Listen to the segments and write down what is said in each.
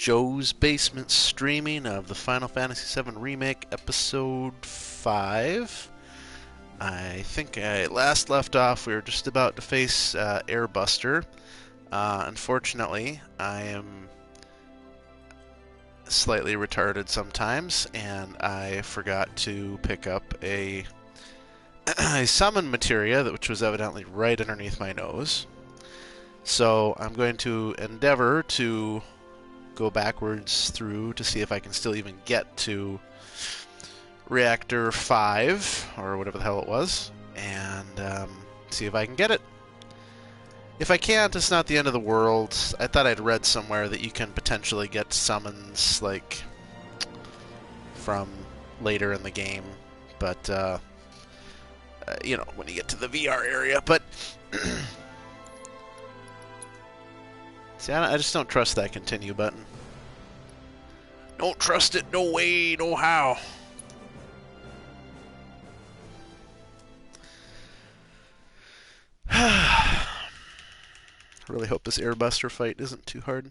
Joe's Basement streaming of the Final Fantasy VII Remake Episode 5. I think I last left off, we were just about to face Airbuster. Unfortunately, I am slightly retarded sometimes, and I forgot to pick up a summon materia, which was evidently right underneath my nose. So I'm going to endeavor to go backwards through to see if I can still even get to Reactor 5, or whatever the hell it was, and see if I can get it. If I can't, it's not the end of the world. I thought I'd read somewhere that you can potentially get summons, like, from later in the game, but, you know, when you get to the VR area, but... See, I just don't trust that continue button. Don't trust it, no way, no how. I really hope this Airbuster fight isn't too hard.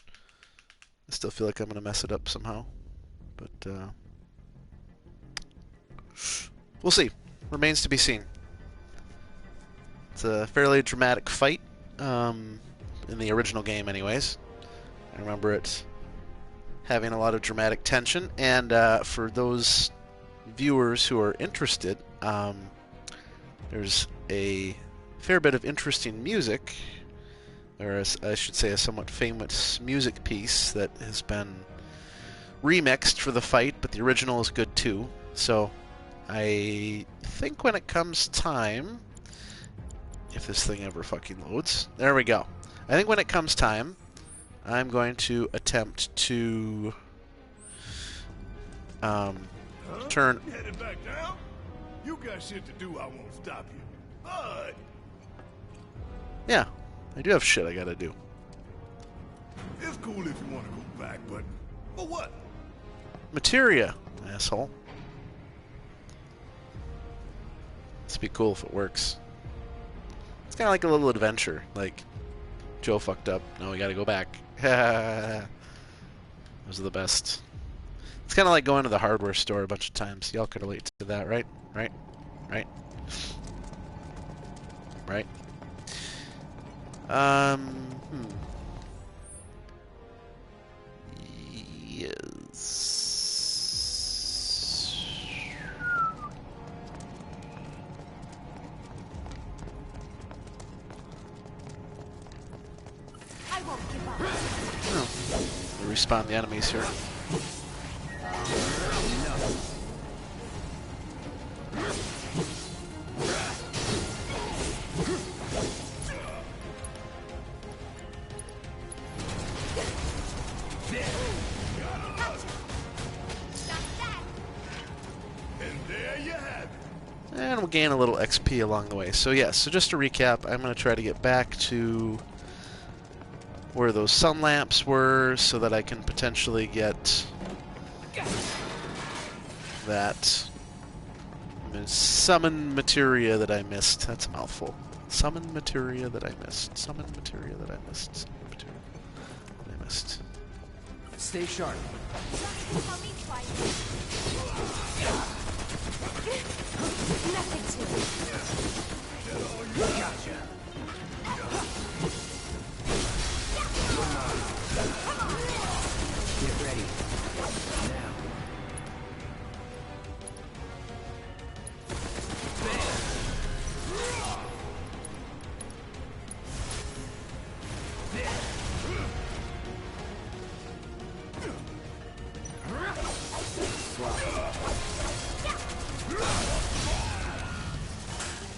I still feel like I'm going to mess it up somehow. But, we'll see. Remains to be seen. It's a fairly dramatic fight. In the original game anyways. I remember it having a lot of dramatic tension, and for those viewers who are interested, there's a fair bit of interesting music, or I should say a somewhat famous music piece that has been remixed for the fight, but the original is good too. So I think when it comes time, if this thing ever fucking loads, there we go. I think when it comes time, I'm going to attempt to turn. Headed back down? You got shit to do, I won't stop you. But Yeah, I do have shit I gotta do. it's cool if you want to go back, but for what? Materia, asshole. This would be cool if it works. It's kind of like a little adventure, like Joe fucked up. No, we gotta go back. Those are the best. It's kind of like going to the hardware store a bunch of times. Y'all could relate to that, right? Right? Right? Right? Yes. Oh, we'll respawn the enemies here. And there you have it. And we'll gain a little XP along the way. So yeah, so just to recap, I'm going to try to get back to where those sun lamps were so that I can potentially get that summon materia that I missed. That's a mouthful. Summon materia that I missed. Summon materia that I missed. Summon materia that I missed. Stay sharp. Gotcha. Get ready. Now.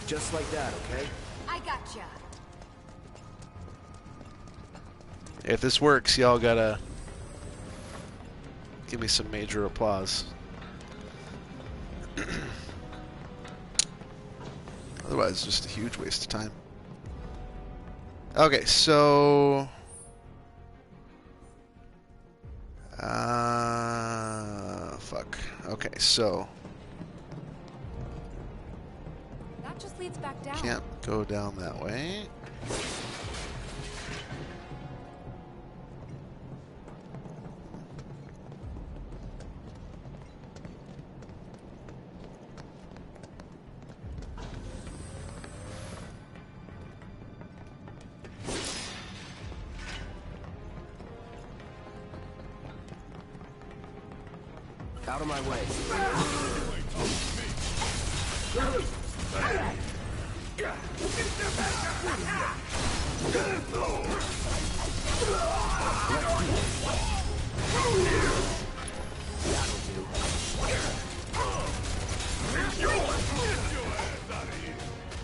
Just like that, okay? I gotcha. If this works, y'all gotta give me some major applause. Otherwise, it's just a huge waste of time. Okay, so... fuck. Okay, so... That just leads back down. Can't go down that way. Out of my way.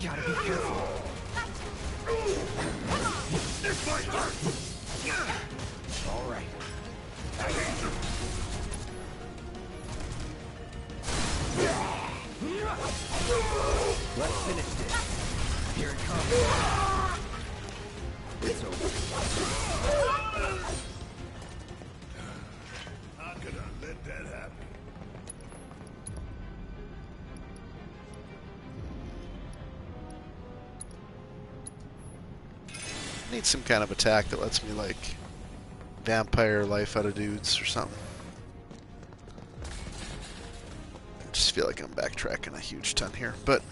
Gotta be careful. All right. Let's finish this. Here it comes. It's over. How could I let that happen? I need some kind of attack that lets me, like, vampire life out of dudes or something. I just feel like I'm backtracking a huge ton here. But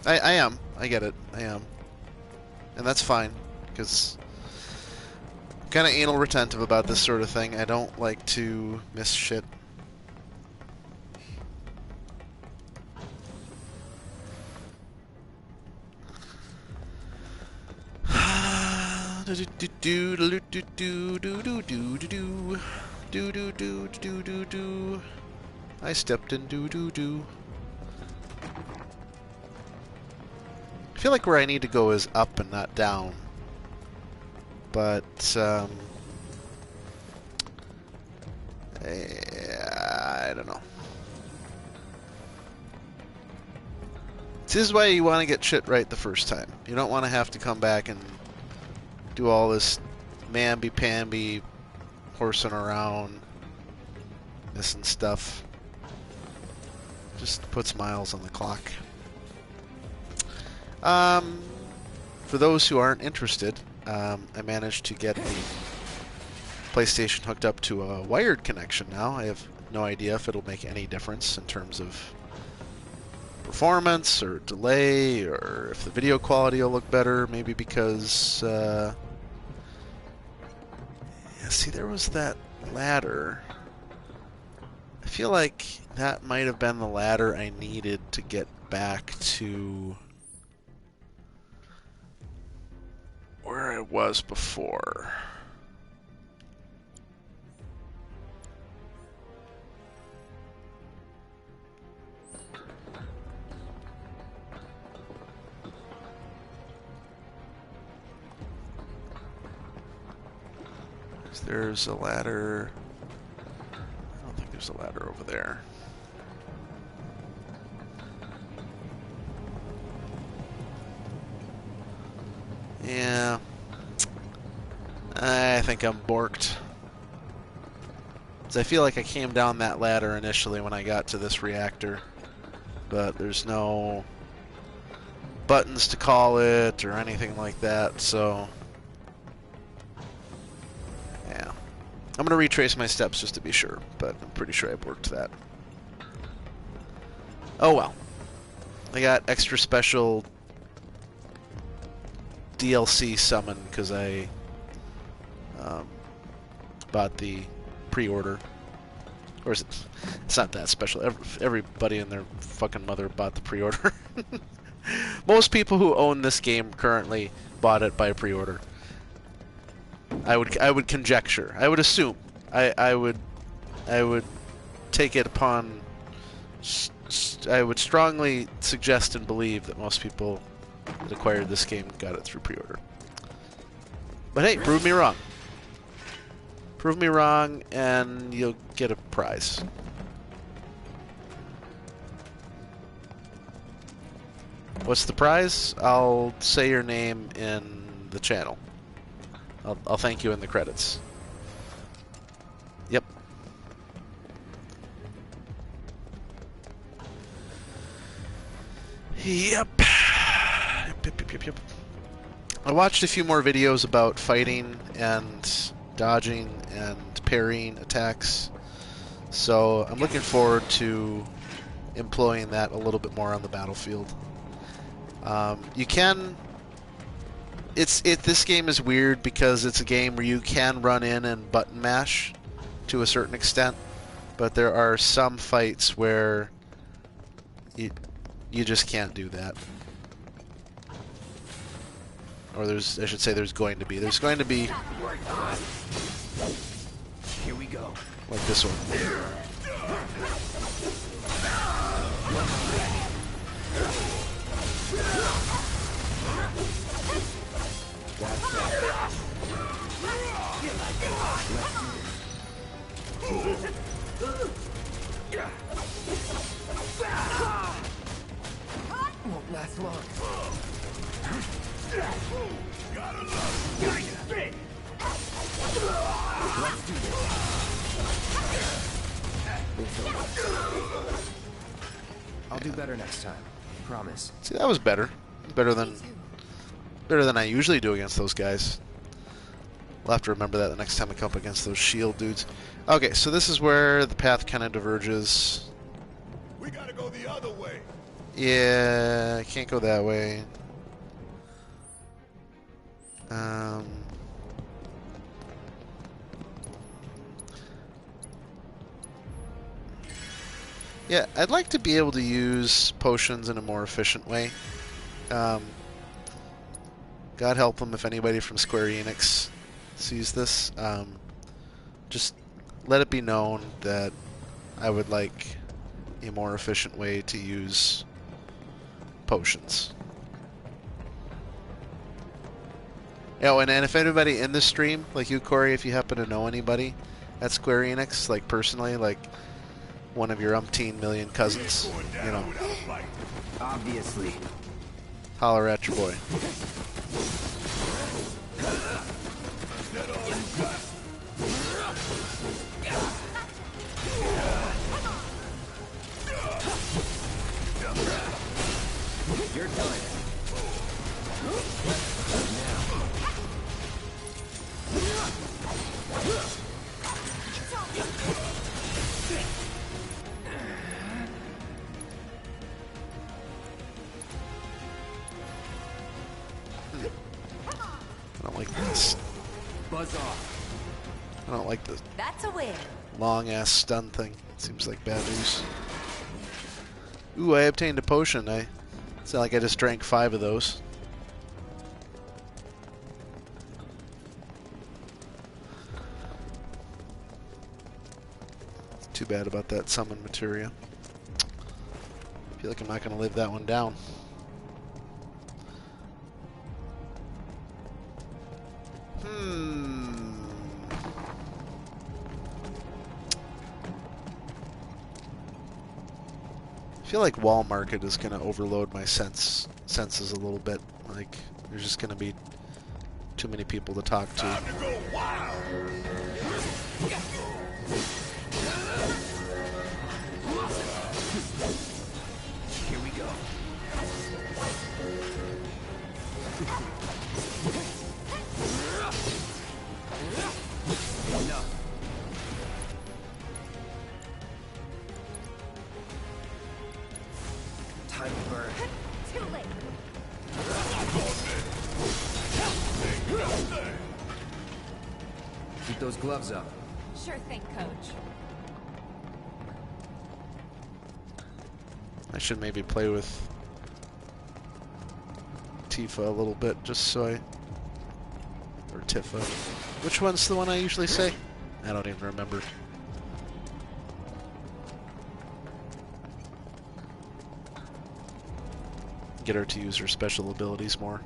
I am. I get it. I am. And that's fine, because I'm kind of anal retentive about this sort of thing. I don't like to miss shit. I stepped in doo-doo-doo. I feel like where I need to go is up and not down. But, I don't know. This is why you want to get shit right the first time. You don't want to have to come back and do all this mamby-pamby horsing around, missing stuff. Just puts miles on the clock. For those who aren't interested, I managed to get the PlayStation hooked up to a wired connection now. I have no idea if it'll make any difference in terms of performance or delay, or if the video quality will look better. Maybe because yeah, see, there was that ladder. I feel like that might have been the ladder I needed to get back to where I was before. There's a ladder. I don't think there's a ladder over there. Yeah. I think I'm borked. 'Cause I feel like I came down that ladder initially when I got to this reactor. But there's no buttons to call it or anything like that, so yeah. I'm gonna retrace my steps just to be sure, but I'm pretty sure I've worked that. Oh well. I got extra special DLC summon because I bought the pre-order. Or is it? It's not that special. Everybody and their fucking mother bought the pre-order. Most people who own this game currently bought it by pre-order. I would conjecture. I would assume. I would take it upon. I would strongly suggest and believe that most people that acquired this game got it through pre-order. But hey, prove me wrong. Prove me wrong, and you'll get a prize. What's the prize? I'll say your name in the channel. I'll thank you in the credits. Yep. Yep. Yep. I watched a few more videos about fighting and dodging and parrying attacks, so I'm looking forward to employing that a little bit more on the battlefield. You can. This game is weird because it's a game where you can run in and button mash to a certain extent, but there are some fights where you just can't do that. Or I should say there's going to be. There's going to be... Here we go. Like this one. Won't last long. Let's do this. I'll do better next time. Promise. See, that was better. Better than I usually do against those guys. We'll have to remember that the next time I come up against those shield dudes. Okay, so this is where the path kind of diverges. We gotta go the other way. Yeah, I can't go that way. Yeah, I'd like to be able to use potions in a more efficient way. God help them if anybody from Square Enix sees this. Just let it be known that I would like a more efficient way to use potions. Oh, and if anybody in this stream, like you, Corey, if you happen to know anybody at Square Enix, like personally, like one of your umpteen million cousins, you know, Obviously. holler at your boy. You're done. I don't like this. Buzz off. I don't like the That's a win. long-ass stun thing. Seems like bad news. Ooh, I obtained a potion. It's not like I just drank 5 of those. Too bad about that summon materia. I feel like I'm not going to live that one down. I feel like Wall Market is going to overload my senses a little bit. Like, there's just going to be too many people to talk to. Time to go wild. Here we go. Enough. Time to burn. Too late. Keep those gloves up. Sure thing, coach. I should maybe play with Tifa a little bit, just so I... Or Tifa. Which one's the one I usually say? I don't even remember. Get her to use her special abilities more.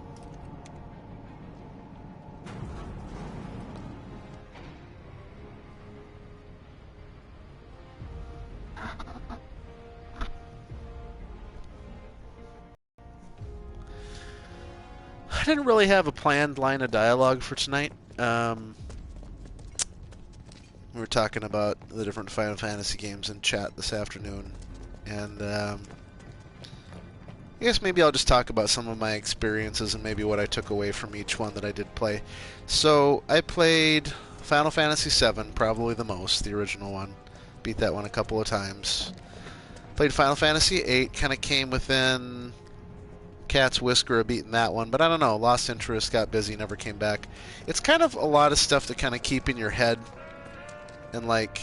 I didn't really have a planned line of dialogue for tonight. We were talking about the different Final Fantasy games in chat this afternoon, and I guess maybe I'll just talk about some of my experiences and maybe what I took away from each one that I did play. So I played Final Fantasy VII, probably the most, the original one. Beat that one a couple of times. Played Final Fantasy VIII, kind of came within cat's whisker of beating that one, but I don't know, lost interest, got busy, never came back. It's kind of a lot of stuff to kind of keep in your head and like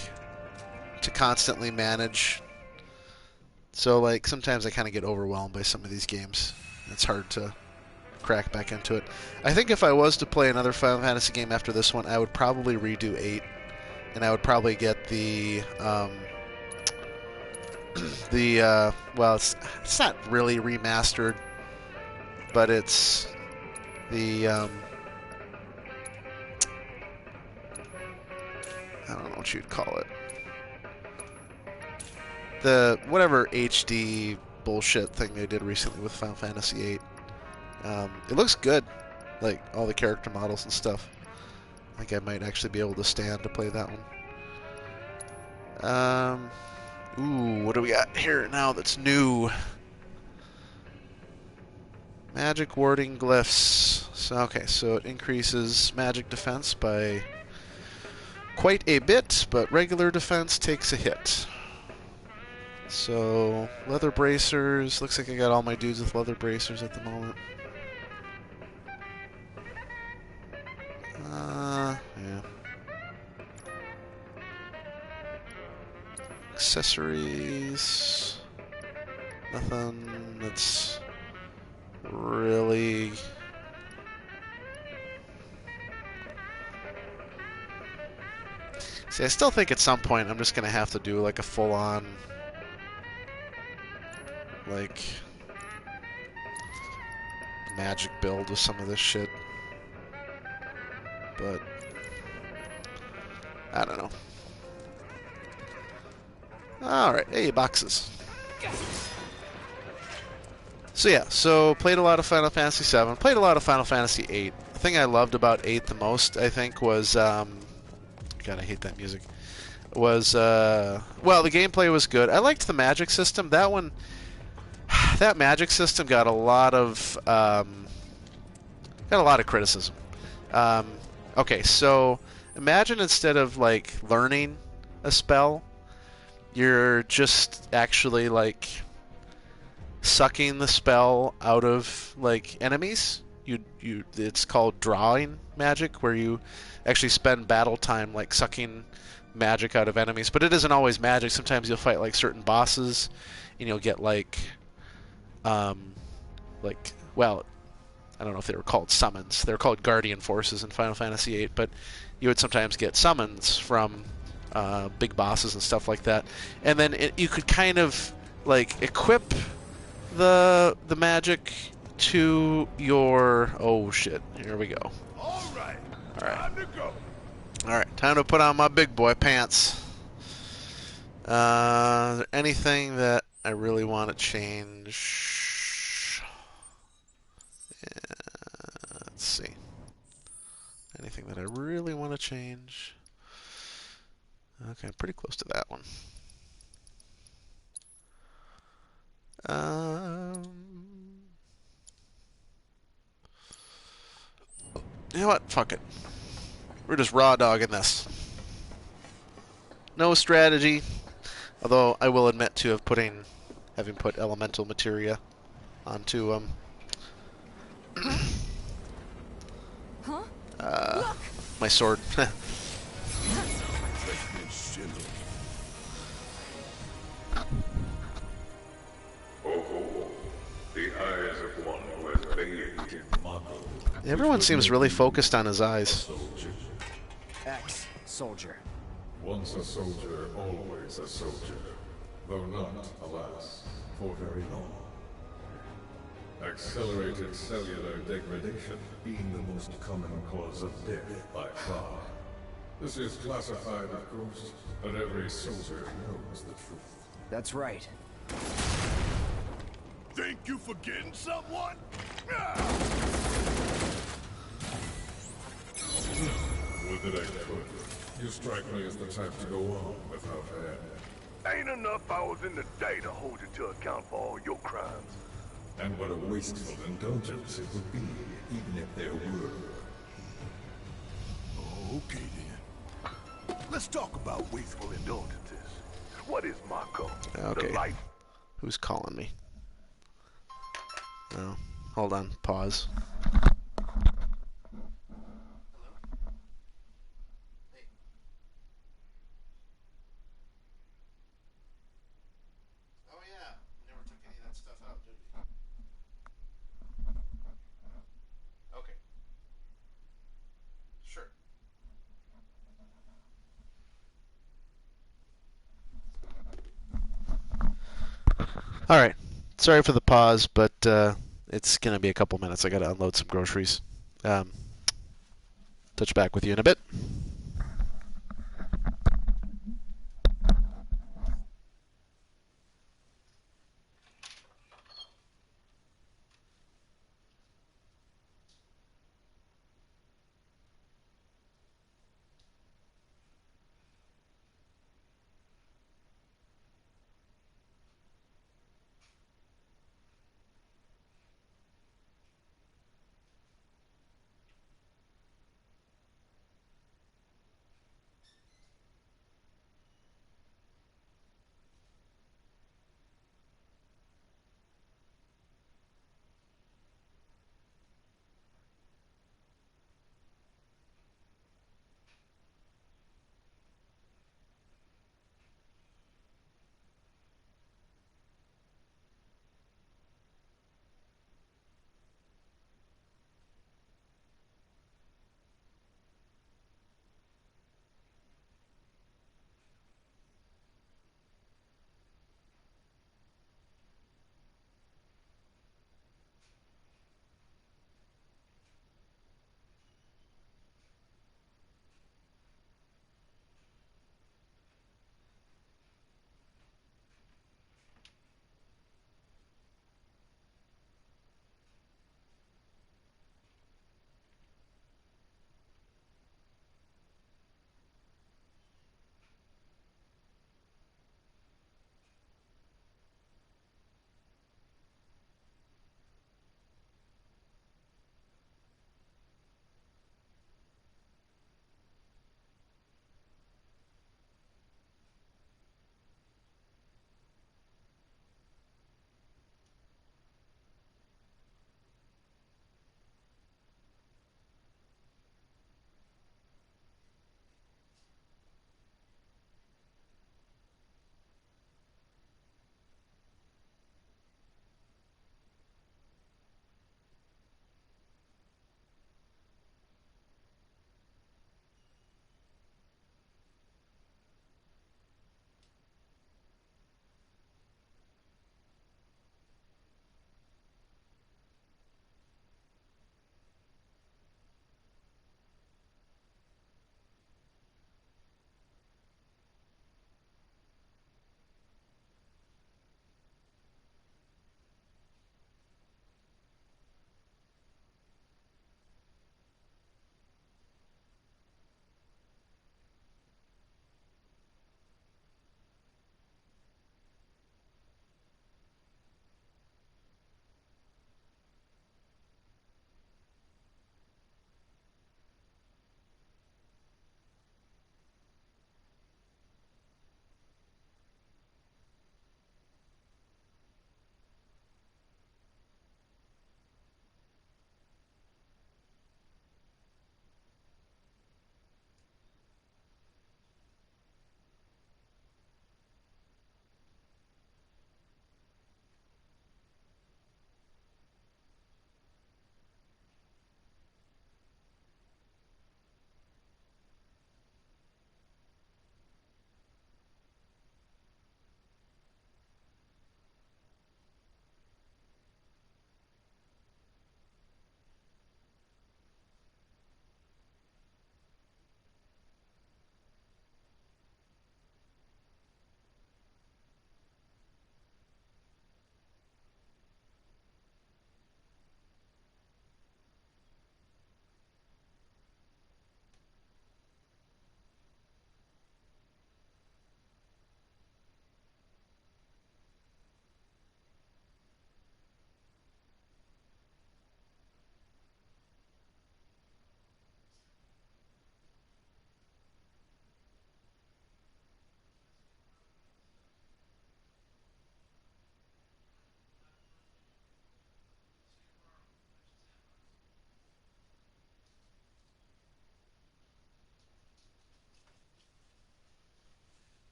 to constantly manage. So, like, sometimes I kind of get overwhelmed by some of these games. It's hard to crack back into it. I think if I was to play another Final Fantasy game after this one, I would probably redo 8, and I would probably get the well, it's not really remastered, but it's the I don't know what you'd call it. The whatever HD bullshit thing they did recently with Final Fantasy 8. It looks good, like all the character models and stuff. I think I might actually be able to stand to play that one. Ooh, what do we got here now that's new? Magic warding glyphs. So, okay, so it increases magic defense by quite a bit, but regular defense takes a hit. So, leather bracers. Looks like I got all my dudes with leather bracers at the moment. Yeah. Accessories. Nothing that's really... See, I still think at some point I'm just going to have to do like a full-on, like, magic build with some of this shit. But I don't know. Alright, hey, boxes. So yeah, so played a lot of Final Fantasy 7, played a lot of Final Fantasy 8. The thing I loved about 8 the most, I think, was, God, I hate that music, was, well, the gameplay was good. I liked the magic system. That one, that magic system got a lot of criticism. Okay, so imagine instead of like learning a spell, you're just actually like sucking the spell out of like enemies. It's called drawing magic, where you actually spend battle time like sucking magic out of enemies. But it isn't always magic. Sometimes you'll fight like certain bosses, and you'll get like well, I don't know if they were called summons. They were called guardian forces in Final Fantasy VIII, but you would sometimes get summons from big bosses and stuff like that. And then you could kind of like equip the magic to your... Oh shit! Here we go. All right. Time to go. All right, time to put on my big boy pants. Is there anything that I really want to change? Let's see. Anything that I really want to change? Okay, pretty close to that one. You know what? Fuck it. We're just raw dogging this. No strategy. Although I will admit to having put elemental materia onto my sword. Everyone seems really focused on his eyes. Ex-soldier. Once a soldier, always a soldier. Though not, alas, for very long. Accelerated cellular degradation being the most common cause of death by far. This is classified, of course, but every soldier knows the truth. That's right. Think you forgetting someone? Would that I could. You strike me as the type to go on without end. Ain't enough hours in the day to hold you to account for all your crimes. And what a wasteful indulgence it would be, even if there were. Okay then. Let's talk about wasteful indulgences. What is Mako? Okay. The life. Who's calling me? No. Hold on. Pause. All right. Sorry for the pause, but it's gonna be a couple minutes. I gotta unload some groceries. Um, touch back with you in a bit.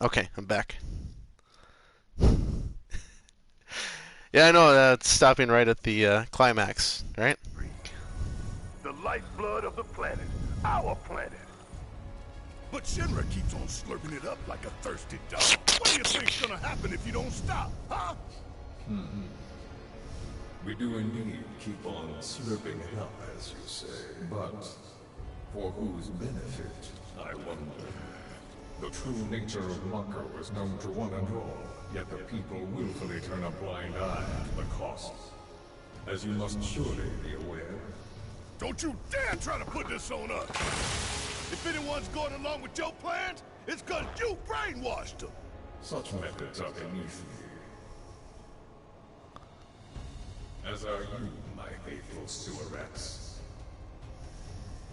Okay, I'm back. Yeah, I know that's stopping right at the climax, right? lifeblood of the planet. Our planet. But Shinra keeps on slurping it up like a thirsty dog. What do you think's gonna happen if you don't stop, huh? We do indeed keep on slurping it up, as you say. But for whose benefit, I wonder. The true nature of Mako is known to one and all, yet the people willfully turn a blind eye to the cost. As you must surely be aware. Don't you dare try to put this on us! If anyone's going along with your plans, it's because you brainwashed them! Such methods are beneath me. As are you, my faithful stewards.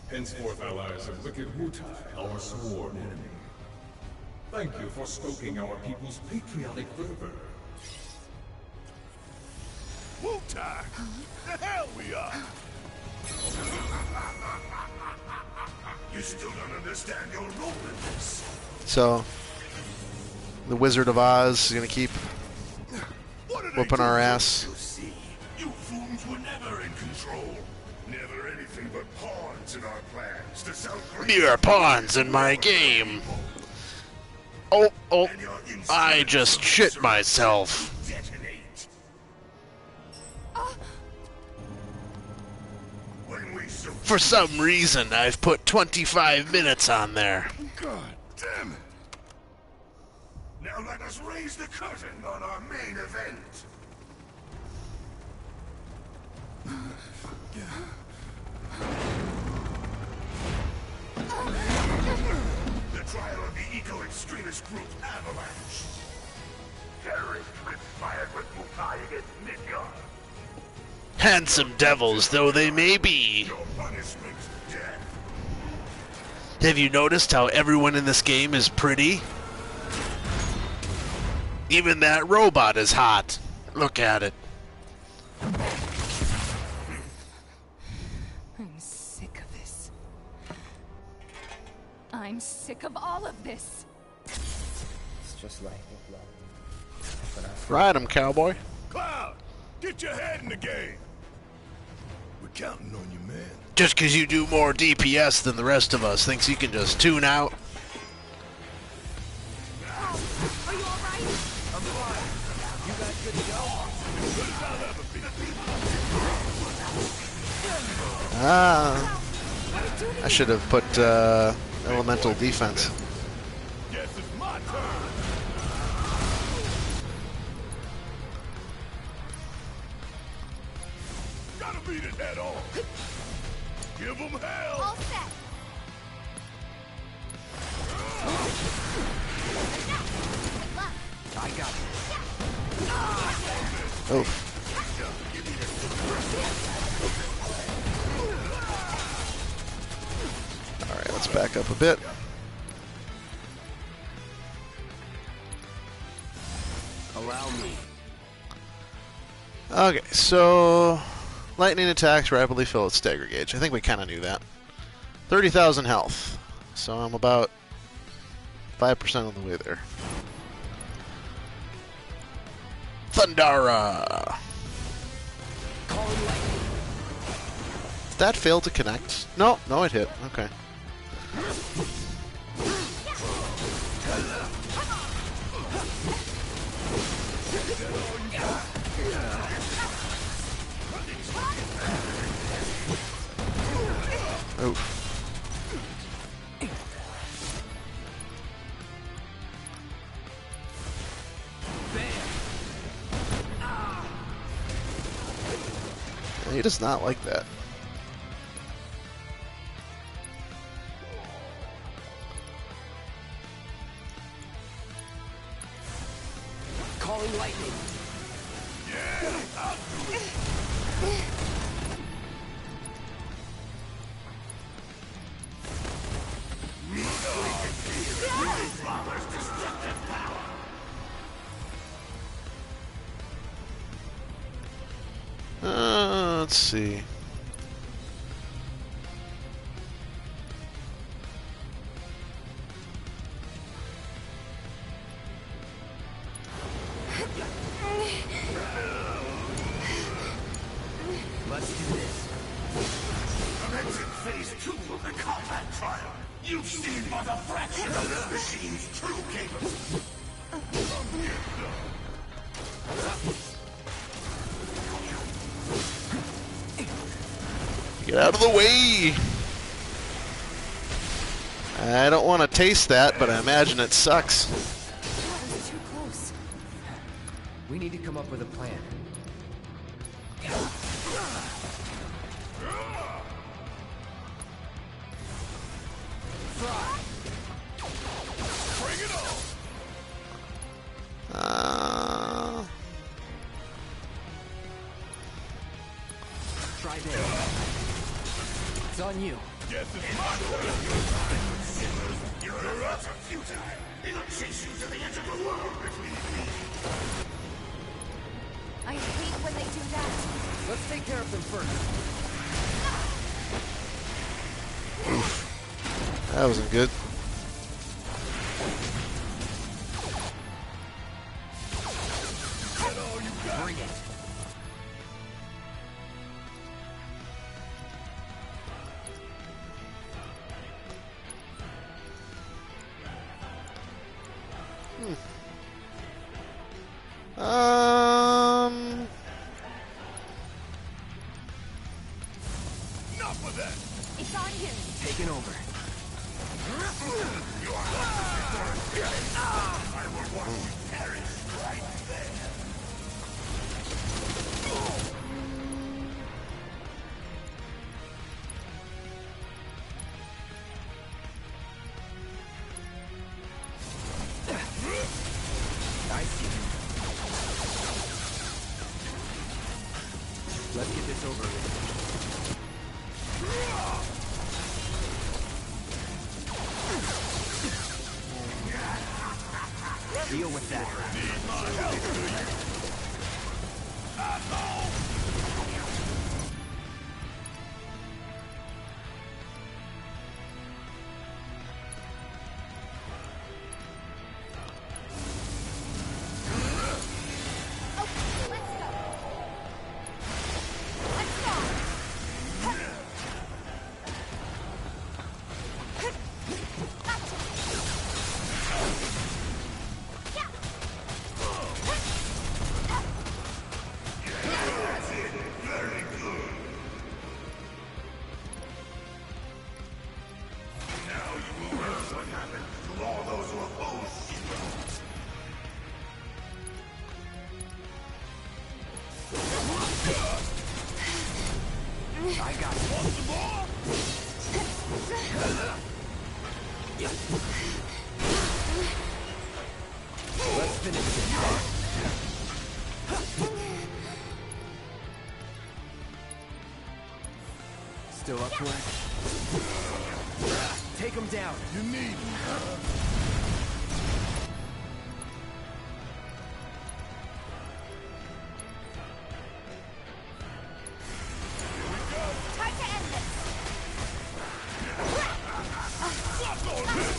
Henceforth allies of wicked Wutai, our sworn enemy. Thank you for stoking our people's patriotic fervor. Wutai! The hell we are! You still don't understand your role in this. So, the Wizard of Oz is gonna keep whooping our ass. You see, you fools were never in control. Never anything but pawns in our plans to sound great. Mere pawns in my game. Oh, I just shit myself. Detonate. When we so For some reason, I've put 25 minutes on there. God damn it! Now let us raise the curtain on our main event. The trial of the eco-extremist group Avalanche. Terrorists conspired with Mukai against Midgard. Handsome devils though they may be. Your punishment's death. Have you noticed how everyone in this game is pretty? Even that robot is hot. Look at it. I'm sick of this. I'm sick of all of this. It's just like it, love. Ride him, cowboy. Cloud, get your head in the game. We're counting on you, man. Just because you do more DPS than the rest of us thinks you can just tune out. Are you alright? I'm fine. You guys good to go? Good as I'll ever be. Ah, I should have put elemental defense. Guess it's my turn. Gotta beat it head on. Give them hell. All set. Good luck. I got it. Oh, all right. Let's back up a bit. Allow me. Okay, so lightning attacks rapidly fill its stagger gauge. I think we kind of knew that. 30,000 health, so I'm about 5% of the way there. Thundara! Calling lightning. Did that fail to connect? No, no, it hit. Okay. Oof. He does not like that. Calling lightning. Let's see. Let's do this. You've seen but a fraction of this machine's true capability. Get out of the way! I don't want to taste that, but I imagine it sucks. That was too close. We need to come up with a plan. Bring it on! Try this. It's on you. Guess it's my turn. Your efforts are futile. It'll chase you to the edge of the world if need be. I hate when they do that. Let's take care of them first. That wasn't good. Bring it. Enough of that! It's on you. Taking over. I will watch you perish right there. I see. Let's get this over with. Deal with that. Need my help, do you? Asshole! Okay, let's go. Let's go. Now you will learn what happened to all those who oppose Shinra. I got it. Want some more? Let's finish this. Still up for it? Take him down. You need me, huh? Time to end this. Suck on this!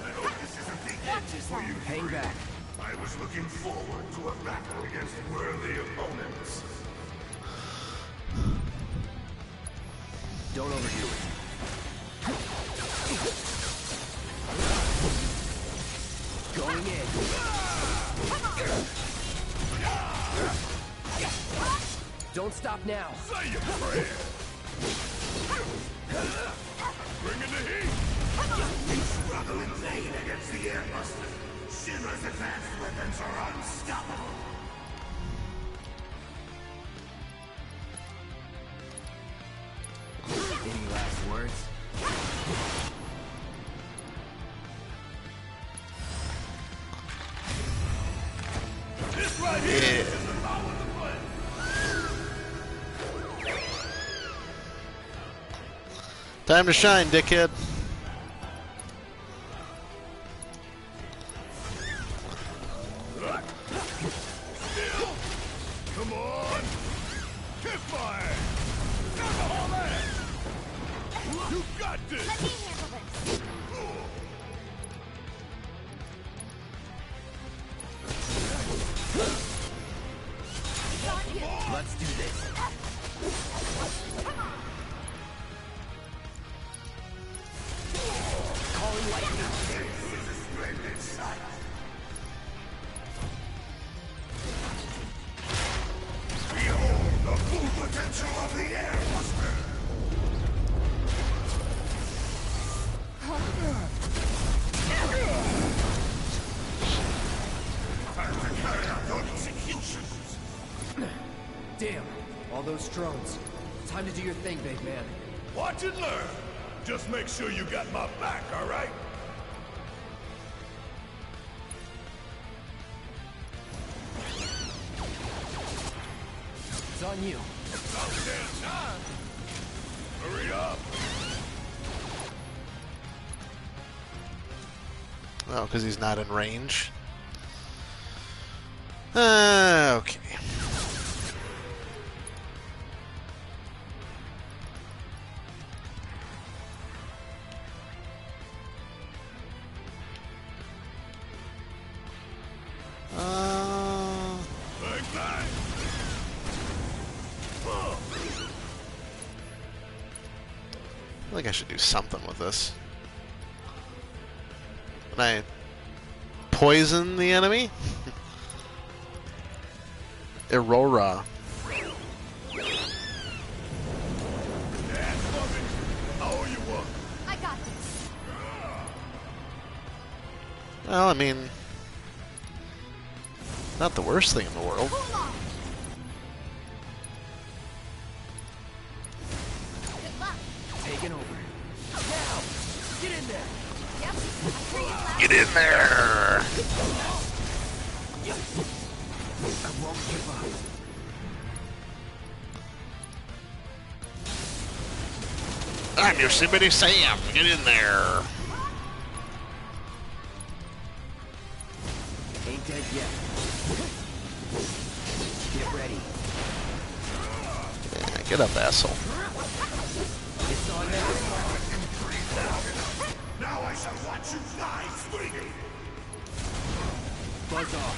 I hope this isn't the end for you. Hang back. I was looking forward to a battle against worthy opponents. Don't overdo it. Going in. Don't stop now. Say your prayer! Bring in the heat! We struggle in vain against the Airbuster. Shinra's advanced weapons are unstoppable. Any last words? This right here Yeah. is the power to play. Time to shine, dickhead. Still! Come on! Kiss my ass! Alcohol ass! You got this! Let me handle this. It's on you. Let's do this. Come on. Damn, all those drones. Time to do your thing, big man. Watch and learn. Just make sure you got my back, all right? It's on you. About damn time. Hurry up. Oh, because he's not in range. Okay. Bang, bang. I think I should do something with this. Can I poison the enemy? Aurora. I got this. Well, I mean, not the worst thing in the world. Hold on. Good luck. Taking over. Now! Get in there! Yep. I hear you loud. Get in there! I won't give up. I'm your Yosemite Sam. Get in there. Ain't dead yet. Get ready. Yeah, get up, asshole. It's on now. Now I shall watch you die swinging. Buzz off.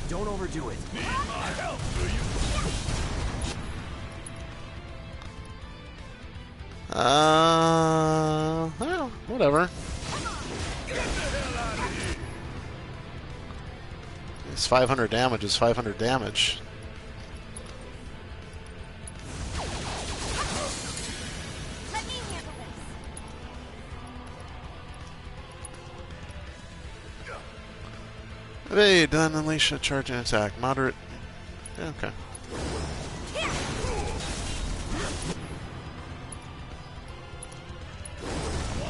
Don't overdo it. Need my help, do you? Well, whatever. Get the hell out of here. It's 500 damage is 500 damage. Let me handle this. Evade, then unleash a charge and attack. Moderate. Yeah, okay. Here.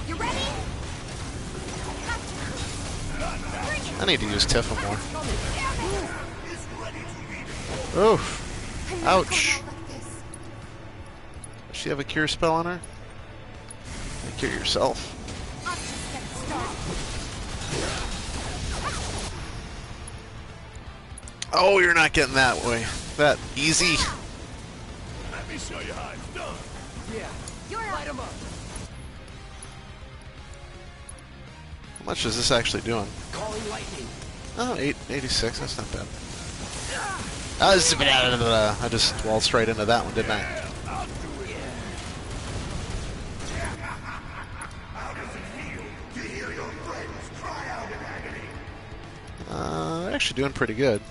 You ready? I need to use Tifa more. Damn it. Oof. I'm never Ouch. going out like this. Does she have a cure spell on her? Cure yourself. I'm just getting started. Oh, you're not getting that way. That easy. Let me show you how it's done. Yeah. You're Light up. 'em up. How much is this actually doing? Calling lightning. Oh, 886. That's not bad. I just waltzed right into that one, didn't I? I'll do it. How does it feel to hear your friends cry out in agony? They're actually doing pretty good.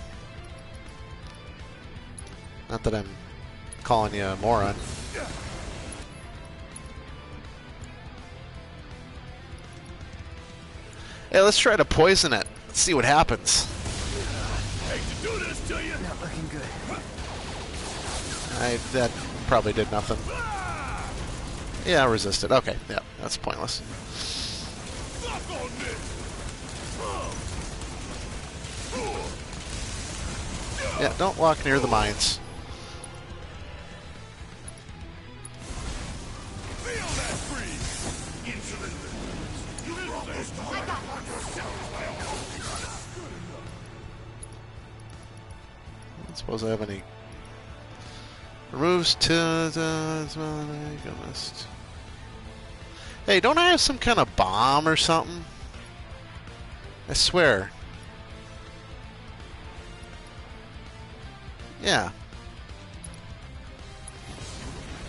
Not that I'm calling you a moron. Hey, let's try to poison it. Let's see what happens. Hate to do this to you. Not looking good. That probably did nothing. Yeah, I resisted. Okay, yeah, that's pointless. Suck on this. Yeah, don't walk near the mines. Feel that freeze. Insolent. You brought this to I got on yourself. I don't suppose I have any. Removes mist. Hey, don't I have some kind of bomb or something? I swear. Yeah.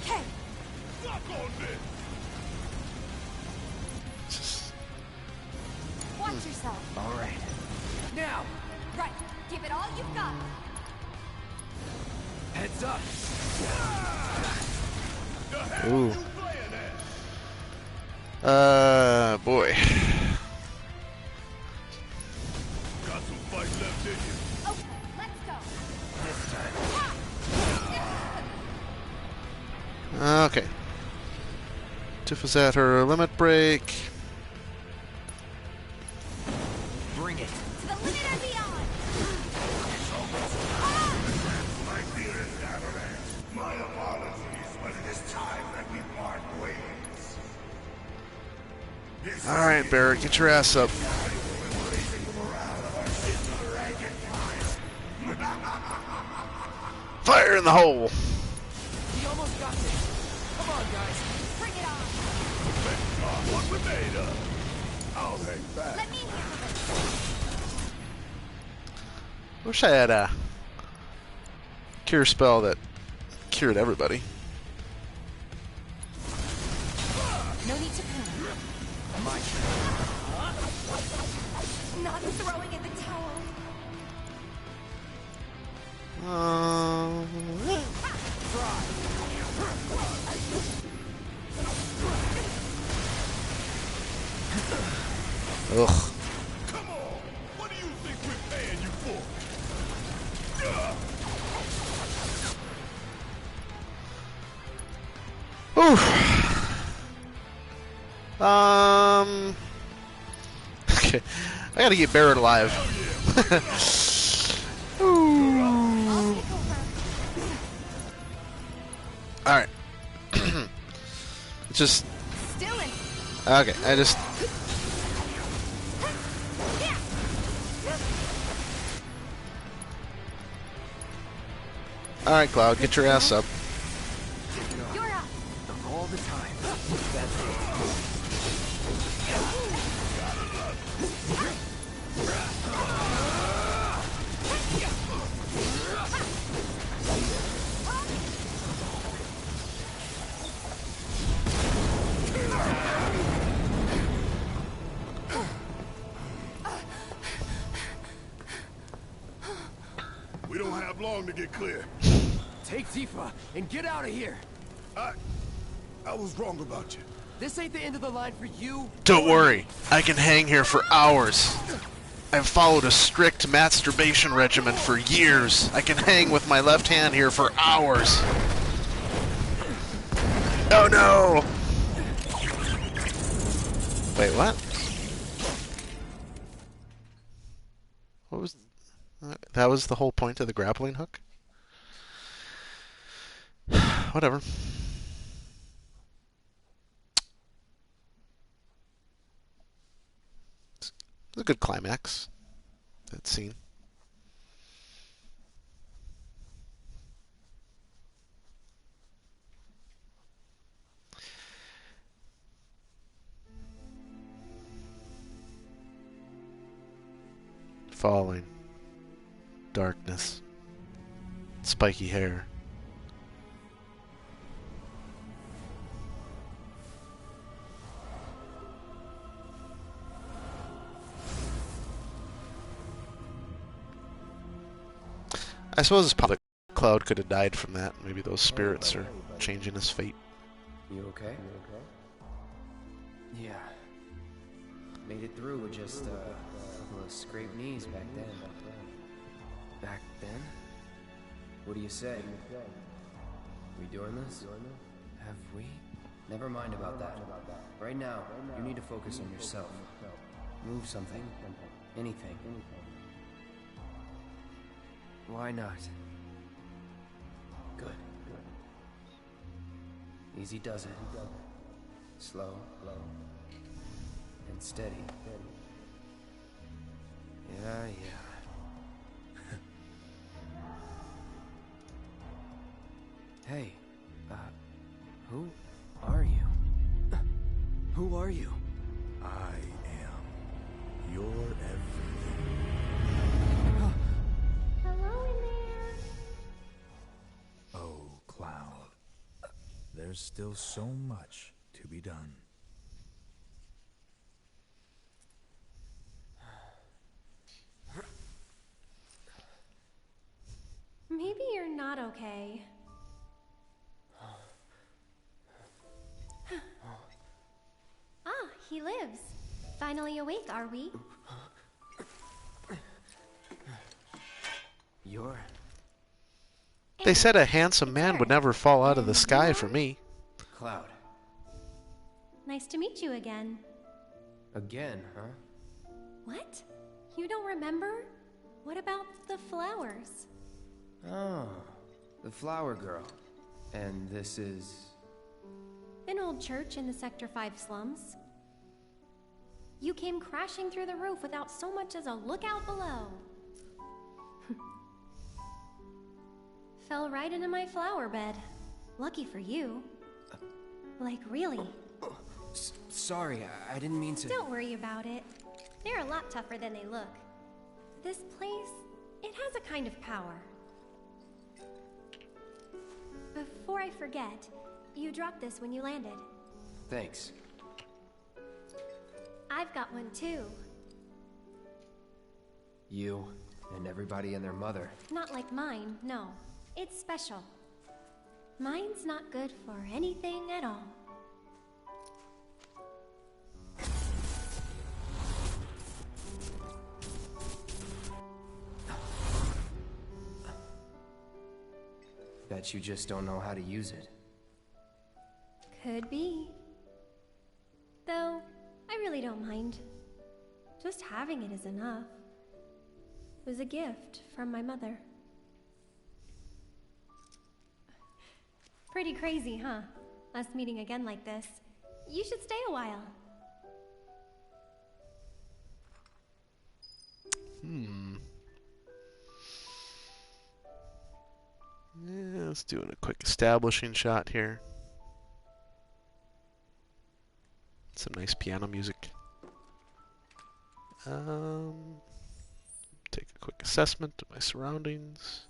Okay. Suck on this. Just, Watch yourself. All right. Now. Right. Give it all you've got. Heads up. The hell ooh. you playing at? Boy. Got some fight left in you. Okay, let's go. This time. Ha! Okay. Tiff is at her limit break. Bring it. To the limit and beyond. My dearest Avalanche, my apologies, but it is time that we part ways. Alright, Barrett, get your ass up. Fire in the hole! We almost got this. Come on, guys. Bring it on. Thank God what we're made of. I'll hang back. Let me handle it. Wish I had a cure spell that cured everybody. No need to panic. My turn. Not throwing in the towel. Ugh. Come on! What do you think we're paying you for? Okay. I gotta get Barrett alive. Ooh. Alright. It's just. Still in. Okay, I just. Alright, Cloud, get your ass up. You're up. All the time. That's it. We don't have long to get clear. Take Tifa and get out of here. I was wrong about you. This ain't the end of the line for you. Don't worry, I can hang here for hours. I've followed a strict masturbation regimen for years. I can hang with my left hand here for hours. Oh no! Wait, what? What was... that was the whole point of the grappling hook? Whatever. It's a good climax, that scene. Falling. Darkness. Spiky hair. I suppose it's probably Cloud could have died from that. Maybe those spirits are changing his fate. You okay? Yeah. Made it through with just a couple of scraped knees back then. Back then? What do you say? We doing this? Have we? Never mind about that. Right now, you need to focus on yourself. Move something. Anything. Why not? Good. Easy does it. Slow. And steady. Yeah. Hey, who are you? Who are you? I am your everything. Hello in there. Oh, Cloud. There's still so much to be done. Maybe you're not okay. Ah, he lives. Finally awake, are we? You're... They said a handsome man would never fall out of the sky for me. Cloud. Nice to meet you again. Again, huh? What? You don't remember? What about the flowers? Oh, the flower girl. And this is... An old church in the Sector 5 slums. You came crashing through the roof without so much as a look out below. Fell right into my flower bed. Lucky for you. Like, really. Sorry, I didn't mean to... Don't worry about it. They're a lot tougher than they look. This place, it has a kind of power. Before I forget, you dropped this when you landed. Thanks. I've got one too. You and everybody and their mother. Not like mine, no. It's special. Mine's not good for anything at all. Bet you just don't know how to use it. Could be. Though, I really don't mind. Just having it is enough. It was a gift from my mother. Pretty crazy, huh? Us meeting again like this. You should stay a while. Yeah, let's do a quick establishing shot here. Some nice piano music. Take a quick assessment of my surroundings.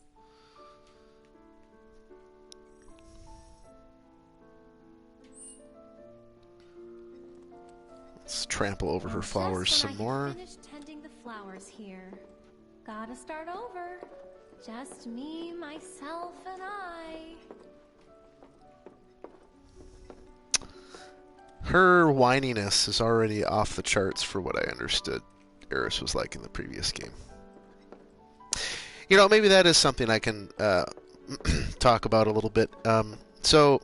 Let's trample over her flowers some more. Finished tending the flowers here. Gotta start over. Just me, myself, and I. Her whininess is already off the charts for what I understood Eris was like in the previous game. You know, maybe that is something I can talk about a little bit. So,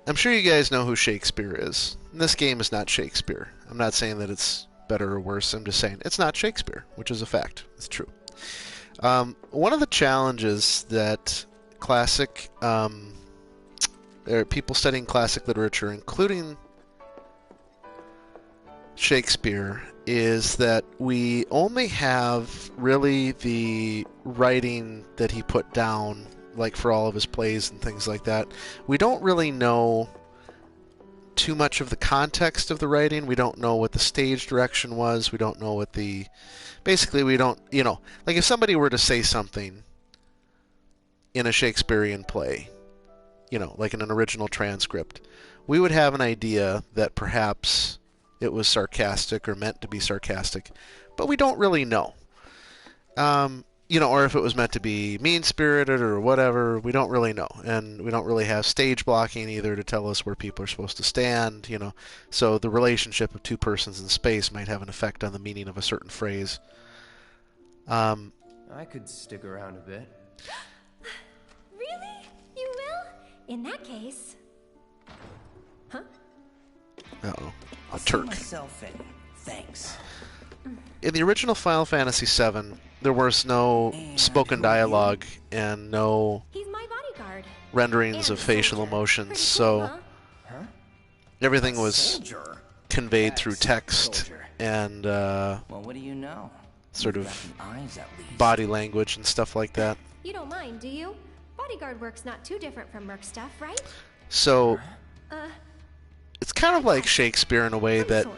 I'm sure you guys know who Shakespeare is. This game is not Shakespeare. I'm not saying that it's better or worse. I'm just saying it's not Shakespeare, which is a fact. It's true. One of the challenges that classic... there are people studying classic literature, including Shakespeare, is that we only have really the writing that he put down, like for all of his plays and things like that. We don't really know too much of the context of the writing. We don't know what the stage direction was. We don't know what the... Basically, we don't, you know, like if somebody were to say something in a Shakespearean play, you know, like in an original transcript, we would have an idea that perhaps it was sarcastic or meant to be sarcastic, but we don't really know. You know, or if it was meant to be mean-spirited or whatever, we don't really know. And we don't really have stage blocking either to tell us where people are supposed to stand, you know. So the relationship of two persons in space might have an effect on the meaning of a certain phrase. I could stick around a bit. Really? You will? In that case... Huh? Uh-oh. I'll A see Turk. myself in. Thanks. In the original Final Fantasy VII, there was no spoken dialogue and no He's my bodyguard. renderings And of facial soldier. emotions, Pretty so cool, huh? everything was Soldier. conveyed through That's text soldier. and Well, what do you know? sort You've of got the eyes at least. body language and stuff like that. You don't mind, do you? Bodyguard work's not too different from Merc stuff, right? So Uh, it's kind of like Shakespeare in a way that, sword.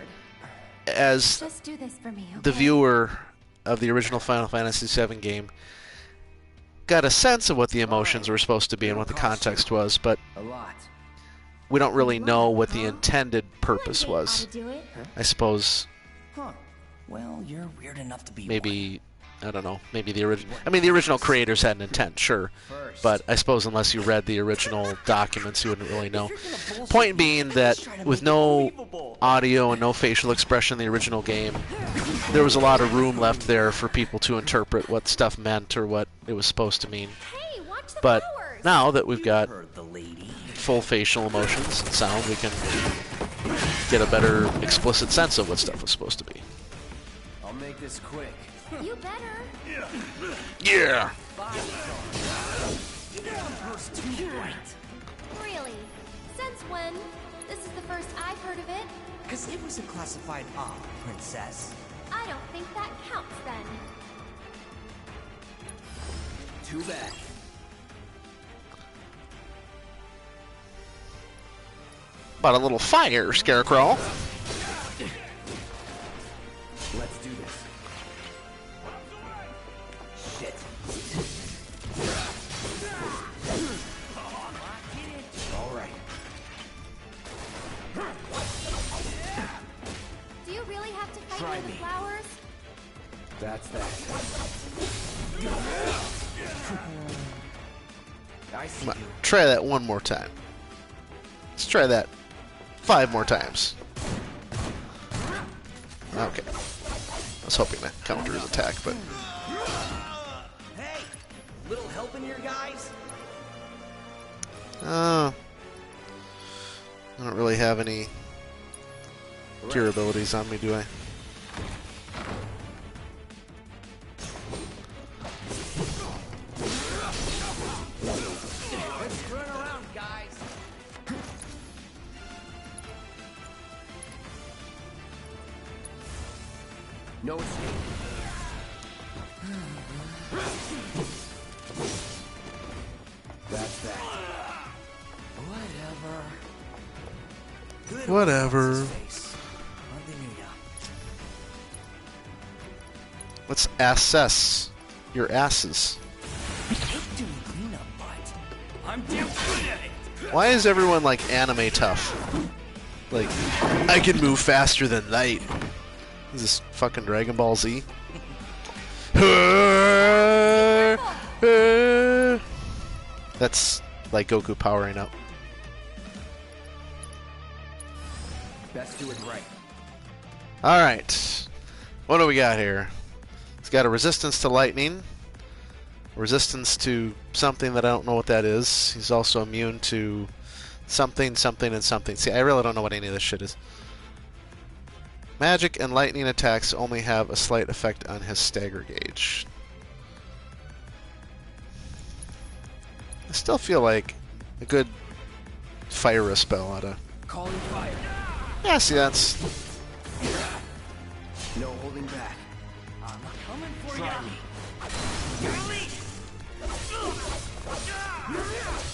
as Just do this for me, okay? the viewer of the original Final Fantasy VII game, got a sense of what the emotions were supposed to be and what the context was, but A lot. we don't really know what the intended One purpose day was. ought to do it. I suppose Huh. Well, you're weird enough to be maybe, I don't know, maybe the original... I mean, the original creators had an intent, sure, First. but I suppose unless you read the original documents, you wouldn't really know. Point being that with no audio and no facial expression in the original game, there was a lot of room left there for people to interpret what stuff meant or what it was supposed to mean. Hey, watch the But flowers! now that we've got Heard the lady. full facial emotions and sound, we can get a better explicit sense of what stuff was supposed to be. I'll make this quick. You better. Yeah! Really? Since when? This is the first I've heard of it. Because it was a classified op, princess. I don't think that counts then. Too bad. About a little fire, Scarecrow. Let's do this. Shit. All right. Do you really have to fight Try with the me. flowers? That's that. I see Come on, you. try that one more time. Let's try that 5 more times. Okay. I was hoping to counter his attack, but... Hey! Little help in here, guys? I don't really have any cure abilities on me, do I? Let's turn around, guys. No escape. That's that. Whatever. Good Whatever. old face. Hardly knew ya. Let's assess your asses. I hate doing cleanup, but I'm damn good at it. Why is everyone like anime tough? Like, I can move faster than light. Is this fucking Dragon Ball Z? That's like Goku powering up. Best do it right. Alright. What do we got here? It's got a resistance to lightning. Resistance to something that I don't know what that is. He's also immune to something, something, and something. See, I really don't know what any of this shit is. Magic and lightning attacks only have a slight effect on his stagger gauge. I still feel like a good fire spell ought to... Calling fire. Yeah, see, that's... No holding back. I'm coming for Try ya. me.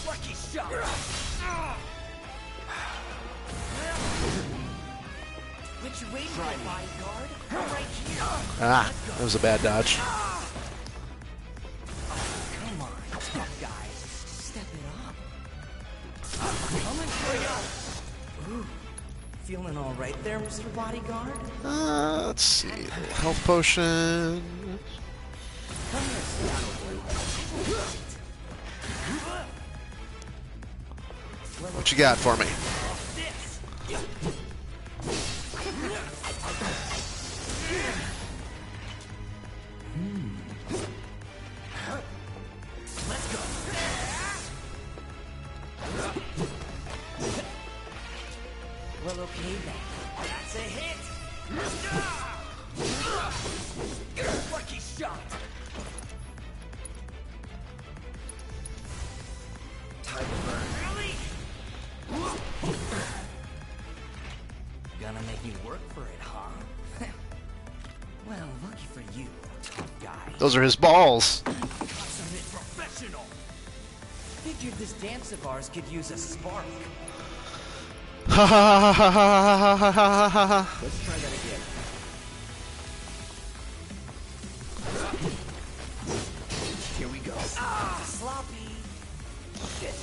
Lucky shot. What you waiting for, bodyguard? I'm right here. Ah, that was a bad dodge. Come on, tough guys. Step it up. I'm coming for ya. Ooh. Feeling all right there, Mr. Bodyguard? Let's see. Health potion. Come here, Seattle. What you got for me? This. Let's go. Well, okay then. That's a hit. Lucky shot. Time to burn. Really? Gonna make you work for it, huh? Well, lucky for you, tough guy. Those are his balls. Consummate professional. Figured this dance of ours could use a spark. Ha ha ha ha ha ha ha ha ha. Let's try that again. Here we go. Ah, sloppy. Shit.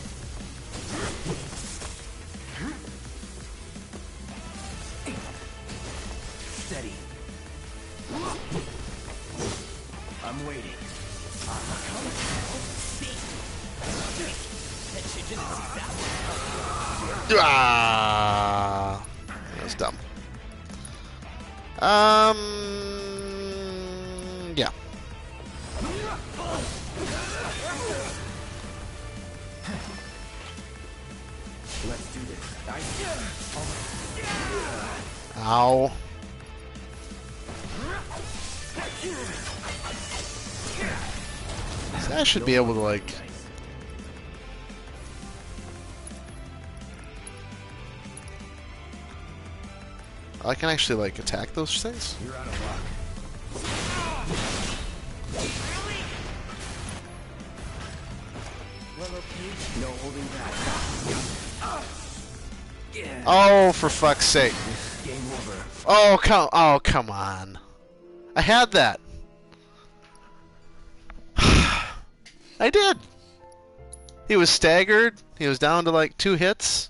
Steady. I'm waiting. Ah, that was dumb. Yeah. Let's do this. Ow. So I should be able to, like... I can actually, like, attack those things? You're out of luck. No holding back. Oh, for fuck's sake. Game over. Oh, come on. I had that. I did. He was staggered. He was down to like 2 hits.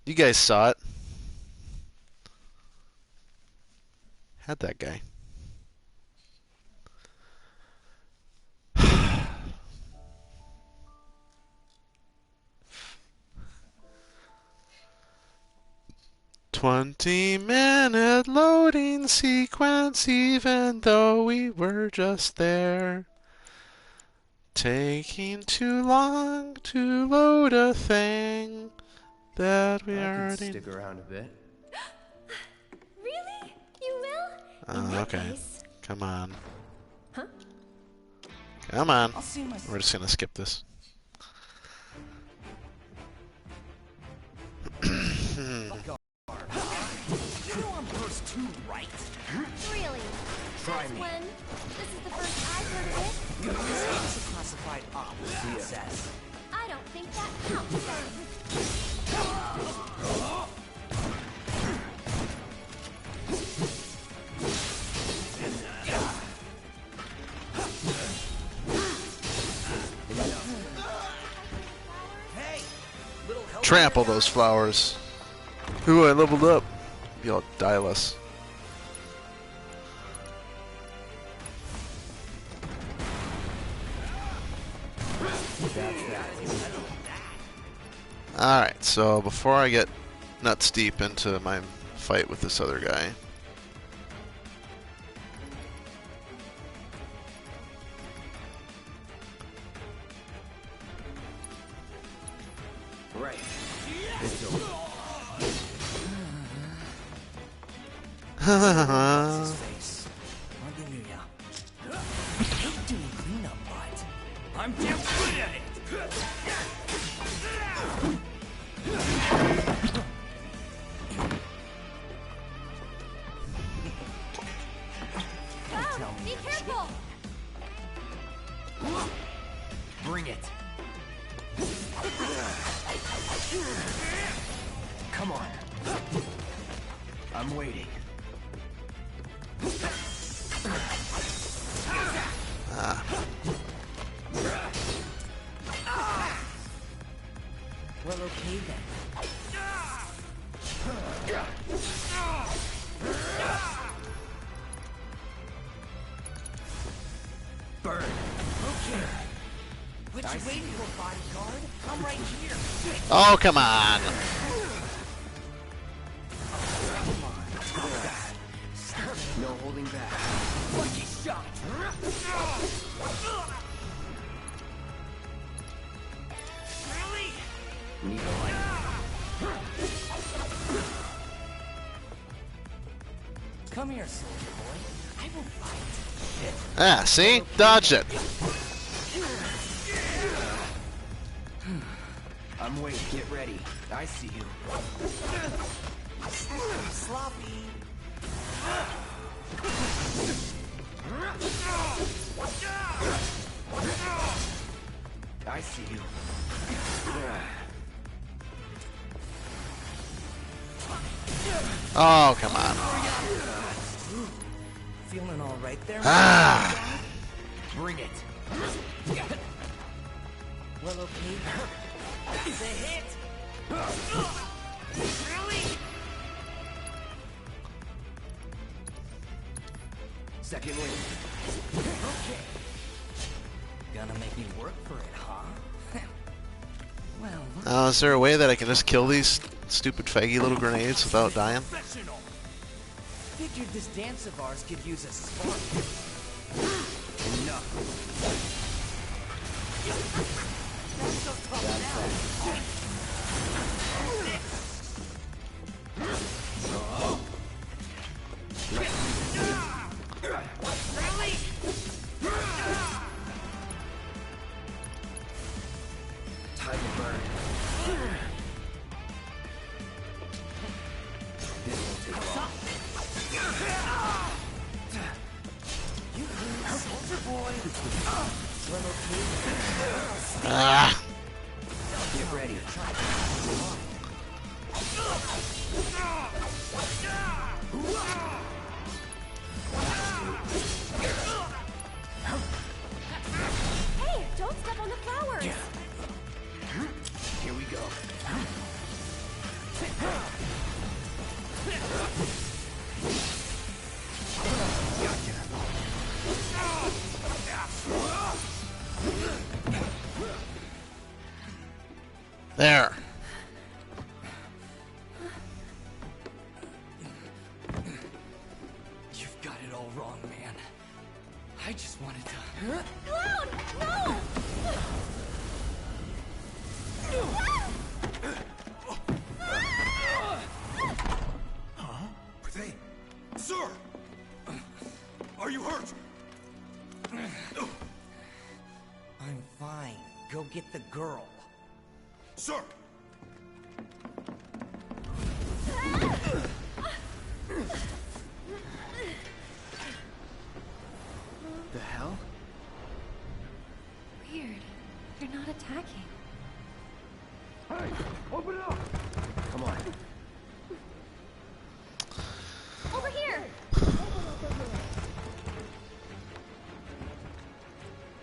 You guys saw it. Had that guy. "20-minute loading sequence, even though we were just there. Taking too long to load a thing that we I could already..." stick around a bit. Really? You will? In Oh, that okay. case. Come on. Huh? Come on. I'll see myself. We're just gonna skip this. You know I'm first too, right? Really? Try Since me. when? This is the first I've heard of it. This game's a classified op, CSS. I don't think that counts then. Hey! Little help. Trample those flowers. Ooh, I leveled up. You'll die less. Alright, so before I get nuts deep into my fight with this other guy, Right. It's over. What's his face? Hallelujah. I hate doing cleanup, but I'm damn good at it! Wow, be careful! Bring it. Come on. I'm waiting. Well, okay then. Burn. Okay. What you waiting for, bodyguard? I'm right here. oh, come on. No holding back. Lucky shot. Need a light. Come here, soldier boy. I will fight. Ah, see? Dodged it. I'm waiting. Get ready. I see you. Sloppy. I see you. Oh, come on. Feeling all right there? Ah. Bring it. Well, okay. It's a hit. Second win. Okay. Gonna make me work for it, huh? Well, look. Is there a way that I can just kill these stupid faggy little grenades without dying? Figured this dance of ours could use a spark. Enough. going. We're located. Ah! Get ready. Hey, don't step on the flowers! Here we go. There. You've got it all wrong, man. I just wanted to... Cloud! No! Hey, sir! Are you hurt? I'm fine. Go get the girl. Sir! The hell? Weird. You're not attacking. Hey, open it up! Come on. Over here!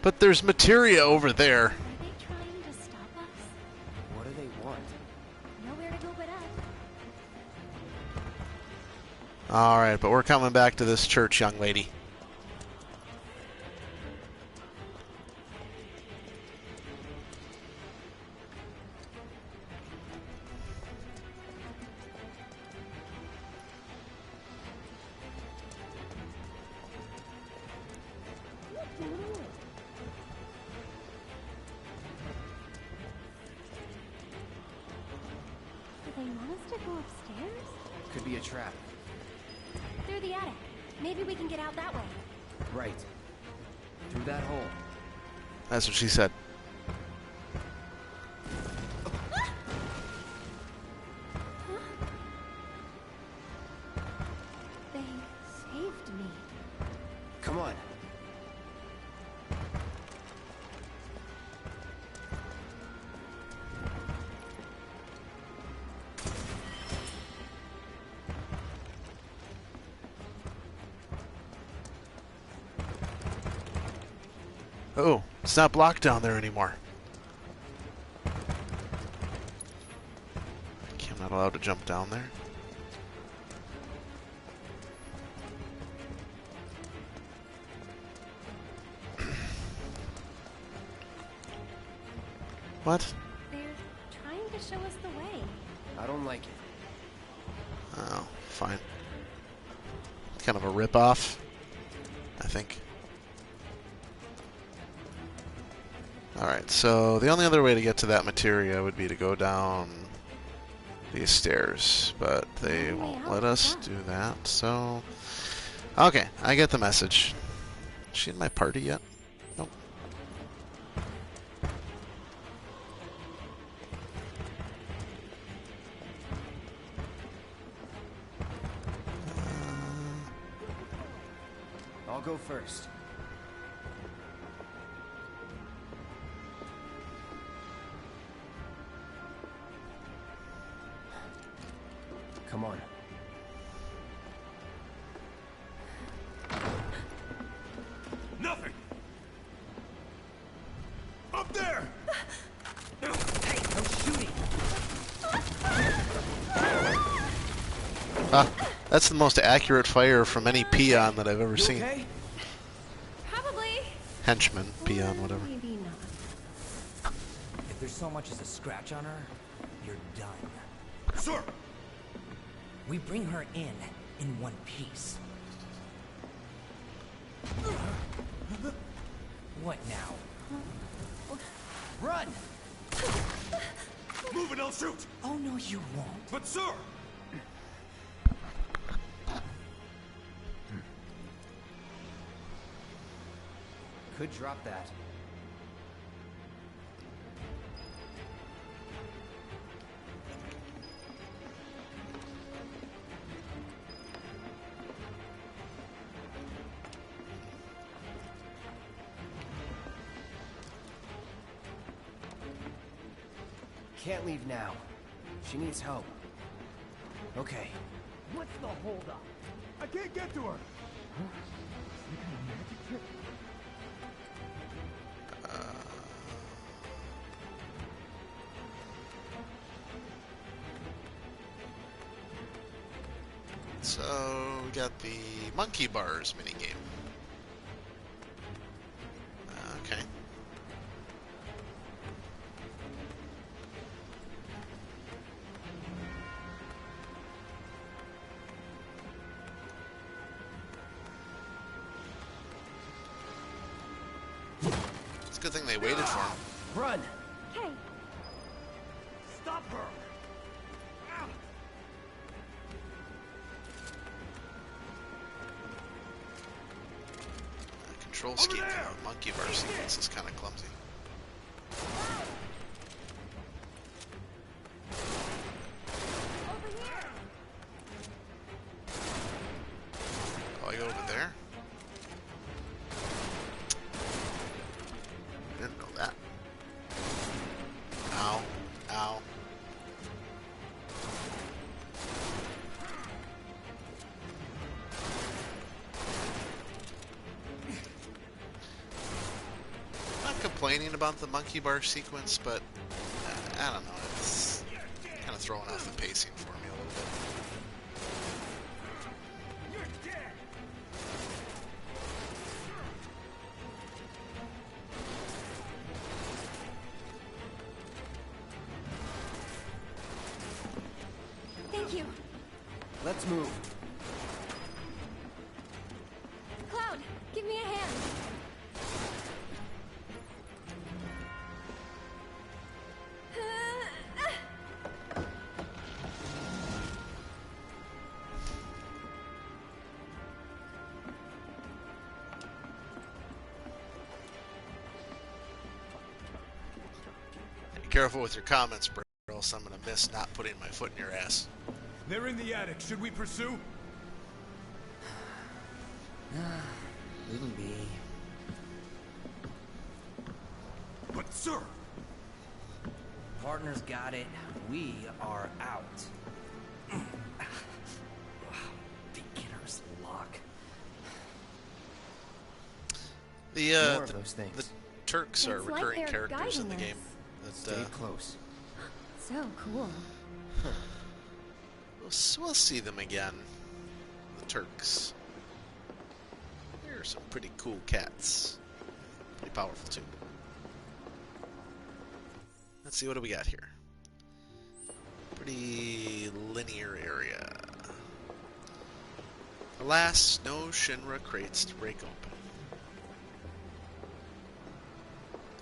But there's materia over there. Are they trying to stop us? What do they want? Nowhere to go but up. Alright, but we're coming back to this church, young lady. Do they want us to go upstairs? Could be a trap. Through the attic. Maybe we can get out that way. Right. Through that hole. That's what she said. They saved me. Come on. Oh, it's not blocked down there anymore. Okay, I'm not allowed to jump down there. What? They're trying to show us the way. I don't like it. Oh, fine. Kind of a rip-off, I think. Alright, so the only other way to get to that materia would be to go down these stairs, but they won't let us do that, so... Okay, I get the message. Is she in my party yet? Nope. I'll go first. Come on. Nothing! Up there! Hey, no shooting! That's the most accurate fire from any peon that I've ever seen. Okay? Probably. Henchman, peon, Or whatever. maybe not. If there's so much as a scratch on her, you're done. Sir! We bring her in one piece. What now? Run! Move and I'll shoot! Oh, no, you won't. But sir! Could drop that. can't leave now. She needs help. Okay. What's the holdup? I can't get to her. So we got the monkey bars minigame. Okay. It's a good thing they waited for him. Run! Okay. Stop her. Control scheme for the monkey bar sequence is kind of clumsy. Oh, I go over there? I didn't know that. Ow. Ow. Not complaining about the monkey bar sequence, but I don't know. It's kind of throwing off the pacing for me a little bit. Thank you. Let's move. Cloud, give me a hand. Be careful with your comments, bro, or else I'm gonna miss not putting my foot in your ass. They're in the attic. Should we pursue? Wouldn't be. But sir, Partner's got it. We are out. Beginner's luck. More of those things. The Turks are It's like recurring they're characters in the guiding game. Stay That, close. So cool. we'll see them again. The Turks. They're some pretty cool cats. Pretty powerful too. Let's see, what do we got here? Pretty linear area. Alas, no Shinra crates to break open.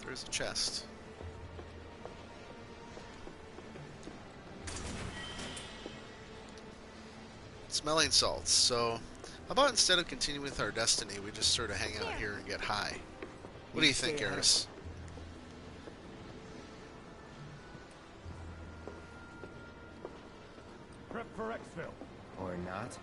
There's a chest. Smelling salts. So, how about instead of continuing with our destiny, we just sort of hang out here and get high? What do you think, Eris? prep for exfil. Or not.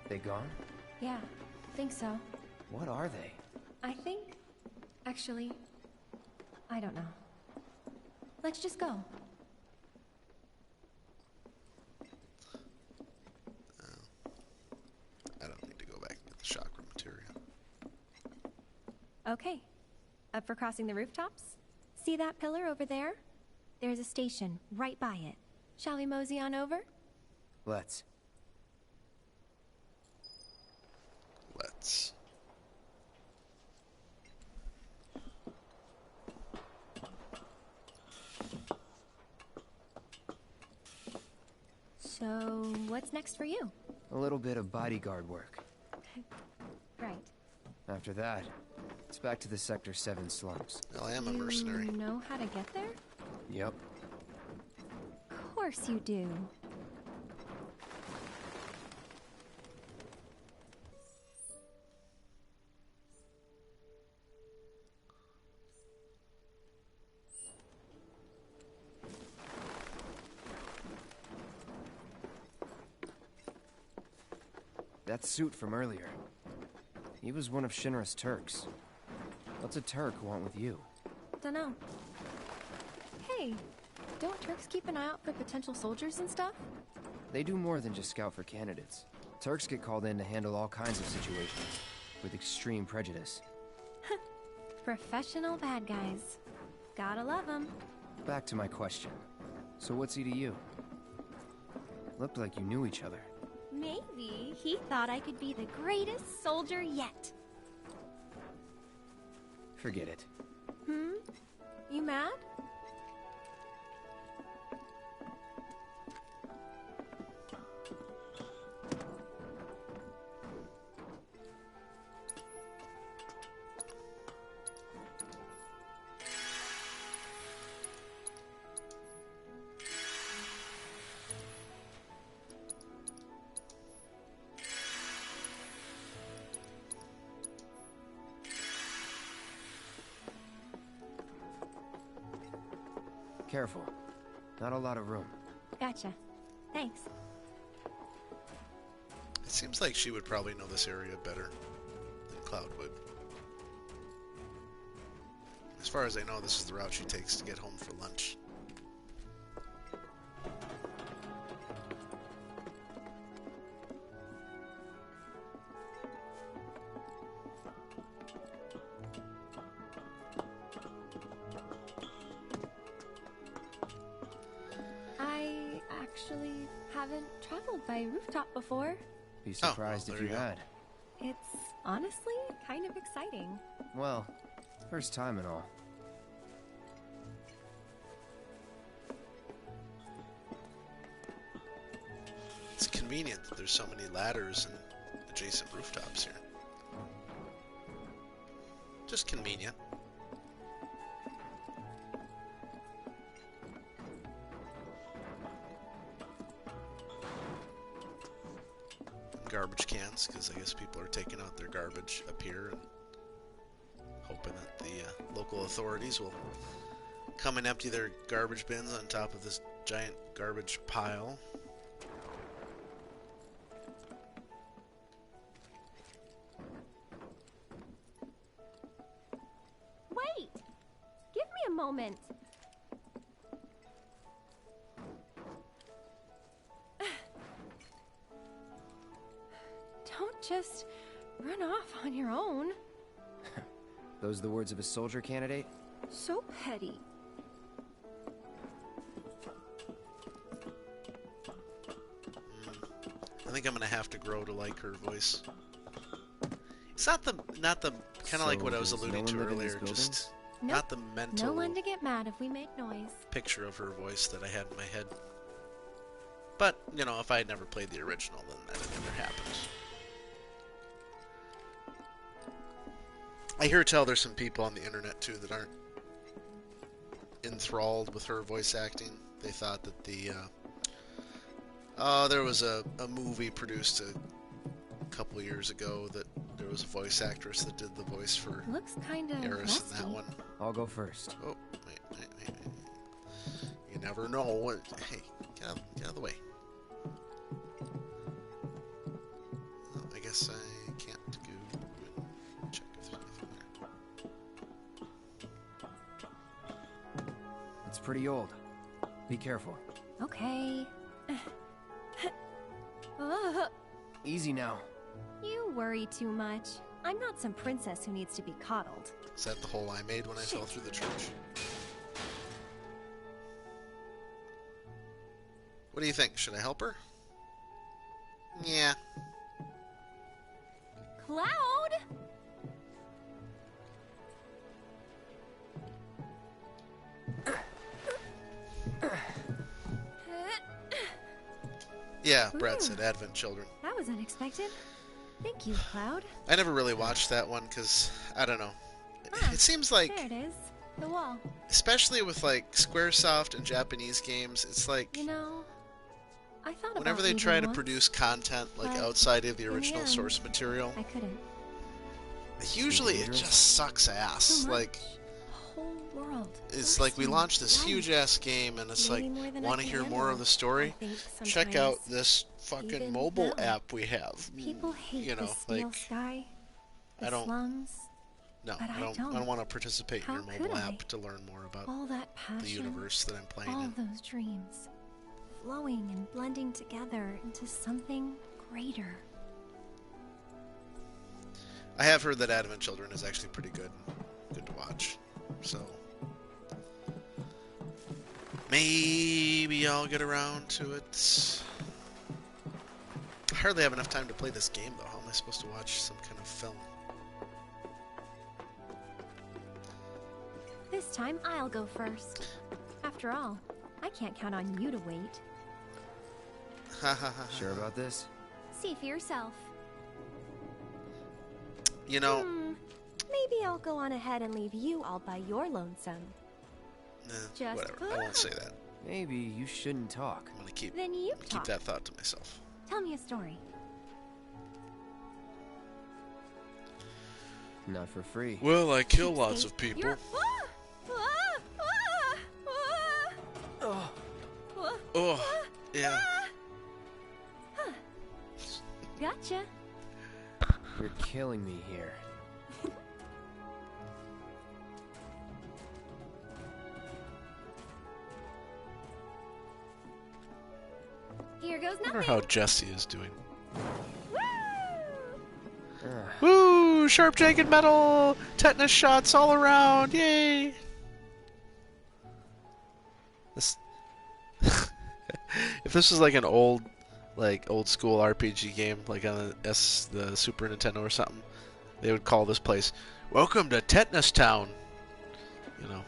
They gone? Yeah, think so. What are they? I think... Actually, I don't know. Let's just go. I don't need to go back and get the chakra material. Okay. Up for crossing the rooftops? See that pillar over there? There's a station right by it. Shall we mosey on over? Let's. Let's. So, what's next for you? A little bit of bodyguard work. Right. After that, it's back to the Sector 7 slums. Well, I am a mercenary. You know how to get there? Yep. Of course you do. that suit from earlier. He was one of Shinra's Turks. What's a Turk want with you? Dunno. Hey, don't Turks keep an eye out for potential soldiers and stuff? They do more than just scout for candidates. Turks get called in to handle all kinds of situations, with extreme prejudice. Professional bad guys. Gotta love them. Back to my question. So what's he to you? Looked like you knew each other. Maybe he thought I could be the greatest soldier yet. Forget it. You mad? Careful. Not a lot of room. Gotcha. Thanks. It seems like she would probably know this area better than Cloud would. As far as I know, this is the route she takes to get home for lunch. I actually haven't traveled by rooftop before. Be surprised well, if there you you go. had. It's honestly kind of exciting. Well, first time and all. It's convenient that there's so many ladders and adjacent rooftops here. Just convenient. Garbage cans, because I guess people are taking out their garbage up here and hoping that the local authorities will come and empty their garbage bins on top of this giant garbage pile. Wait! Give me a moment. Don't just run off on your own. Those the words of a soldier candidate? So petty. I think I'm gonna have to grow to like her voice. It's not the kind of like what I was So, alluding there's to no one living in earlier, these just Nope. not the mental No one to get mad if we make noise. picture of her voice that I had in my head. But, you know, if I had never played the original, then that had never happened. I hear tell there's some people on the internet, too, that aren't enthralled with her voice acting. They thought that there was a movie produced a couple years ago that there was a voice actress that did the voice for Looks kind of Eris rusty. in that one. I'll go first. Oh, wait. You never know what... Hey, get out of the way. Oh, I guess I can't go and check if there's anything there. It's pretty old. Be careful. Okay. Easy now. You worry too much. I'm not some princess who needs to be coddled. Is that the hole I made when I fell through the church? What do you think? Should I help her? Yeah. Cloud! Yeah, Brad said Advent Children. That was unexpected. Thank you, Cloud. I never really watched that one because, I don't know. Ah, It seems like, There it is. The wall. especially with like Squaresoft and Japanese games, it's like You know, I thought whenever about they leaving try to once. produce content like but outside of the in the original end, source material, I couldn't. usually it dangerous. just sucks ass. Too Like, much. A whole world. It's like we Bursting launched this life. huge ass game, and it's Maybe like, more than I want to can hear more handle, of the story? I think Check out sometimes, this fucking even mobile now. app we have. People hate You the know, steel like, sky, the I don't- slums. No, But I don't want to participate How in your could mobile I? app to learn more about All that passion, the universe that I'm playing all in. those dreams, flowing and blending together into something greater. I have heard that Advent Children is actually pretty good to watch. So maybe I'll get around to it. I hardly have enough time to play this game, though. How am I supposed to watch some kind of film? This time I'll go first. After all, I can't count on you to wait. Sure about this? See for yourself. You know, Maybe I'll go on ahead and leave you all by your lonesome. Just whatever. I won't say that. Maybe you shouldn't talk. I'm gonna keep Then you keep talk. that thought to myself. Tell me a story. Not for free. Well, I kill Keep lots safe. of people. You're... Oh, yeah. Gotcha. You're killing me here. Here goes I wonder nothing. how Jesse is doing. Woo! Woo! Sharp jagged metal! Tetanus shots all around! Yay! This... If this was like an old school RPG game, like on the Super Nintendo or something, they would call this place "Welcome to Tetanus Town." You know,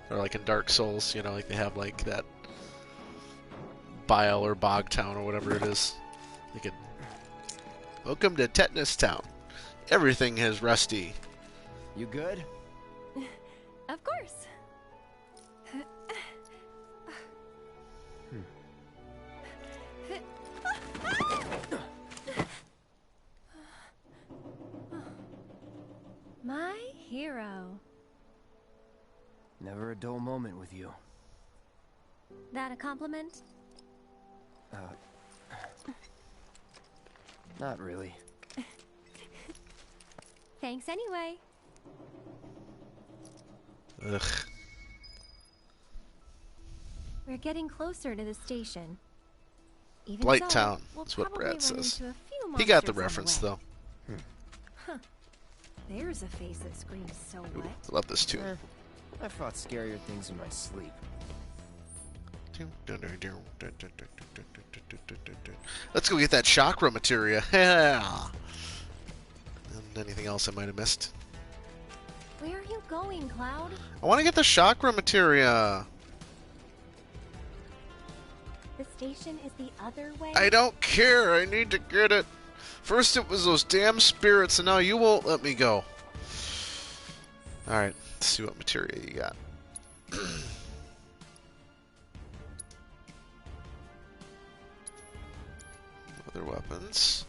or like in Dark Souls, you know, like they have like that Bile or Bog Town or whatever it is. They could welcome to Tetanus Town. Everything is rusty. You good? Of course. My hero. Never a dull moment with you. That a compliment? Not really. Thanks anyway. Ugh. We're getting closer to the station. Even Blight so, Town. we'll That's what probably Brad run says. into a few He got the monsters on reference, way. though. There's a face that screams so Ooh, wet. I love this tune. I fought scarier things in my sleep. Let's go get that chakra materia. Yeah. And anything else I might have missed? Where are you going, Cloud? I want to get the chakra materia. The station is the other way? I don't care. I need to get it. First it was those damn spirits, and now you won't let me go. Alright, let's see what materia you got. Other weapons.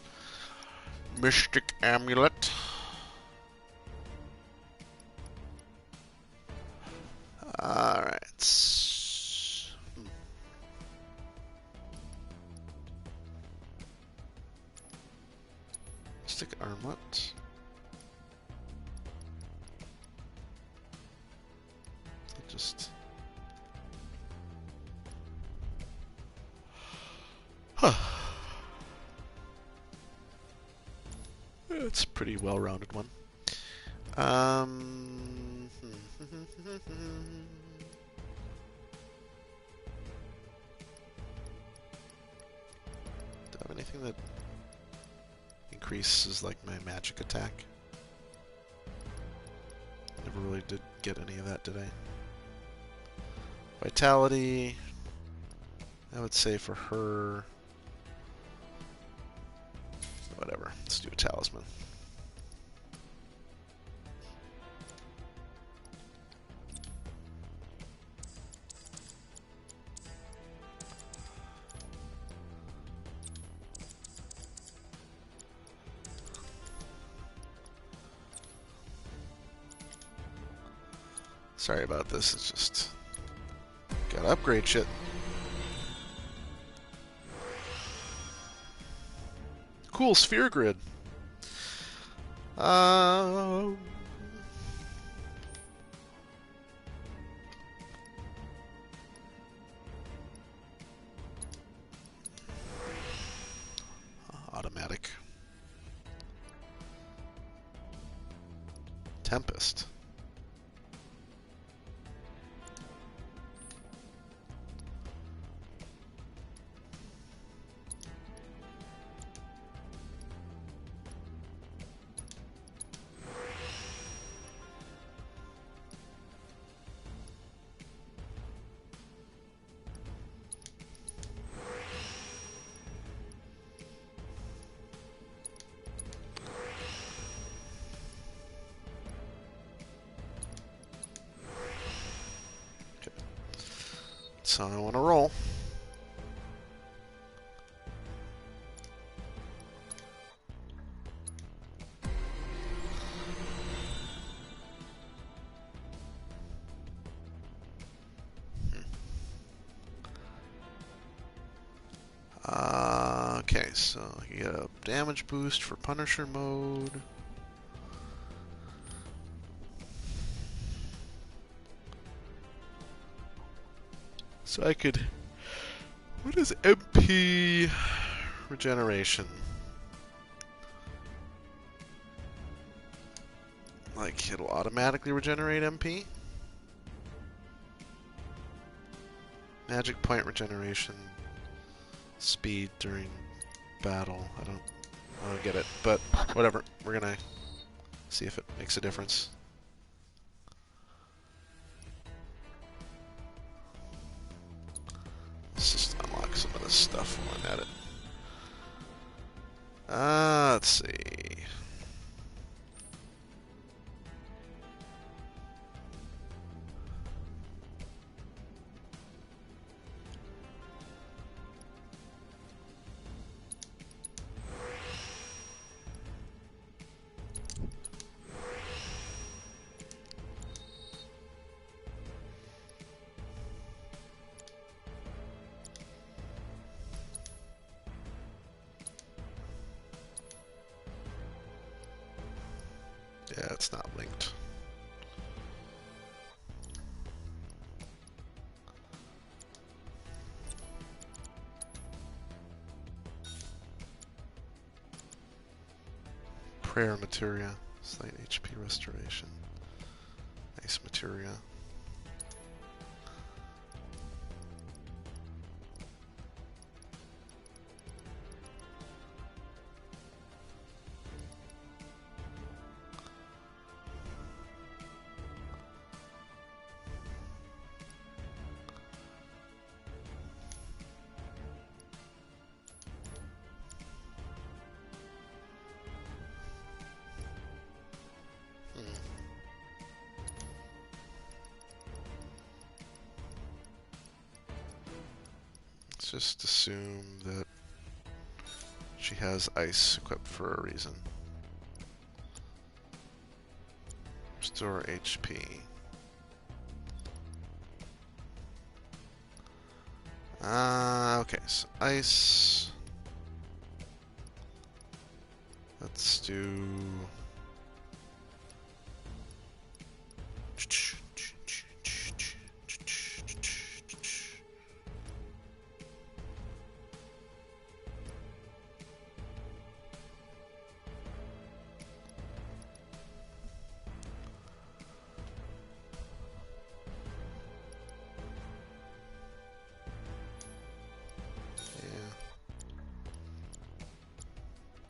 Mystic amulet. Alright. Stick armlet. Just. Huh. It's a pretty well-rounded one. Do I have anything that increases like my magic attack? Never really did get any of that, did I? Vitality. I would say for her. Whatever. Let's do a talisman. Sorry about this, it's just... Gotta upgrade shit. Cool sphere grid. Automatic. Tempest. So I want to roll. Okay, so you get a damage boost for Punisher mode. So I could... What is MP regeneration? Like, it'll automatically regenerate MP? Magic point regeneration. Speed during battle. I don't get it, but whatever. We're gonna see if it makes a difference. Let's just unlock some of this stuff while I'm at it. Let's see. Yeah, it's not linked. Prayer materia, slight HP restoration, ice materia. Let's just assume that she has ice equipped for a reason. Restore HP. Okay, so ice. Let's do...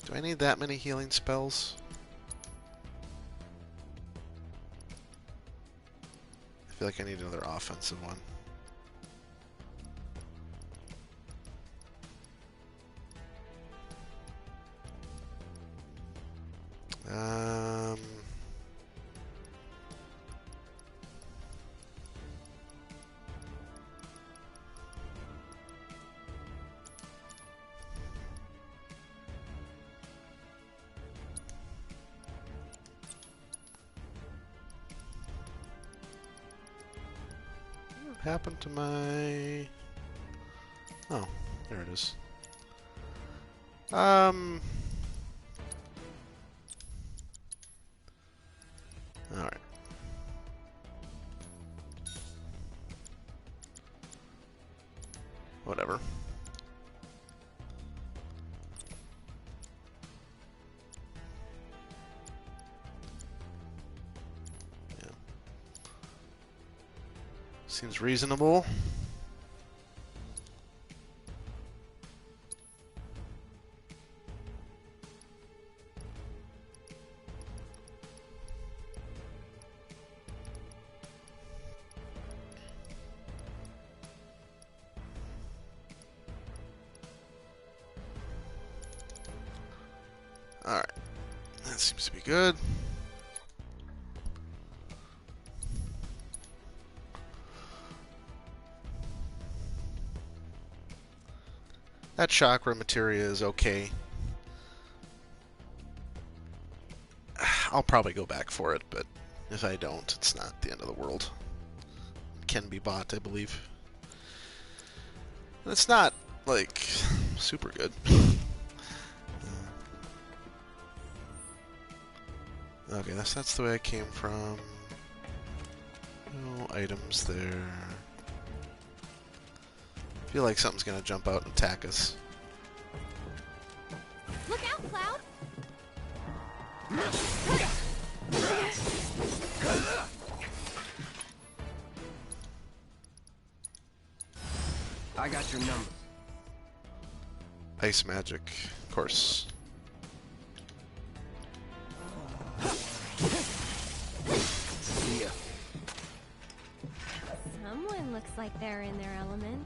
Do I need that many healing spells? I feel like I need another offensive one. What happened to my... Oh, there it is. Alright. Whatever. Yeah. Seems reasonable. Alright, that seems to be good. That chakra materia is okay. I'll probably go back for it, but if I don't, it's not the end of the world. It can be bought, I believe. And it's not, like, super good. Okay, that's the way I came from. No items there. Feel like something's gonna jump out and attack us. Look out, Cloud! I got your number. Ice magic, of course. See ya. Someone looks like they're in their element.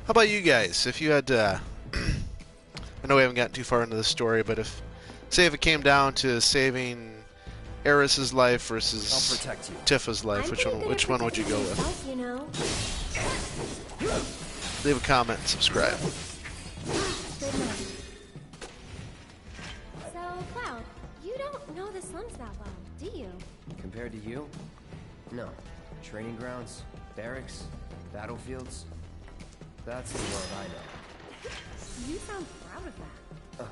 How about you guys? If you had, I know we haven't gotten too far into the story, but if it came down to saving Eris's life versus I'll protect you. Tifa's life, which one would you go with? Yourself, you know. Leave a comment and subscribe. Good night. So, Cloud, you don't know the slums that well, do you? Compared to you? No. Training grounds, barracks, battlefields. That's the world I know. You sound proud of that.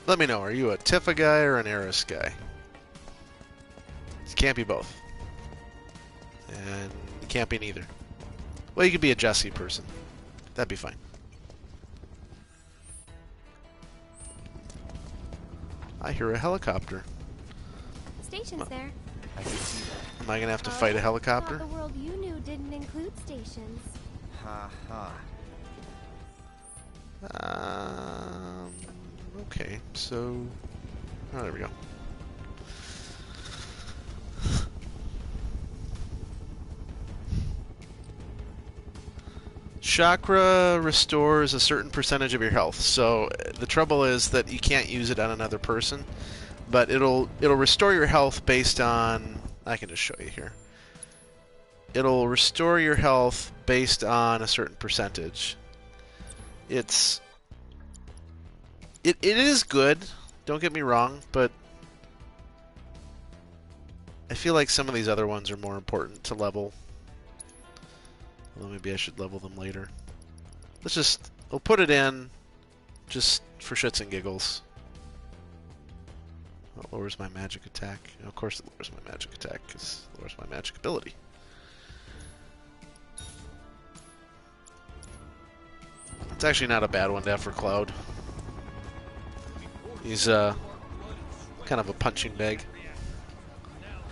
Let me know, are you a Tifa guy or an Eris guy? You can't be both. And you can't be neither. Well, you could be a Jessie person. That'd be fine. I hear a helicopter. Station's there. I can see that. Am I gonna have to fight a helicopter? Thought the world you knew didn't include stations. Ha ha. Okay, so... Oh, there we go. Chakra restores a certain percentage of your health. So the trouble is that you can't use it on another person, but it'll restore your health based on... I can just show you here. It'll restore your health based on a certain percentage. It is good, don't get me wrong, but I feel like some of these other ones are more important to level. Although maybe I should level them later. We'll put it in just for shits and giggles. Oh, it lowers my magic attack. Of course it lowers my magic attack, because it lowers my magic ability. It's actually not a bad one to have for Cloud. He's kind of a punching bag.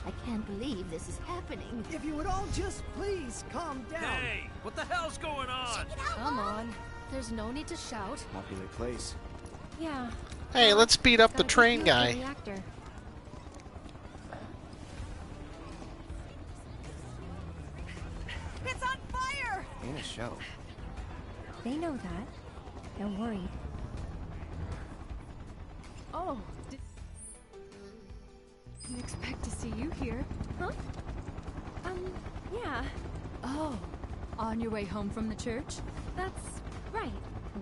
I can't believe this is happening. If you would all just please calm down. Hey, what the hell's going on? Come on. There's no need to shout. Popular place. Yeah. Hey, let's beat up the Gotta train defuse the guy. reactor. In a show. They know that. They're worried. Oh, didn't expect to see you here. Huh? Yeah. Oh, on your way home from the church? That's right.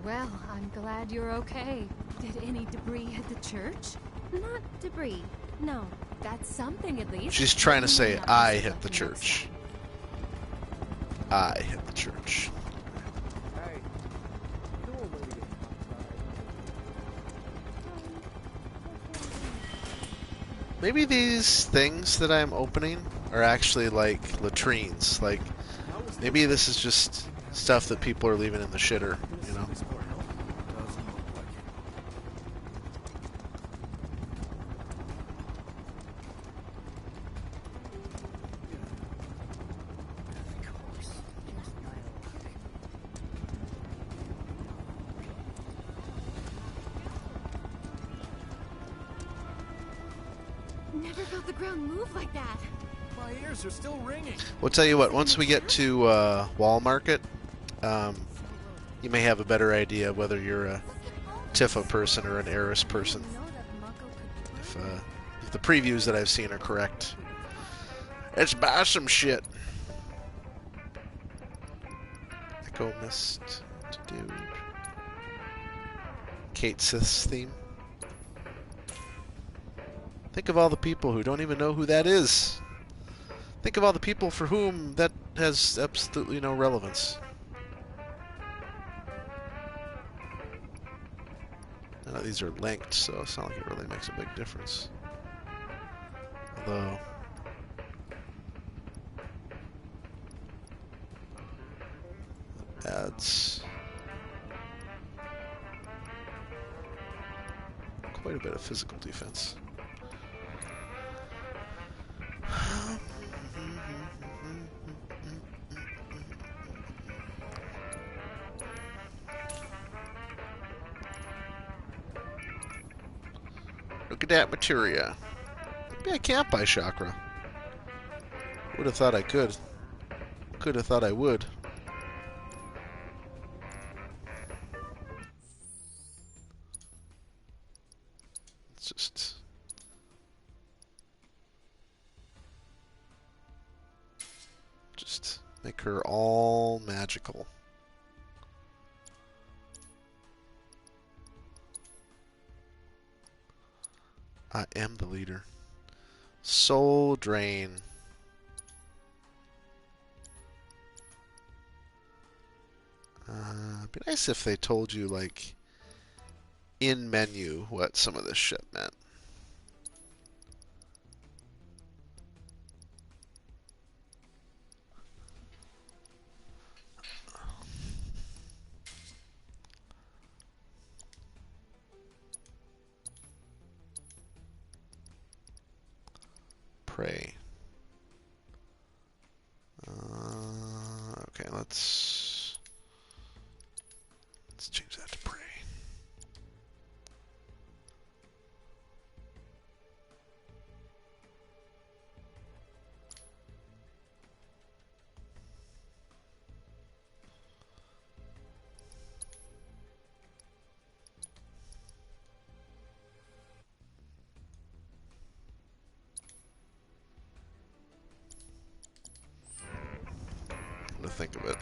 Well, I'm glad you're okay. Did any debris hit the church? Not debris. No. That's something at least. She's trying to You say may not I miss hit the lucky next church. time. I hit the church. Hey, no way to get Maybe these things that I'm opening are actually like latrines. Like, maybe this is just stuff that people are leaving in the shitter, you know? Never felt the ground move like that. My ears are still ringing. We'll tell you what, once we get to Wall Market, you may have a better idea whether you're a Tifa person or an Eris person. If the previews that I've seen are correct. Let's buy some shit. Echo Mist, dude. Kate Sith's theme. Think of all the people who don't even know who that is. Think of all the people for whom that has absolutely no relevance. None of these are linked, so it's not like it really makes a big difference. Although... adds... quite a bit of physical defense. Look at that materia. Maybe I can't buy chakra. Would have thought I could. Could have thought I would. It's just make her all magical. I am the leader. Soul Drain. It'd be nice if they told you, like, in menu what some of this shit meant. Pray. Okay, let's change that to pray. To think of it.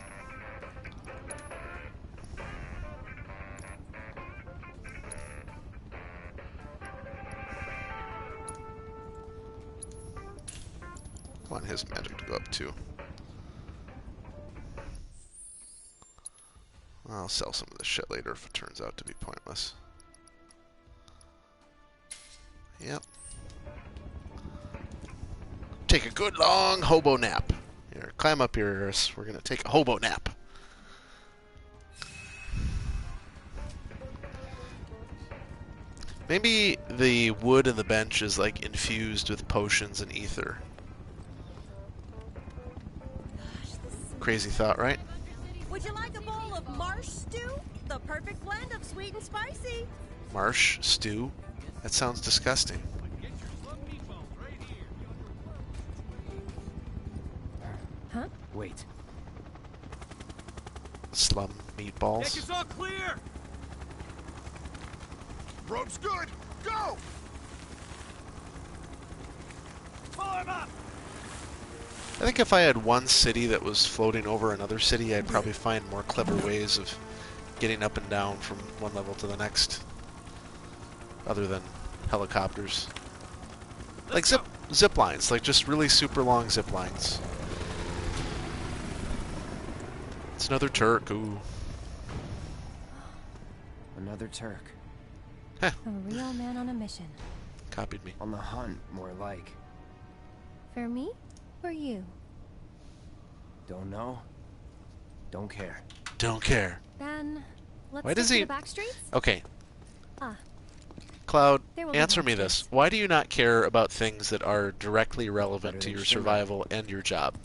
I want his magic to go up too. I'll sell some of this shit later if it turns out to be pointless. Yep. Take a good long hobo nap. Here, climb up here, Eris. We're gonna take a hobo nap. Maybe the wood in the bench is like infused with potions and ether. Crazy thought, right? Would you like a bowl of marsh stew? The perfect blend of sweet and spicy. Marsh stew? That sounds disgusting. Wait. slum Deck meatballs. is all clear! Rope's good. Go! Pull him up! I think if I had one city that was floating over another city, I'd probably find more clever ways of getting up and down from one level to the next, other than helicopters. Like zip lines, like just really super long zip lines. It's another Turk. Ooh. Another Turk. Heh. A real man on a mission. Copied me. On the hunt, more like. For me? For you? Don't know. Don't care. Don't care. Then, let's Why does get he... to the back streets? Okay. Ah. Cloud, There will be answer me back this. streets. Why do you not care about things that are directly relevant Better to than your Shimmer. survival and your job?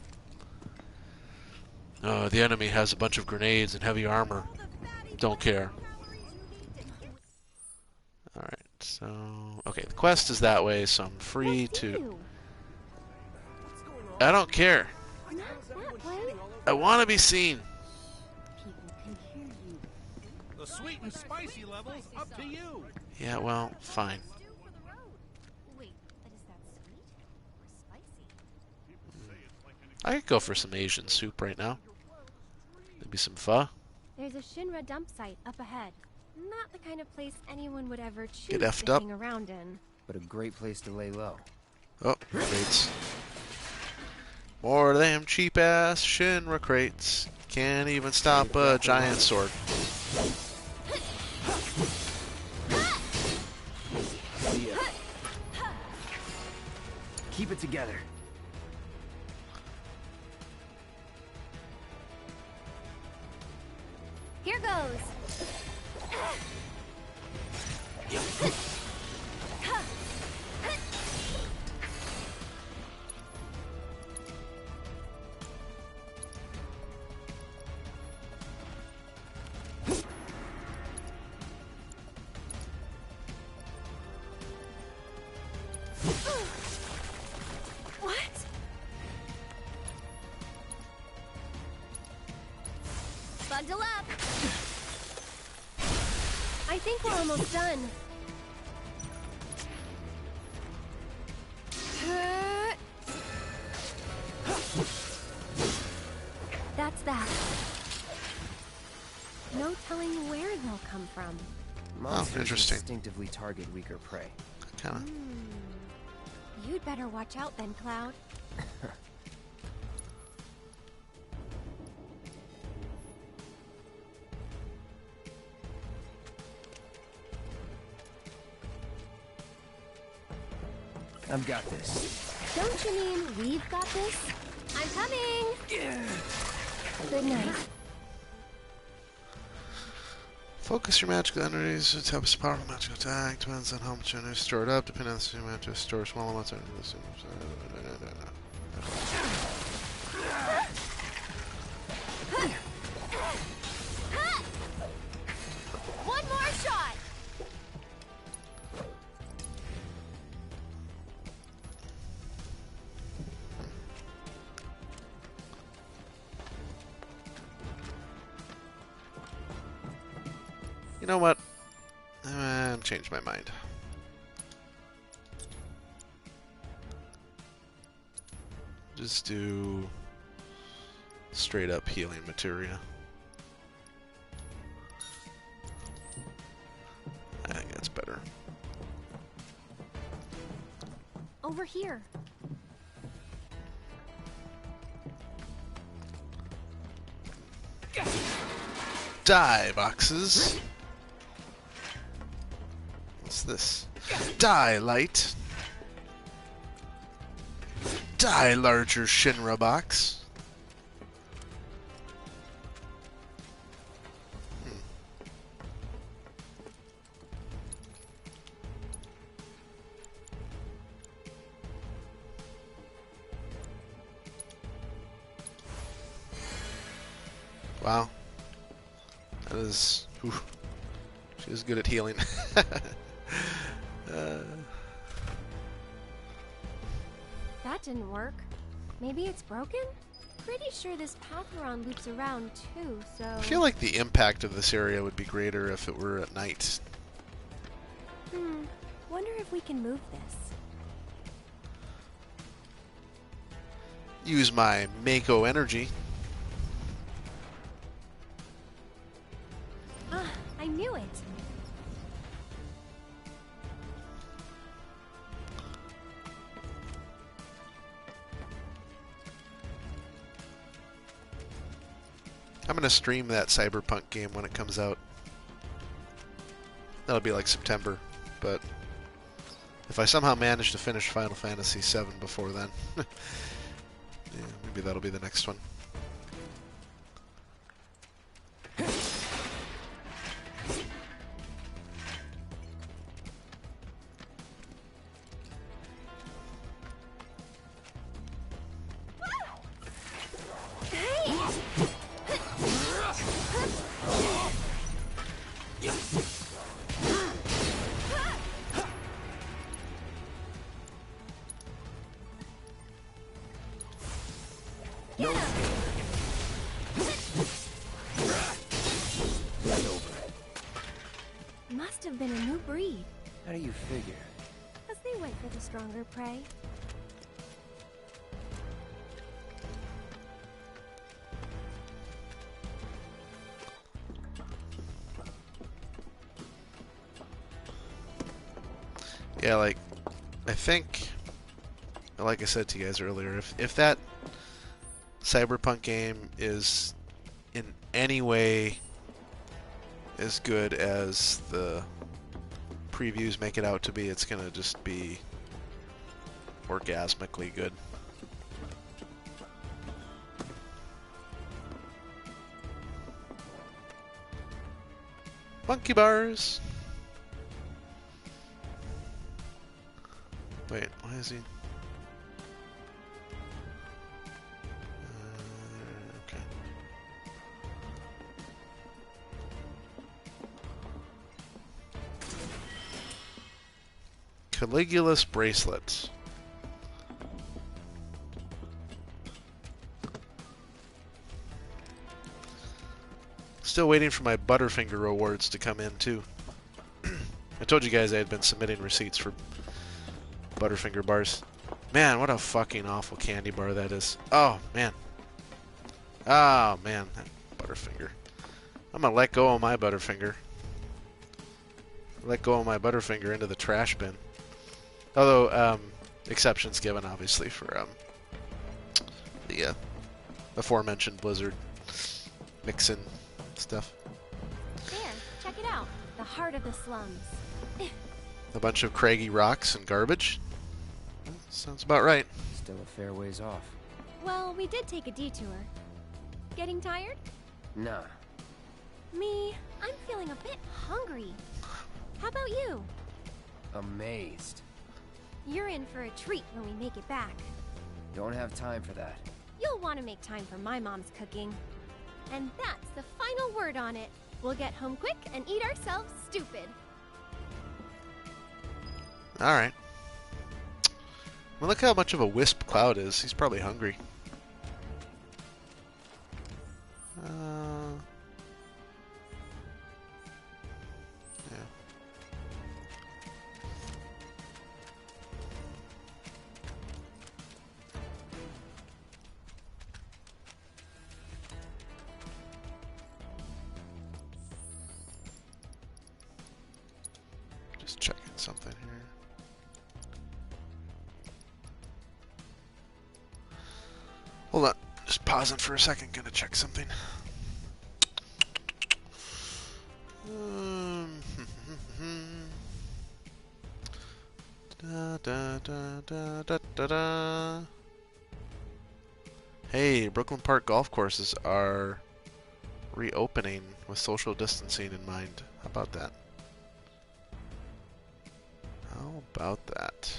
Oh, the enemy has a bunch of grenades and heavy armor. Don't care. Alright, so... Okay, the quest is that way, so I'm free to... Ew. I don't care. Not that way. I want to be seen. People can hear you. The sweet and spicy level's up to you! Yeah, well, fine. Wait, but is that sweet or spicy? I could go for some Asian soup right now. Maybe some pho. There's a Shinra dump site up ahead. Not the kind of place anyone would ever choose Get effed to up. hang around in. But a great place to lay low. Oh, crates. More of them cheap-ass Shinra crates. Can't even stop a giant sword. See ya. Keep it together. Here goes. What? Bundle up. I think we're almost done. That's that. No telling where they'll come from. Monsters interesting. instinctively target weaker prey. Kinda. You'd better watch out then, Cloud. I've got this. Don't you mean we've got this? I'm coming! Good night. Focus your magical energies. The type of powerful magical attack depends on how much energy is stored up. Depending on the system, you have to store small amounts of energy. One more shot! You know what? I've changed my mind. Just do straight up healing materia. I think that's better. Over here. Die boxes. What's this? Die light. Die larger Shinra box. Wow. That is... Whew. She is good at healing. That didn't work. Maybe it's broken? pretty sure this path we're on loops around too, so... I feel like the impact of this area would be greater if it were at night. Wonder if we can move this. Use my Mako energy. Ah, I knew it. I'm going to stream that Cyberpunk game when it comes out. That'll be like September, but if I somehow manage to finish Final Fantasy VII before then, yeah, maybe that'll be the next one. Must have been a new breed. How do you figure? Because they went for the stronger prey. Yeah, like, I think, like I said to you guys earlier, if that Cyberpunk game is in any way as good as the previews make it out to be, it's gonna just be orgasmically good. Monkey bars! Wait, why is he... okay. Caligula's bracelets. Still waiting for my Butterfinger rewards to come in too. I told you guys I had been submitting receipts for Butterfinger bars. Man, what a fucking awful candy bar that is. Oh, man. Oh, man. That Butterfinger. I'm gonna let go of my Butterfinger. Let go of my Butterfinger into the trash bin. Although, exceptions given, obviously, for the aforementioned Blizzard mix-in stuff. There, check it out. The heart of the slums. A bunch of craggy rocks and garbage. Sounds about right. Still a fair ways off. Well, we did take a detour. Getting tired? Nah. Me, I'm feeling a bit hungry. How about you? Amazed. You're in for a treat when we make it back. Don't have time for that. You'll want to make time for my mom's cooking. And that's the final word on it. We'll get home quick and eat ourselves stupid. Alright. Well, look how much of a wisp Cloud is. He's probably hungry. Yeah. Just checking something here. Hold on, just pausing for a second, gonna check something. Da, da, da, da, da, da, da. Hey, Brooklyn Park golf courses are reopening with social distancing in mind. How about that? How about that?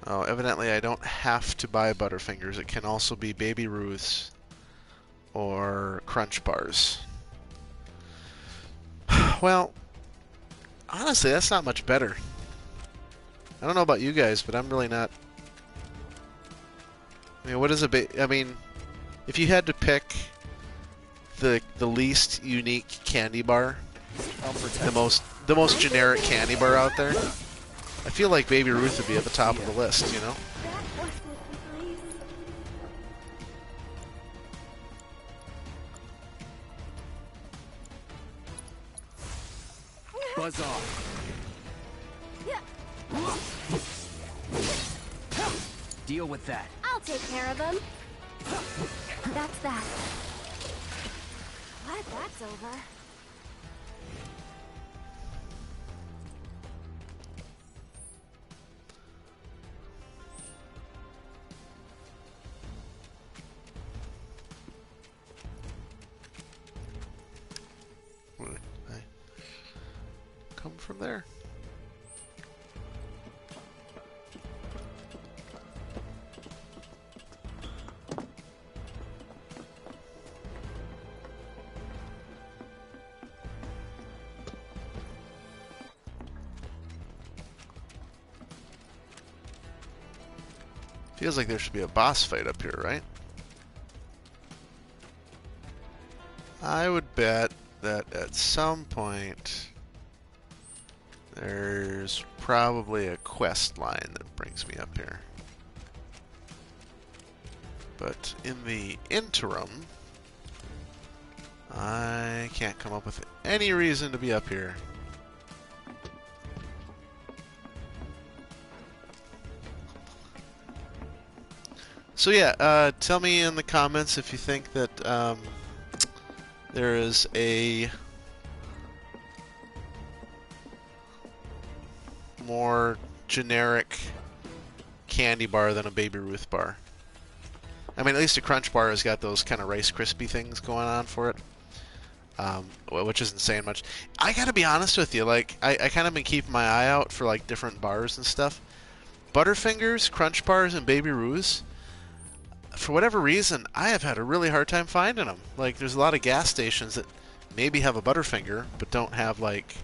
Oh, evidently I don't have to buy Butterfingers. It can also be Baby Ruths. or crunch bars. Well, honestly, that's not much better. I don't know about you guys, but I'm really not. I mean, what is a bit? I mean, if you had to pick the least unique candy bar, the most generic candy bar out there, I feel like Baby Ruth would be at the top of the list. You know. Buzz off. Deal with that. I'll take care of him. That's that. Glad that's over. Come from there. Feels like there should be a boss fight up here, right? I would bet that at some point there's probably a quest line that brings me up here. But in the interim, I can't come up with any reason to be up here. So yeah, tell me in the comments if you think that there is a more generic candy bar than a Baby Ruth bar. I mean, at least a Crunch bar has got those kind of Rice Krispie things going on for it, which isn't saying much. I gotta be honest with you, like, I kind of been keeping my eye out for like different bars and stuff. Butterfingers, Crunch bars, and Baby Ruths, for whatever reason, I have had a really hard time finding them. Like, there's a lot of gas stations that maybe have a Butterfinger, but don't have, like,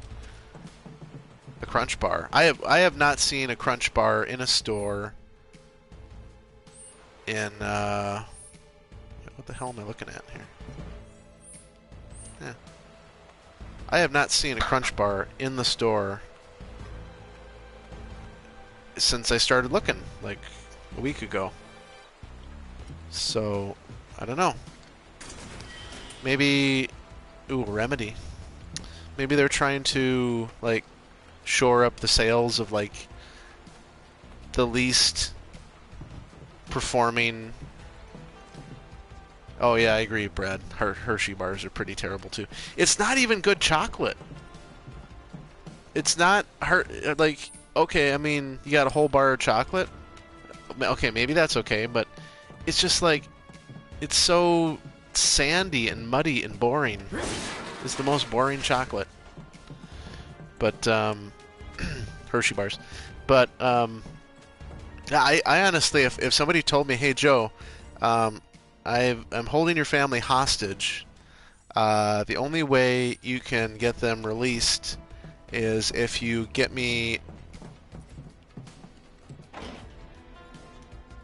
a Crunch bar. I have not seen a Crunch bar in a store in, what the hell am I looking at here? Yeah. I have not seen a Crunch bar in the store since I started looking, like, a week ago. So, I don't know. Maybe, ooh, Remedy. Maybe they're trying to, like, shore up the sales of, like, the least performing. Oh yeah, I agree, Brad. Hershey bars are pretty terrible too. It's not even good chocolate. It's not like, okay, I mean, you got a whole bar of chocolate. Okay, maybe that's okay, but it's just like, it's so sandy and muddy and boring. It's the most boring chocolate. But Hershey bars. But I honestly, if somebody told me, hey Joe, I'm holding your family hostage. The only way you can get them released is if you get me.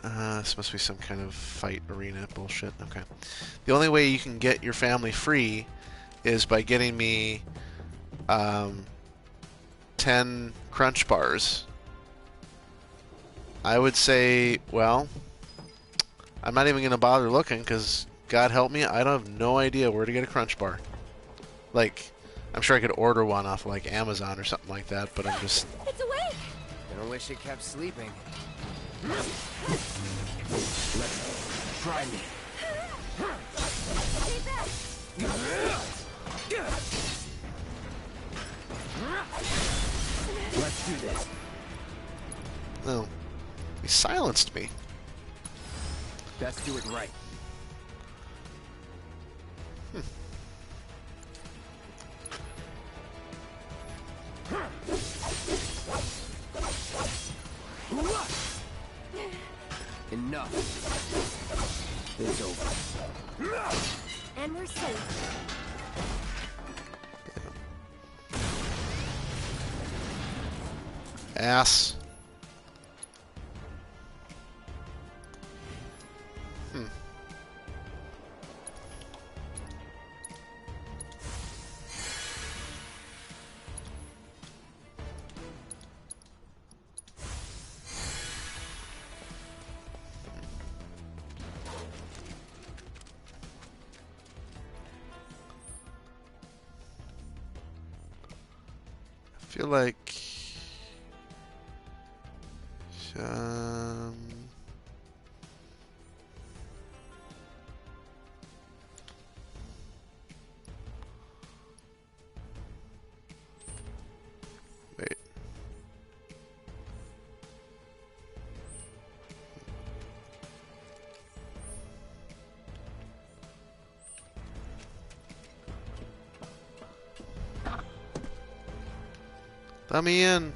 This must be some kind of fight arena bullshit. Okay. The only way you can get your family free is by getting me 10 Crunch bars. I would say, well, I'm not even going to bother looking because, God help me, I don't have no idea where to get a Crunch bar. Like, I'm sure I could order one off of, like, Amazon or something like that, but I'm just... It's awake! I wish it kept sleeping. Let's try me. Stay back! Let's do this. No. He silenced me. Best do it right. Enough. It's over. And we're safe. Ass. I feel like wait. Let me in.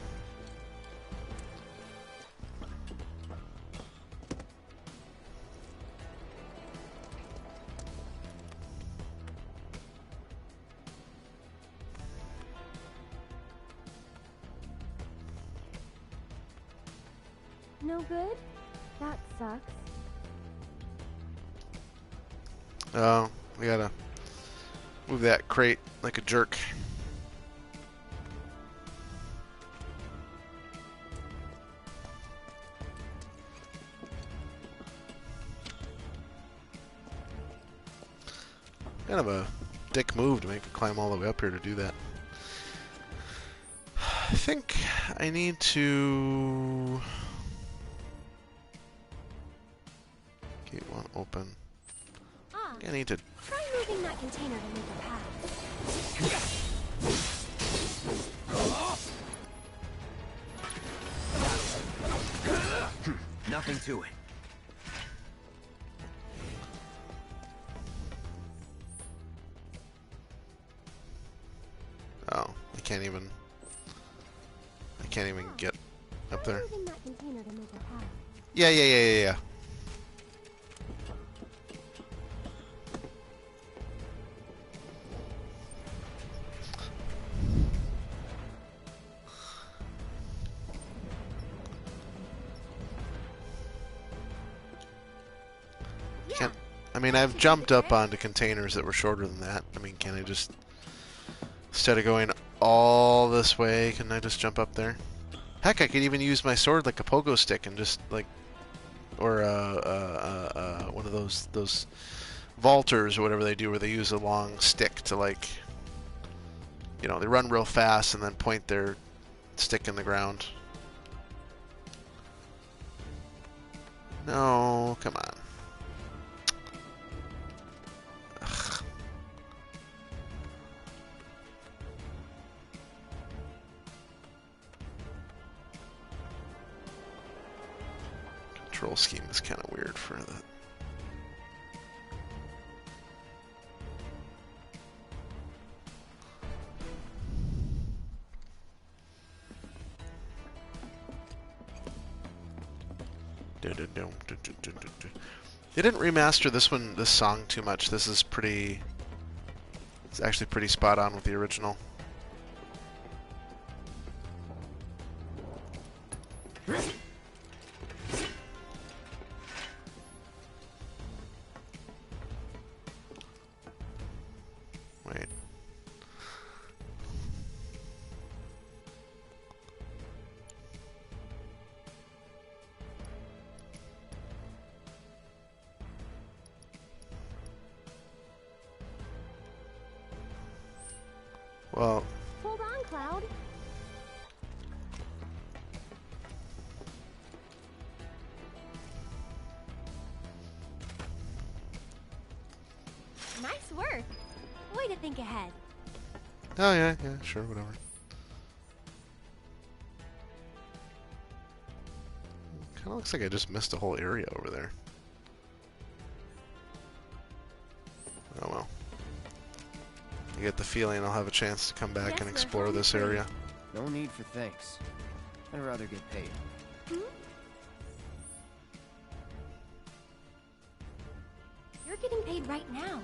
No good? That sucks. Oh, we gotta move that crate like a jerk. Kind of a dick move to make me climb all the way up here to do that. I think I need to... Gate 1 open. I need to... Try moving that container to make a path. Nothing to it. Oh, I can't even get up there. Try moving that container to make a path. Yeah. Can't, I mean, I've jumped up onto containers that were shorter than that. I mean, can I just, instead of going all this way, can I just jump up there? Heck, I could even use my sword like a pogo stick and just like, or one of those vaulters or whatever they do, where they use a long stick to, like, you know, they run real fast and then point their stick in the ground. No, come on. Ugh. Control scheme is kind of weird for that. They didn't remaster this song too much. This is pretty... It's actually pretty spot on with the original. Wait. Well... Hold on, Cloud. Nice work. Way to think ahead. Oh, yeah, sure, whatever. Kind of looks like I just missed a whole area over there. Oh well. I get the feeling I'll have a chance to come back and explore this area. No need for thanks. I'd rather get paid. You're getting paid right now.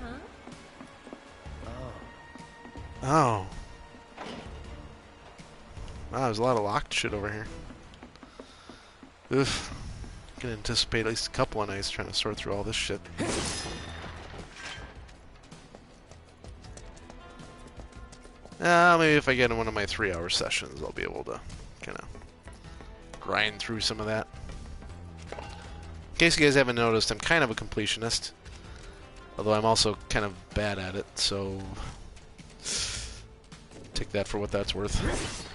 Huh? Oh. Wow, there's a lot of locked shit over here. Oof. I can anticipate at least a couple of nights trying to sort through all this shit. Maybe if I get in one of my 3-hour sessions, I'll be able to kind of grind through some of that. In case you guys haven't noticed, I'm kind of a completionist. Although I'm also kind of bad at it, so take that for what that's worth.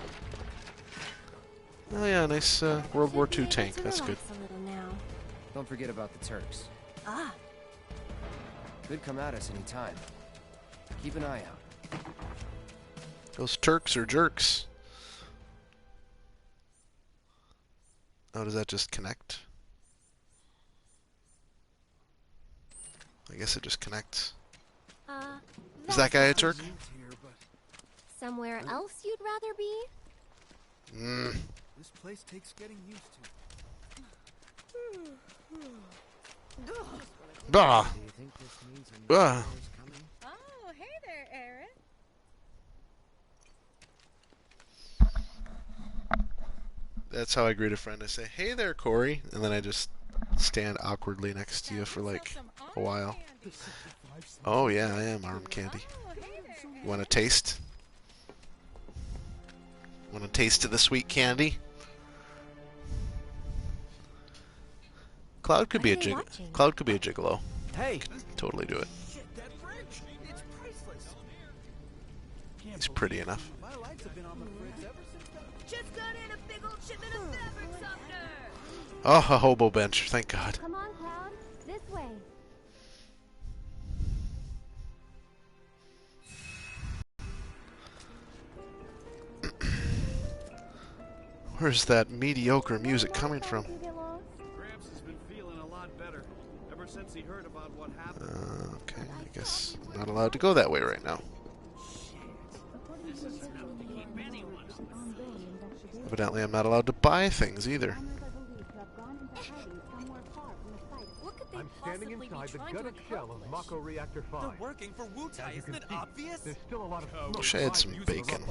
Oh yeah, nice World War II tank. That's good. Don't forget about the Turks. Ah. Could come at us any time. Keep an eye out. Those Turks are jerks. Oh, does that just connect? I guess it just connects. Is that guy a Turk? Somewhere else you'd rather be? This place takes getting used to. Bah! Oh, hey there, Eric. That's how I greet a friend. I say, "Hey there, Corey," and then I just stand awkwardly next to you for like a while. Oh yeah, I am arm candy. You want a taste? Want a taste of the sweet candy? Cloud could be a gigolo. Hey, Totally do it. He's pretty enough. Just got in a big old shipment of fabric softener. Oh, a hobo bench. Thank God. Come on, Cloud. This way. Where's that mediocre music coming from? Gramps has been feeling a lot better ever since he heard about what happened. Okay, I guess I'm not allowed to go that way right now. Evidently, I'm not allowed to buy things either. I'm standing inside the gutted shell of Mako Reactor 5. They're working for Wutai, isn't it obvious? There's still a lot of smoke. Wish I had some bacon.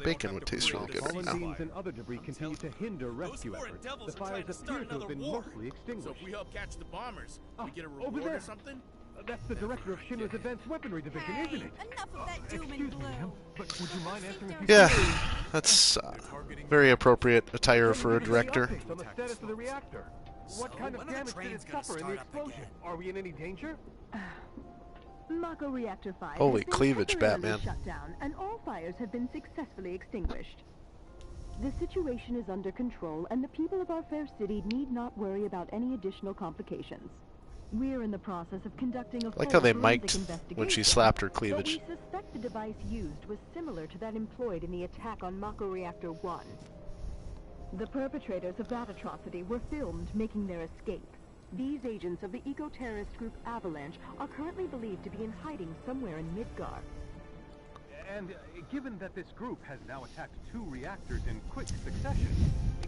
Bacon would taste really good right now. Beams and other debris continue to hinder rescue efforts. The fires appear to have been mostly extinguished. So if we help catch the bombers, we get a over reward there. or something? That's the director of Shinra's Advanced Weaponry Division, isn't it? Enough of that doom and Excuse me, gloom. ma'am, but would you mind answering a few Yeah, questions? that's very appropriate attire for a director. Updates on the status of the reactor. What kind of damage did it suffer in the explosion? Are we in any danger? Mako Reactor 5 Holy has been cleavage, temporarily Batman. shut down, and all fires have been successfully extinguished. The situation is under control, and the people of our fair city need not worry about any additional complications. We're in the process of conducting a I like how they full forensic mic'd investigation, when she slapped her but cleavage. we suspect the device used was similar to that employed in the attack on Mako Reactor 1. The perpetrators of that atrocity were filmed making their escape. These agents of the eco-terrorist group Avalanche are currently believed to be in hiding somewhere in Midgar. And given that this group has now attacked 2 reactors in quick succession,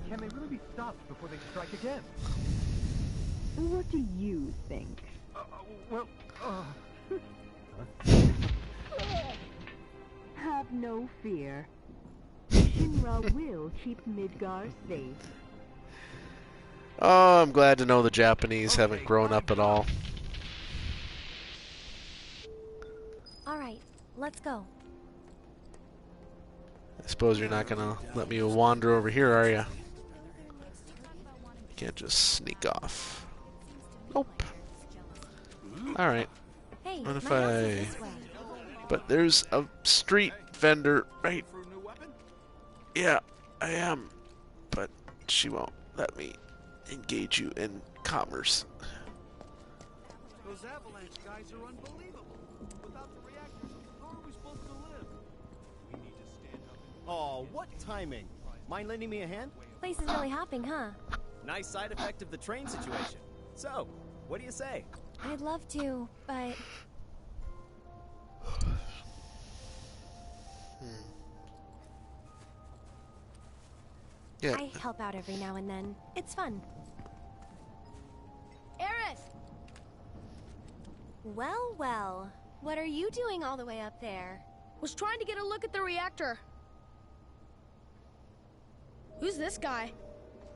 can they really be stopped before they strike again? What do you think? Have no fear. Shinra will keep Midgar safe. Oh, I'm glad to know the Japanese haven't grown up at all. All right, let's go. I suppose you're not gonna let me wander over here, are ya? Can't just sneak off. Nope. Alright. Hey, What if my house is I... this way. But there's a street vendor right... Yeah, I am. But she won't let me engage you in commerce. Those Avalanche guys are unbelievable. Without the reactors, how are we supposed to live? We need to stand up and... Oh, what timing. Mind lending me a hand? Place is really hopping, huh? Nice side effect of the train situation. So, what do you say? I'd love to, but... Yeah. I help out every now and then. It's fun. Eris! Well, well. What are you doing all the way up there? Was trying to get a look at the reactor. Who's this guy?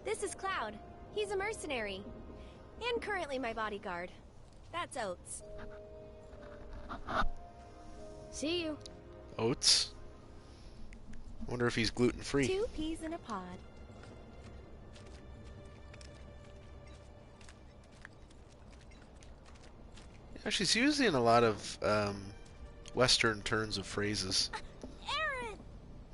This is Cloud. He's a mercenary. And currently my bodyguard. That's Oates. See you. Oats? I wonder if he's gluten-free. 2 peas in a pod. Yeah, she's using a lot of Western turns of phrases. Aaron!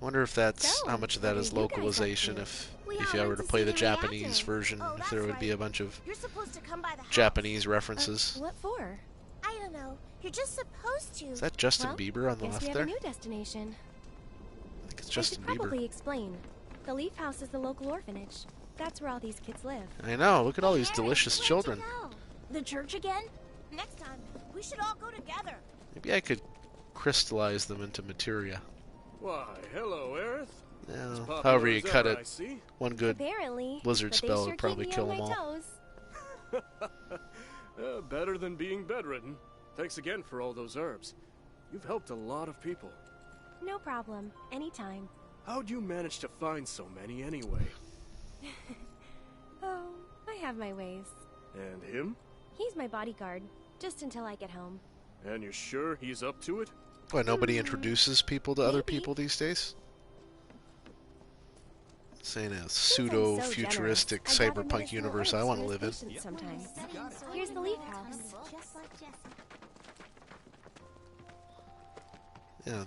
I wonder if that's So, how much of that what is are you guys up localization. to? If We you all were went to to play see the the Japanese reactor. version, Oh, if there that's would be a right. bunch of You're supposed to come by the house. Japanese references. What for? I don't know. You're just supposed to. Is that Justin Well, Bieber on the guess left we have there? a new destination. I think it's I Justin should probably Bieber. explain. The Leaf House is the local orphanage. That's where all these kids live. I know. Look at all these Aaron, delicious where'd children. you go? The church again? Next time, we should all go together. Maybe I could crystallize them into materia. Why, hello, Aerith. Yeah, Popular however you as cut ever, it, I see. one good Apparently, blizzard but they spell sure would probably keep me kill on them my all. toes. Better than being bedridden. Thanks again for all those herbs. You've helped a lot of people. No problem. Anytime. How'd you manage to find so many anyway? Oh, I have my ways. And him? He's my bodyguard, just until I get home. And you're sure he's up to it? Why, nobody introduces people to other Maybe. people these days? Saying a Since I'm so pseudo-futuristic generous, I gather cyberpunk medicinal universe herbs I want for to his live in. patients Sometimes. Here's the Leaf House. Just like Jesse. Yeah.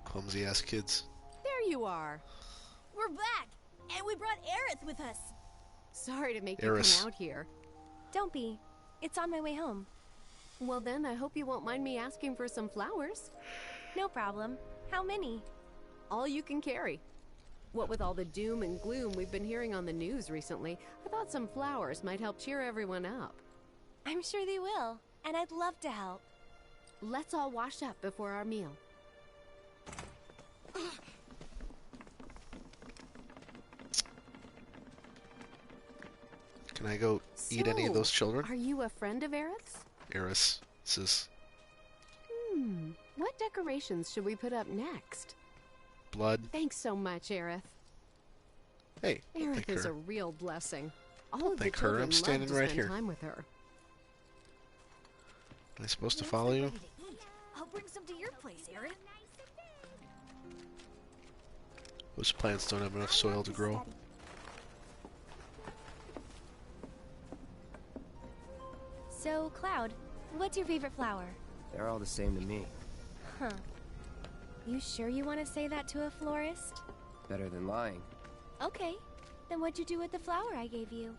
Clumsy-ass kids. There you are. We're back, and we brought Aerith with us. Sorry to make Eris. you come out here. Don't be. It's on my way home. Well then, I hope you won't mind me asking for some flowers. No problem. How many? All you can carry. What with all the doom and gloom we've been hearing on the news recently, I thought some flowers might help cheer everyone up. I'm sure they will, and I'd love to help. Let's all wash up before our meal. Can I go eat any of those children? Are you a friend of Aerith's? Eris. Sis. What decorations should we put up next? Blood. Thanks so much, Aerith. Hey, Aerith thank is her. a real blessing. All of the Thank her, children I'm love standing to right spend here. time with her. Am I supposed to follow you? I'll bring some to your place, Aerith. Those plants don't have enough soil to grow. So, Cloud, what's your favorite flower? They're all the same to me. Huh. You sure you want to say that to a florist? Better than lying. Okay. Then what'd you do with the flower I gave you?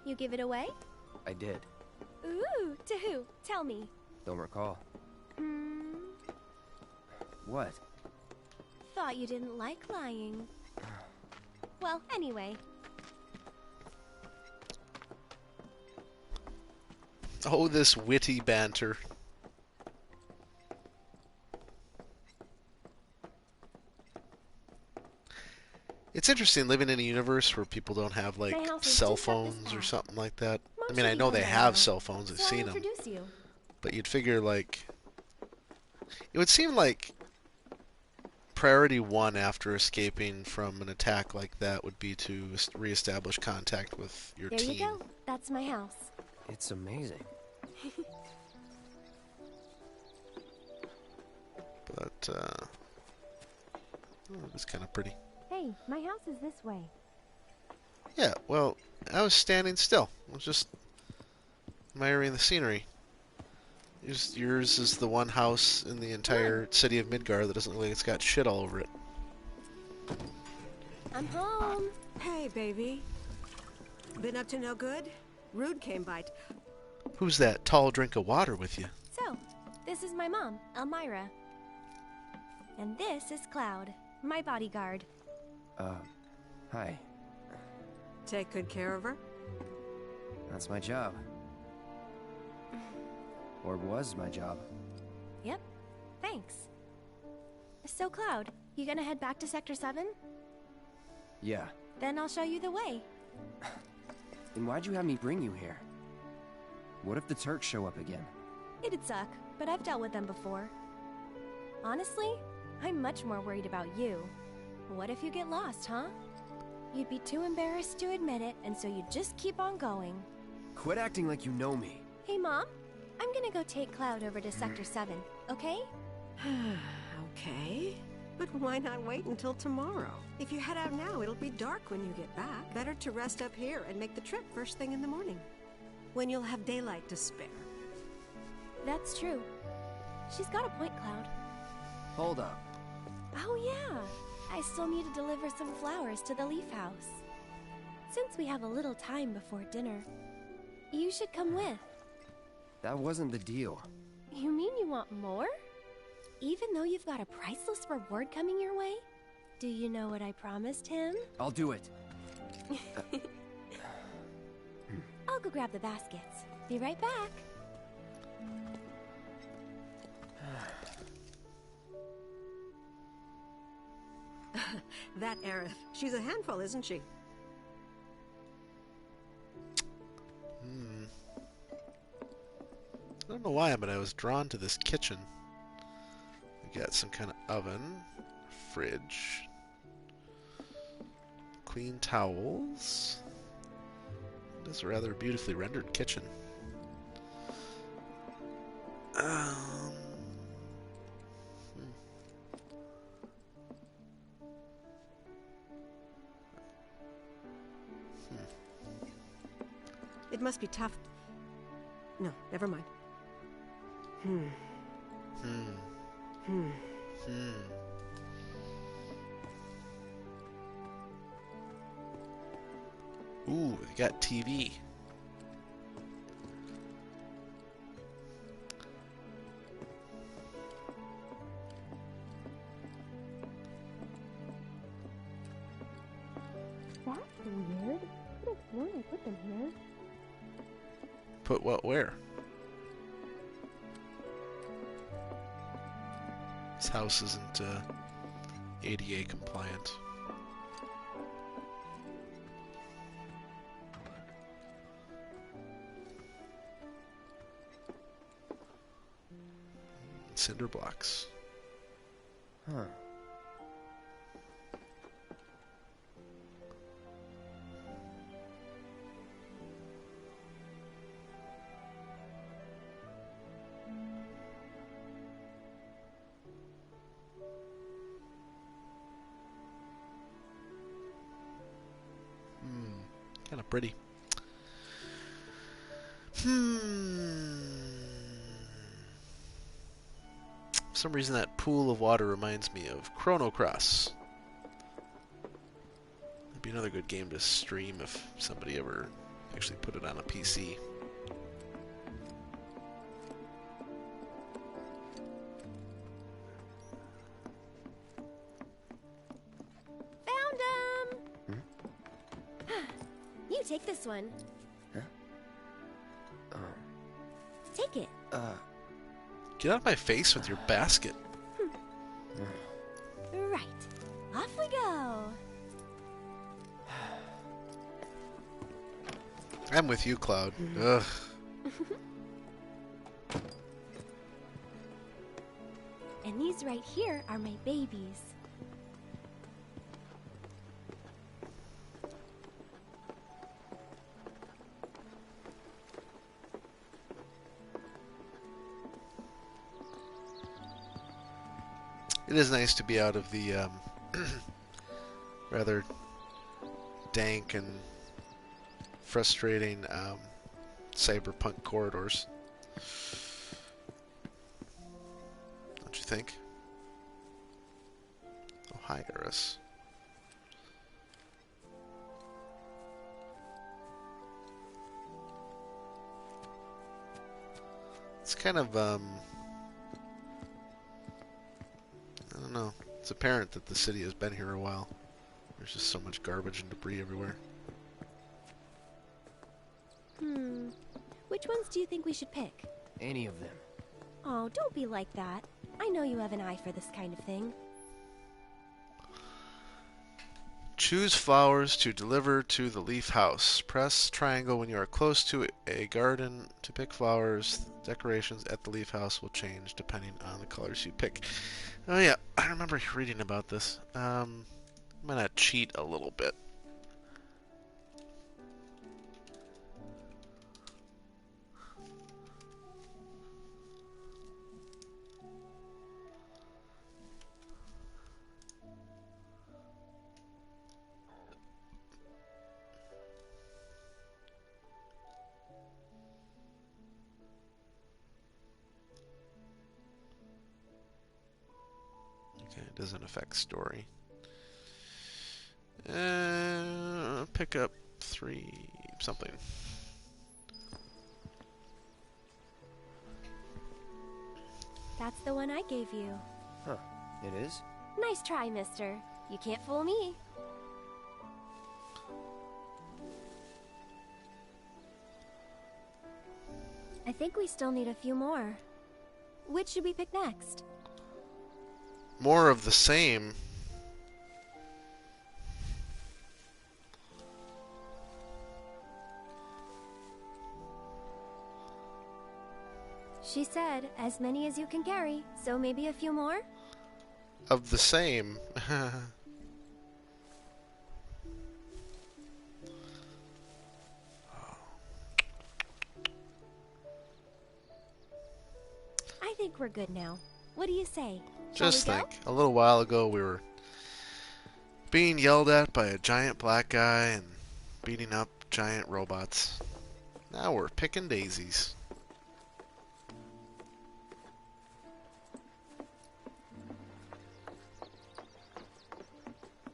You give it away? I did. Ooh, to who? Tell me. Don't recall. Hmm. What? Thought you didn't like lying. Well, anyway. Oh, this witty banter. It's interesting living in a universe where people don't have like My house is cell just up this phones or path. something like that. Mom I mean, should I be know home they by have now. cell phones. I've So I'll seen them. introduce you. But you'd figure like it would seem like priority one after escaping from an attack like that would be to reestablish contact with your There team. you go. That's my house. It's amazing. But it's kind of pretty. Hey, my house is this way. Yeah, well, I was standing still. I was just admiring the scenery. Yours is the one house in the entire city of Midgar that doesn't look like it's got shit all over it. I'm home. Hey, baby. Been up to no good? Rude came by. Who's that tall drink of water with you? So, this is my mom, Elmira. And this is Cloud, my bodyguard. Hi. Take good care of her? That's my job. Or was my job. Yep. Thanks. So, Cloud, you gonna head back to Sector 7? Yeah. Then I'll show you the way. Then why'd you have me bring you here? What if the Turks show up again? It'd suck, but I've dealt with them before. Honestly, I'm much more worried about you. What if you get lost, huh? You'd be too embarrassed to admit it, and so you'd just keep on going. Quit acting like you know me. Hey, Mom. I'm gonna go take Cloud over to Sector 7, okay? Okay. But why not wait until tomorrow? If you head out now, it'll be dark when you get back. Better to rest up here and make the trip first thing in the morning, when you'll have daylight to spare. That's true. She's got a point, Cloud. Hold up. Oh, yeah. I still need to deliver some flowers to the Leaf House. Since we have a little time before dinner, you should come with. That wasn't the deal. You mean you want more? Even though you've got a priceless reward coming your way? Do you know what I promised him? I'll do it. I'll go grab the baskets. Be right back. That Aerith. She's a handful, isn't she? I don't know why, but I was drawn to this kitchen. We got some kind of oven, fridge, clean towels. This is a rather beautifully rendered kitchen. It must be tough. No, never mind. Ooh, we got TV. That's weird. I could have sworn I put them here. Put what where? This house isn't ADA compliant. Cinder blocks. Huh. Kind of pretty. For some reason that pool of water reminds me of Chrono Cross. It'd be another good game to stream if somebody ever actually put it on a PC. Found him! You take this one. Huh? Take it. Get out of my face with your basket. Right. Off we go. I'm with you, Cloud. Ugh. And these right here are my babies. It is nice to be out of the rather dank and frustrating cyberpunk corridors. Don't you think? Oh, hi, Eris. It's kind of I don't know. It's apparent that the city has been here a while. There's just so much garbage and debris everywhere. Which ones do you think we should pick? Any of them. Oh, don't be like that. I know you have an eye for this kind of thing. Choose flowers to deliver to the leaf house. Press triangle when you are close to a garden to pick flowers. Decorations at the leaf house will change depending on the colors you pick. Oh yeah, I remember reading about this. I'm gonna cheat a little bit. Okay, it doesn't affect story. Pick up 3 something. That's the one I gave you. Huh. It is? Nice try, mister. You can't fool me. I think we still need a few more. Which should we pick next? More of the same. She said, as many as you can carry, so maybe a few more? Of the same. I think we're good now. What do you say? Just Shall we think, a little while ago we were being yelled at by a giant black guy and beating up giant robots. Now we're picking daisies.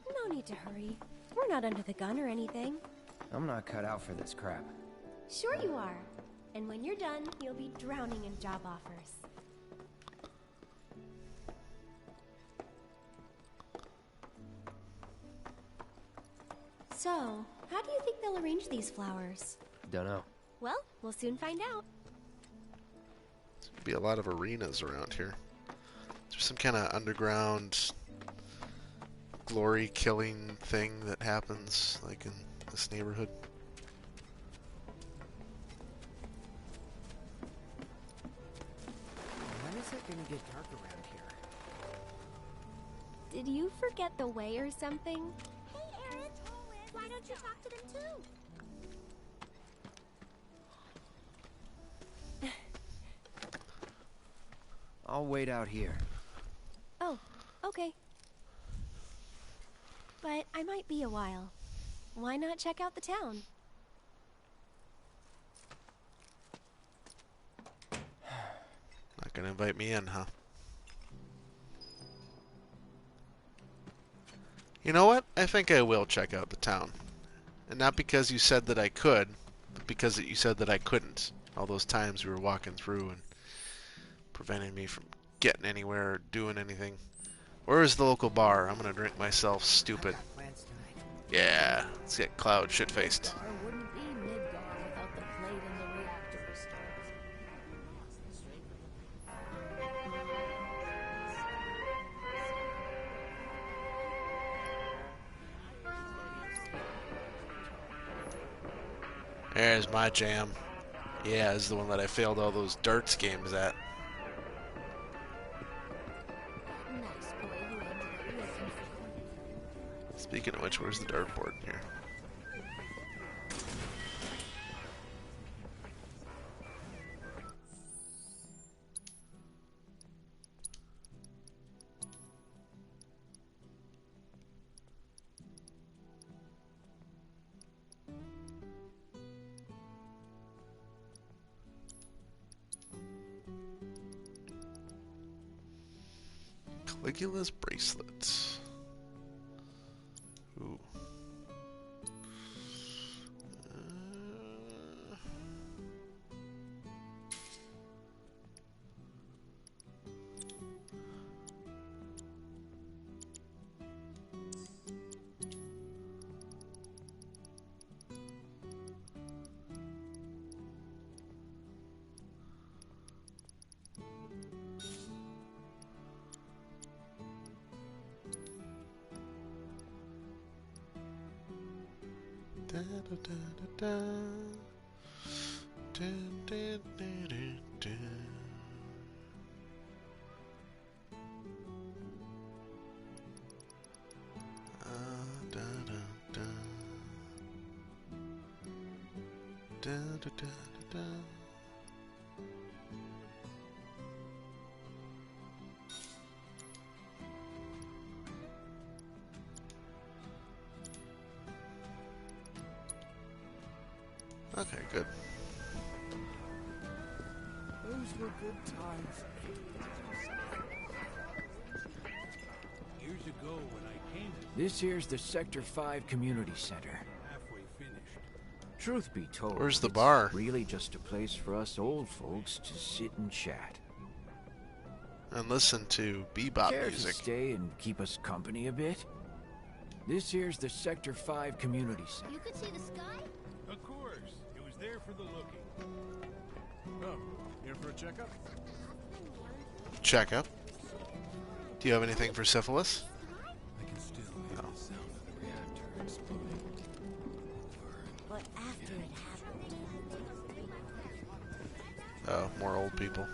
No need to hurry. We're not under the gun or anything. I'm not cut out for this crap. Sure you are. And when you're done, you'll be drowning in job offers. So, how do you think they'll arrange these flowers? Dunno. Well, we'll soon find out. There'll be a lot of arenas around here. There's some kind of underground glory killing thing that happens like in this neighborhood. When is it gonna get dark around here? Did you forget the way or something? Hey, Aaron. Why don't you talk to them too? I'll wait out here. Oh, okay. But I might be a while. Why not check out the town? Not gonna invite me in, huh? You know what? I think I will check out the town. And not because you said that I could, but because you said that I couldn't. All those times we were walking through and preventing me from getting anywhere or doing anything. Where is the local bar? I'm gonna drink myself stupid. Yeah, let's get Cloud shit-faced. Wouldn't be Midgar without the plate and the reactors. There's my jam. Yeah, this is the one that I failed all those darts games at. Nice boy who ended up looking for. Speaking of which, where's the dartboard here? Caligula's bracelet. Ooh. Okay, good. Those were good times. Years ago when I came to This here's the Sector 5 Community Center. halfway finished. Truth be told, Where's the it's bar? really just a place for us old folks to sit and chat. And listen to bebop Care music. to stay and keep us company a bit? This here's the Sector 5 Community Center. You could see the sky? Of course. It was there for the looking. Oh, here for a checkup? Checkup. Do you have anything for syphilis? I can still hear the sound of the reactor exploding. But after it happened... Oh, more old people.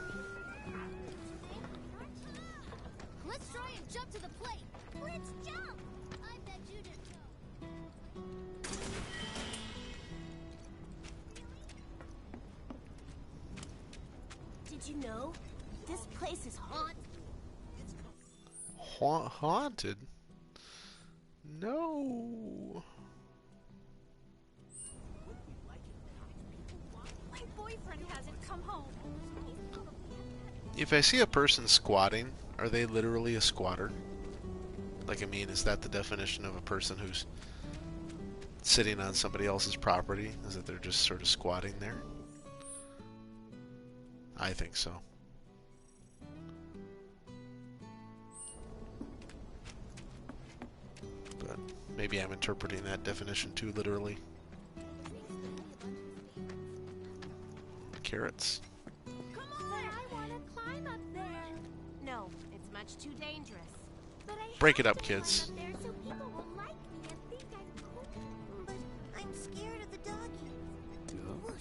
Let's try and jump to the plate! Let's jump! I bet you didn't know. Did you know? This place is haunted. Haunted? No. My boyfriend hasn't come home. If I see a person squatting, are they literally a squatter? Like, I mean, is that the definition of a person who's sitting on somebody else's property? Is that they're just sort of squatting there? I think so. But maybe I'm interpreting that definition too literally. Carrots. Come on! I want to climb up there. No, it's much too dangerous. But I Break it up, kids. there so people will like me and think I'm cool. But I'm scared of the doggy. Whoosh,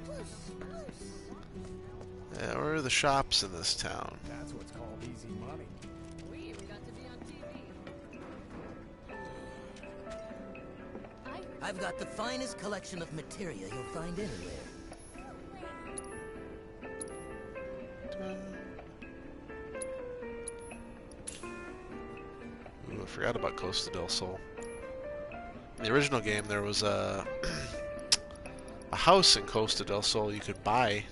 whoosh, whoosh. Yeah, where are the shops in this town? That's what's called easy money. We even got to be on TV. I've got the finest collection of materia you'll find anywhere. Ooh, I forgot about Costa del Sol. In the original game, there was a a house in Costa del Sol you could buy.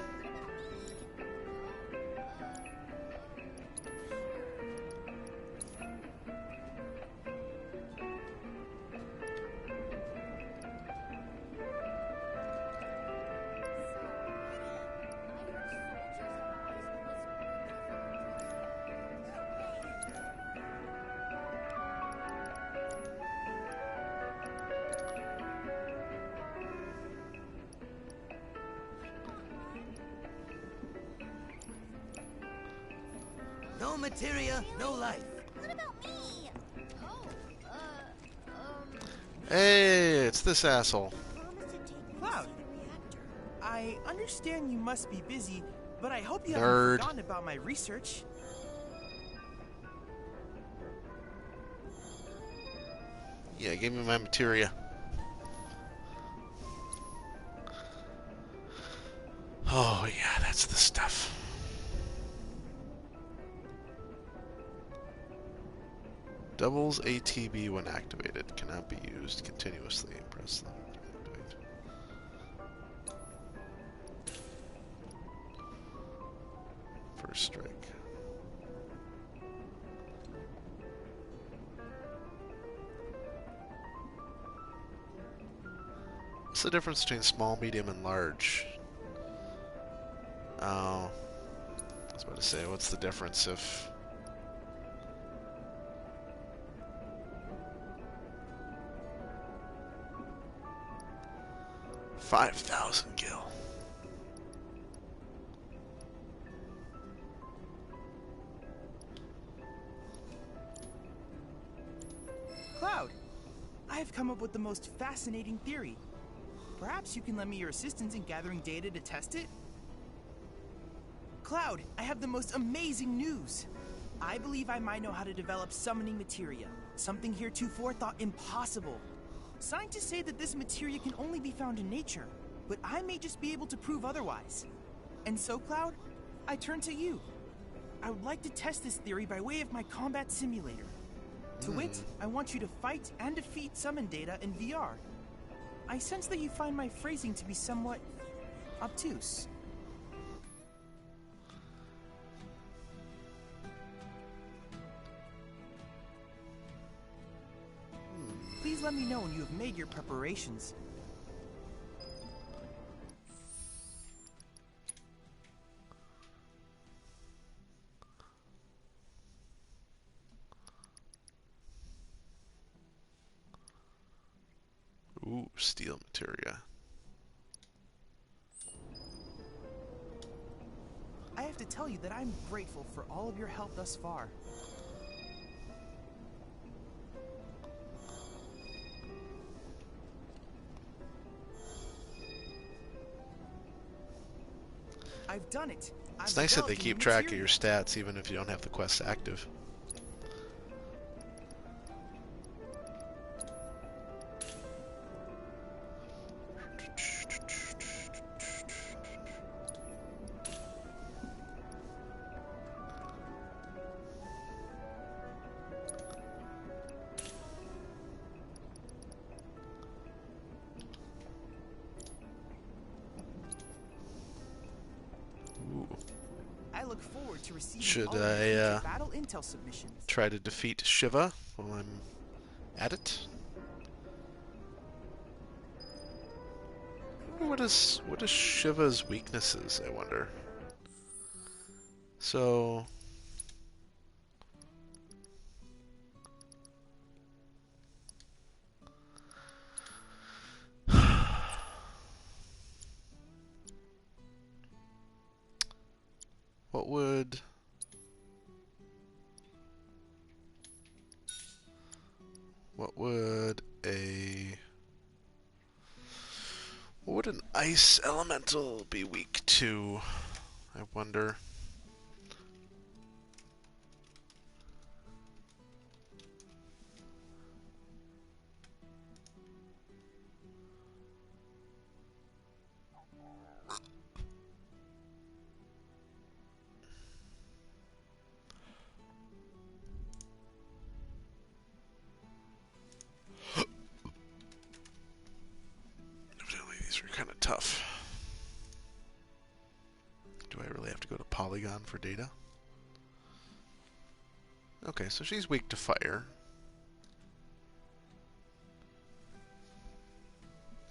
No materia, no life. What about me? Hey, it's this asshole. Cloud, I understand you must be busy, but I hope you Nerd. haven't forgotten about my research. Yeah, give me my materia. Oh, yeah, that's the stuff. Doubles ATB when activated. Cannot be used continuously. Press them to activate. First strike. What's the difference between small, medium, and large? Oh, I was about to say, what's the difference if... $5,000 gil. Cloud, I have come up with the most fascinating theory. Perhaps you can lend me your assistance in gathering data to test it? Cloud, I have the most amazing news! I believe I might know how to develop summoning materia, something heretofore thought impossible. Scientists say that this materia can only be found in nature, but I may just be able to prove otherwise. And so, Cloud, I turn to you. I would like to test this theory by way of my combat simulator. To wit, I want you to fight and defeat summon data in VR. I sense that you find my phrasing to be somewhat obtuse. Please let me know when you have made your preparations. Ooh, steel materia. I have to tell you that I'm grateful for all of your help thus far. I've done it. It's nice that they keep track of your stats even if you don't have the quests active. I look forward to receiving Should all of I your battle intel submissions. try to defeat Shiva while I'm at it? What is Shiva's weaknesses, I wonder? So what would an ice elemental be weak to? I wonder. Evidently these were kind of tough. Do I really have to go to Polygon for data? Okay, so she's weak to fire.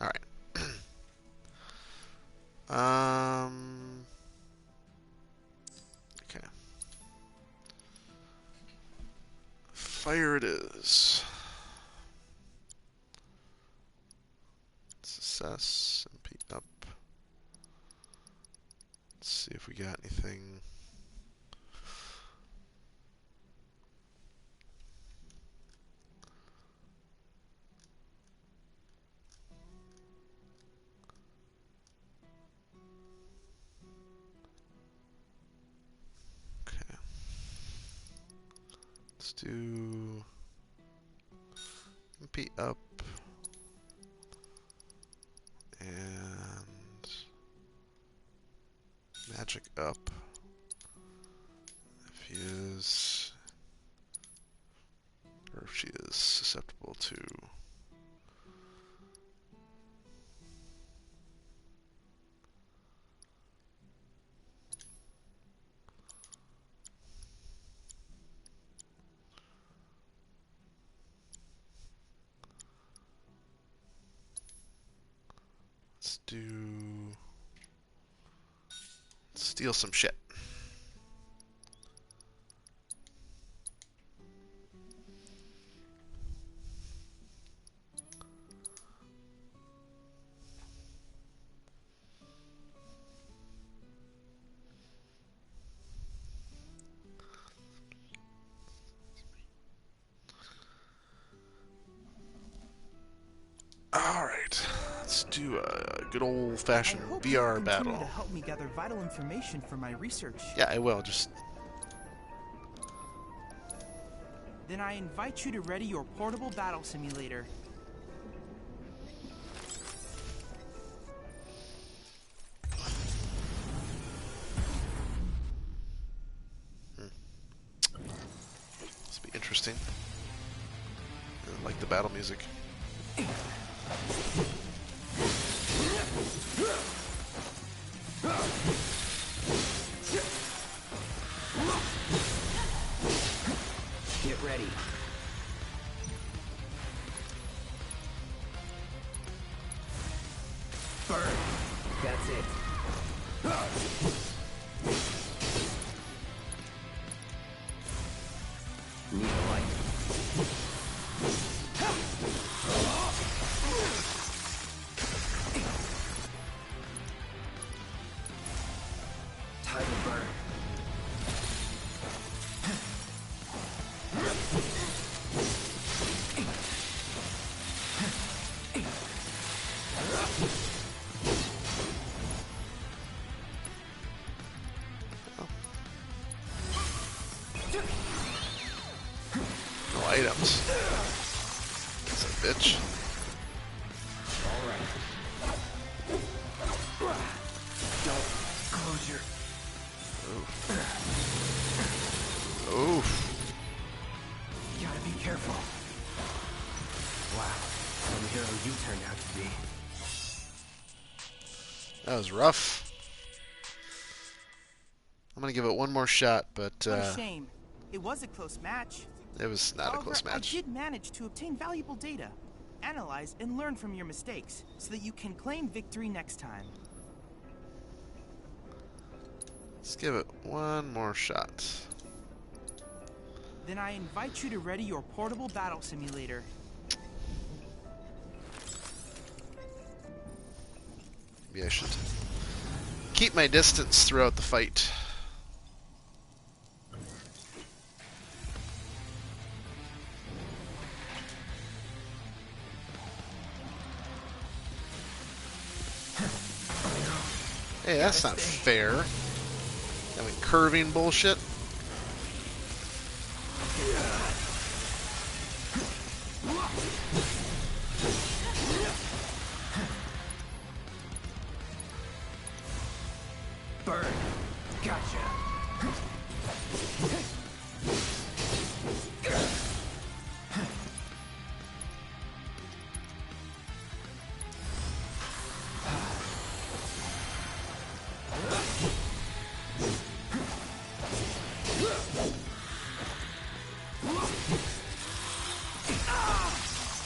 Alright. Okay. Fire it is. Success, MP up. Let's see if we got anything. Okay. Let's do MP up and magic up. If he is, or if she is susceptible to steal some shit. Alright, let's Let's do a good old-fashioned I hope VR you'll continue battle. to help me gather vital information for my research. Yeah, I will. Just Then I invite you to ready your portable battle simulator. this will be interesting. I like the battle music. Get ready. Burn. That's it. Need a light. Time to burn. No items. That's a bitch. All right. Don't close your... Oof. You gotta be careful. Wow, what a hero you turned out to be. That was rough. I'm gonna give it one more shot, but What a shame. It was a close match. it was not However, a close match. I did manage to obtain valuable data, analyze and learn from your mistakes, so that you can claim victory next time. Let's give it one more shot. Then I invite you to ready your portable battle simulator. Maybe I should keep my distance throughout the fight. Hey, that's not fair. Having curving bullshit. Burn. Gotcha.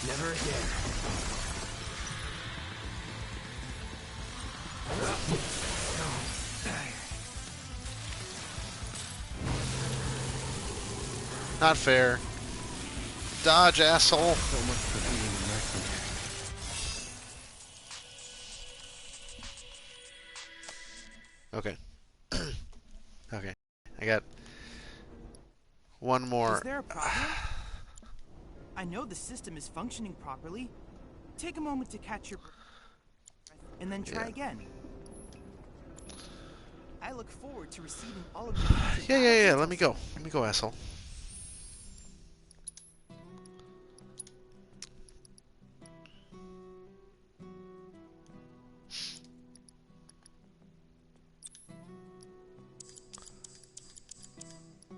Never again. Not fair. Dodge, asshole. So much for being a mercenary. Okay. Okay. I got one more. Is there a problem? I know the system is functioning properly. Take a moment to catch your breath and then try again. I look forward to receiving all of your Yeah. Let me go. Let me go, asshole.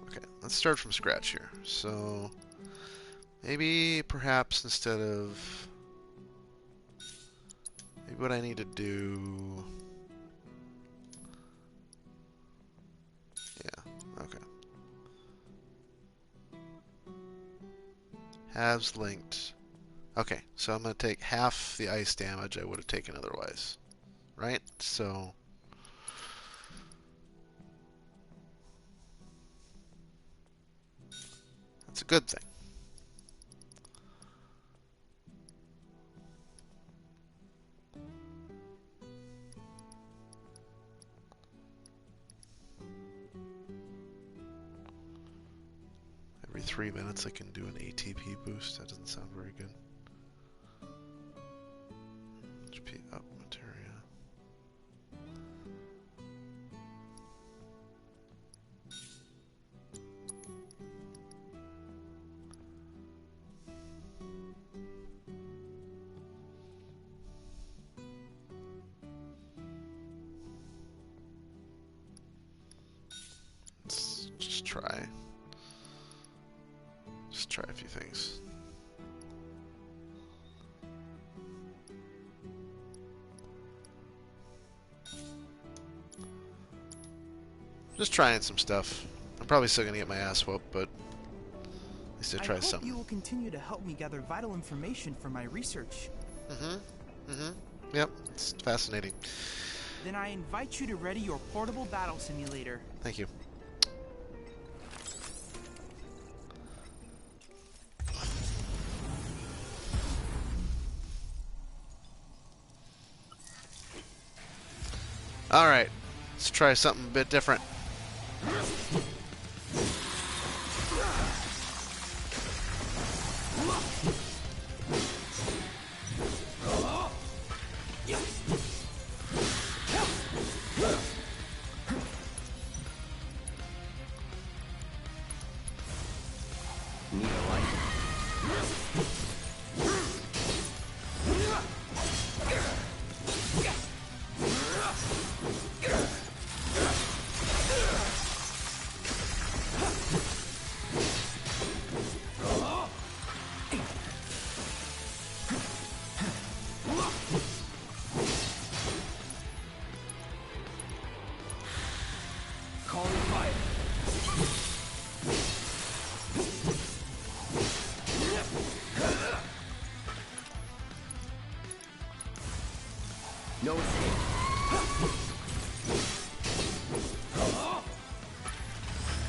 Okay, let's start from scratch here. So maybe, perhaps, instead of... Maybe what I need to do... Yeah, okay. Halves linked. Okay, so I'm going to take half the ice damage I would have taken otherwise. Right? So... That's a good thing. Every 3 minutes I can do an ATP boost. That doesn't sound very good. HP. try. Just try a few things. Just trying some stuff. I'm probably still gonna get my ass whooped, but at least I tried hope something. you will continue to help me gather vital information for my research. Yep, it's fascinating. Then I invite you to ready your portable battle simulator. Thank you. Alright, let's try something a bit different. No escape.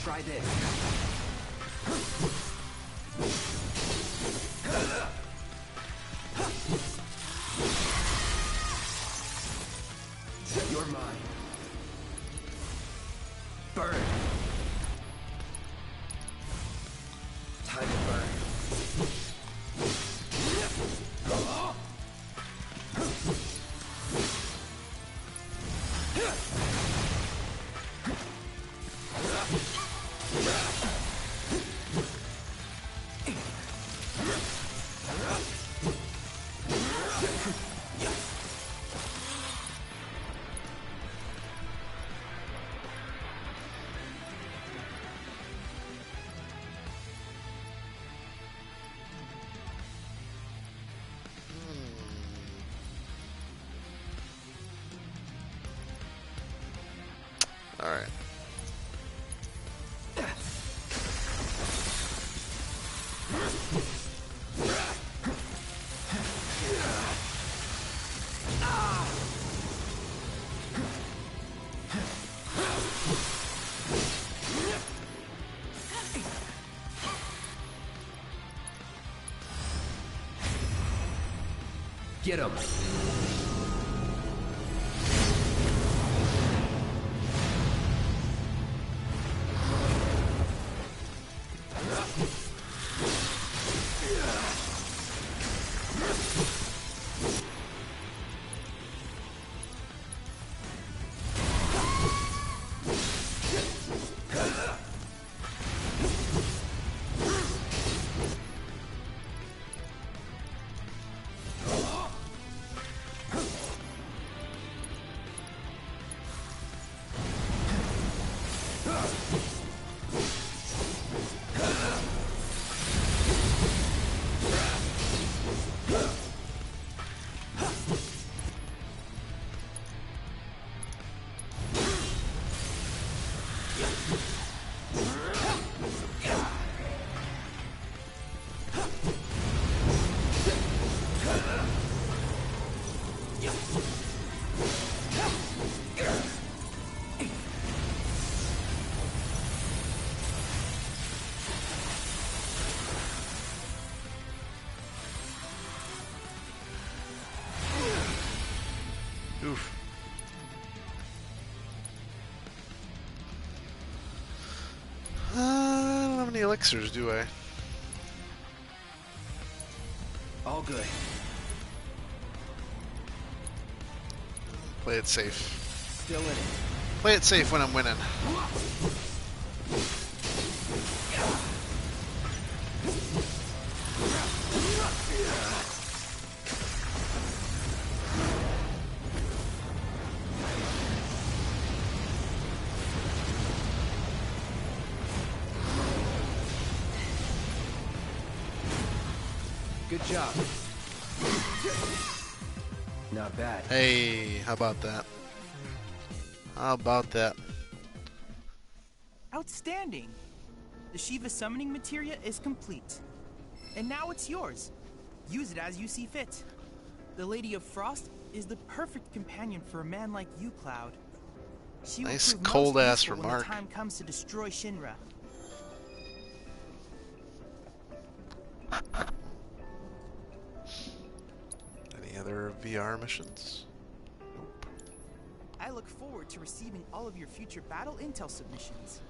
Try this. You're mine. Burn. Time to burn. All right. Get him. Oof. I don't have any elixirs, do I? All good. Play it safe. Still in it. Play it safe when I'm winning. Good job. Not bad. Hey, how about that? How about that? Outstanding! The Shiva summoning materia is complete. And now it's yours. Use it as you see fit. The Lady of Frost is the perfect companion for a man like you, Cloud. She Nice will prove cold most ass useful when remark. the time comes to destroy Shinra. Any other VR missions? I look forward to receiving all of your future battle intel submissions.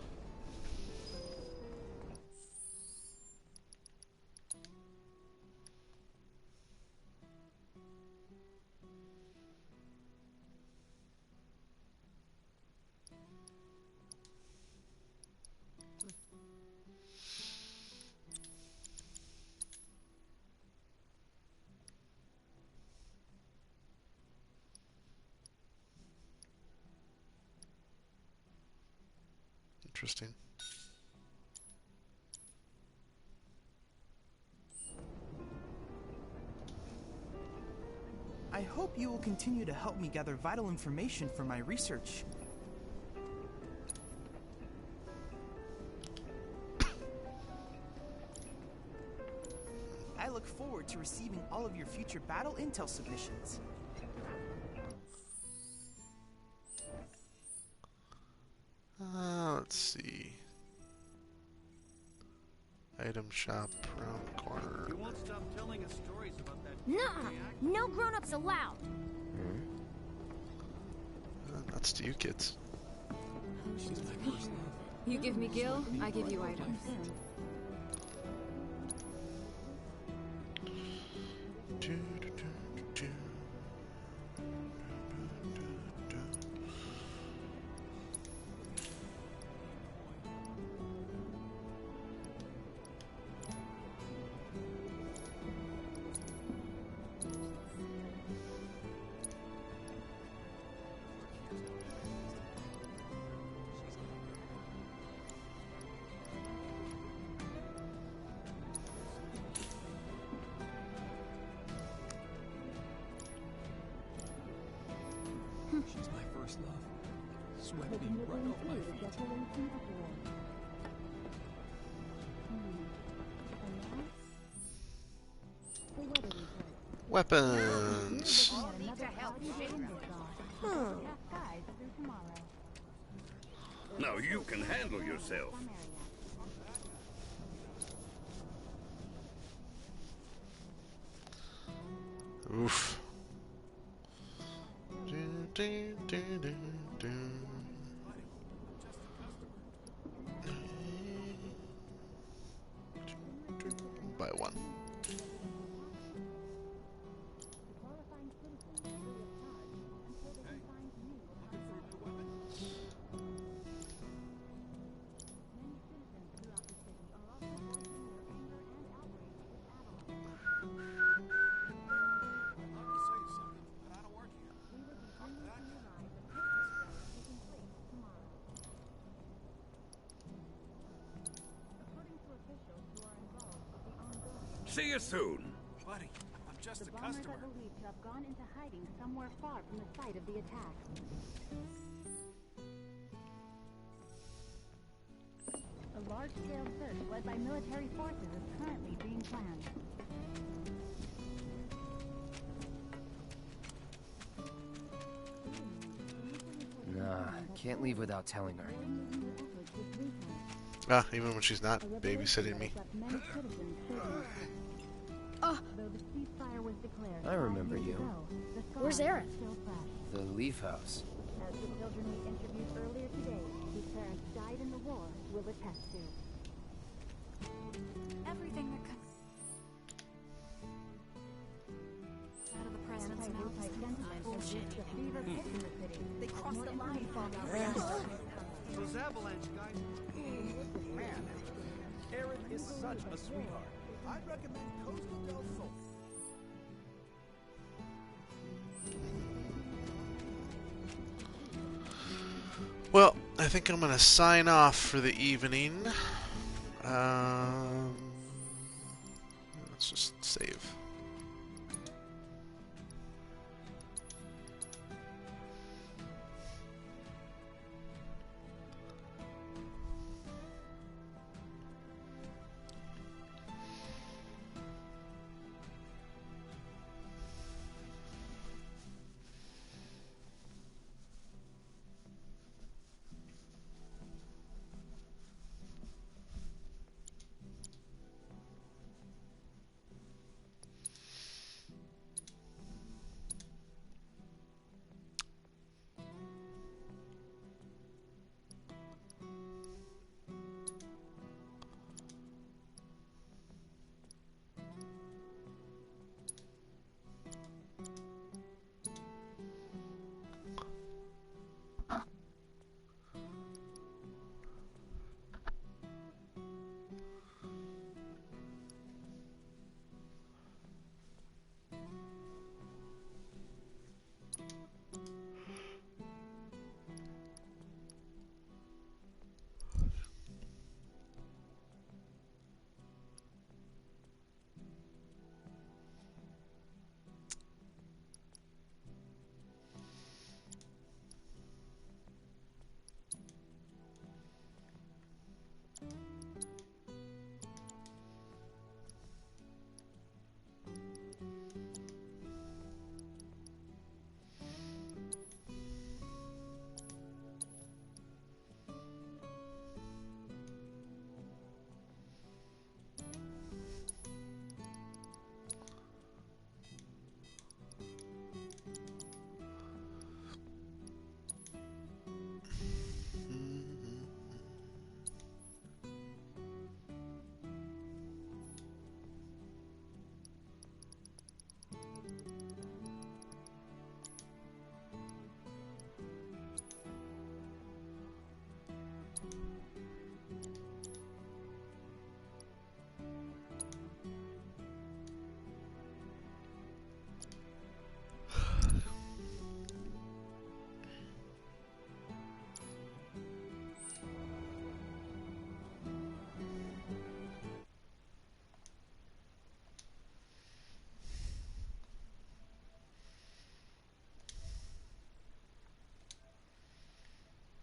Interesting. I hope you will continue to help me gather vital information for my research. I look forward to receiving all of your future battle intel submissions. Let's see. Item shop around the corner. You won't stop telling us stories about that. Nuh-uh. No grown-ups allowed. Nuts to you kids. You give me Gil, I give you items. She's my first love. Swept me right off my feet. Weapons. Now you can handle yourself. Oof. Buy one. See you soon. Buddy, I'm just a Bombers customer. are believed to have gone into hiding somewhere far from the site of the attack. A large-scale search led by military forces is currently being planned. Nah, can't leave without telling her. Ah, even when she's not babysitting me. I remember you. Where's Aerith? The Leaf House. As the children we interviewed earlier today, whose parents died in the war, will attest to. Everything that comes out of the president's mouth is bullshit. They crossed the line. Those avalanche guys. Man, Aerith is such a sweetheart. I'd recommend Coastal del Sol. Well, I think I'm gonna sign off for the evening.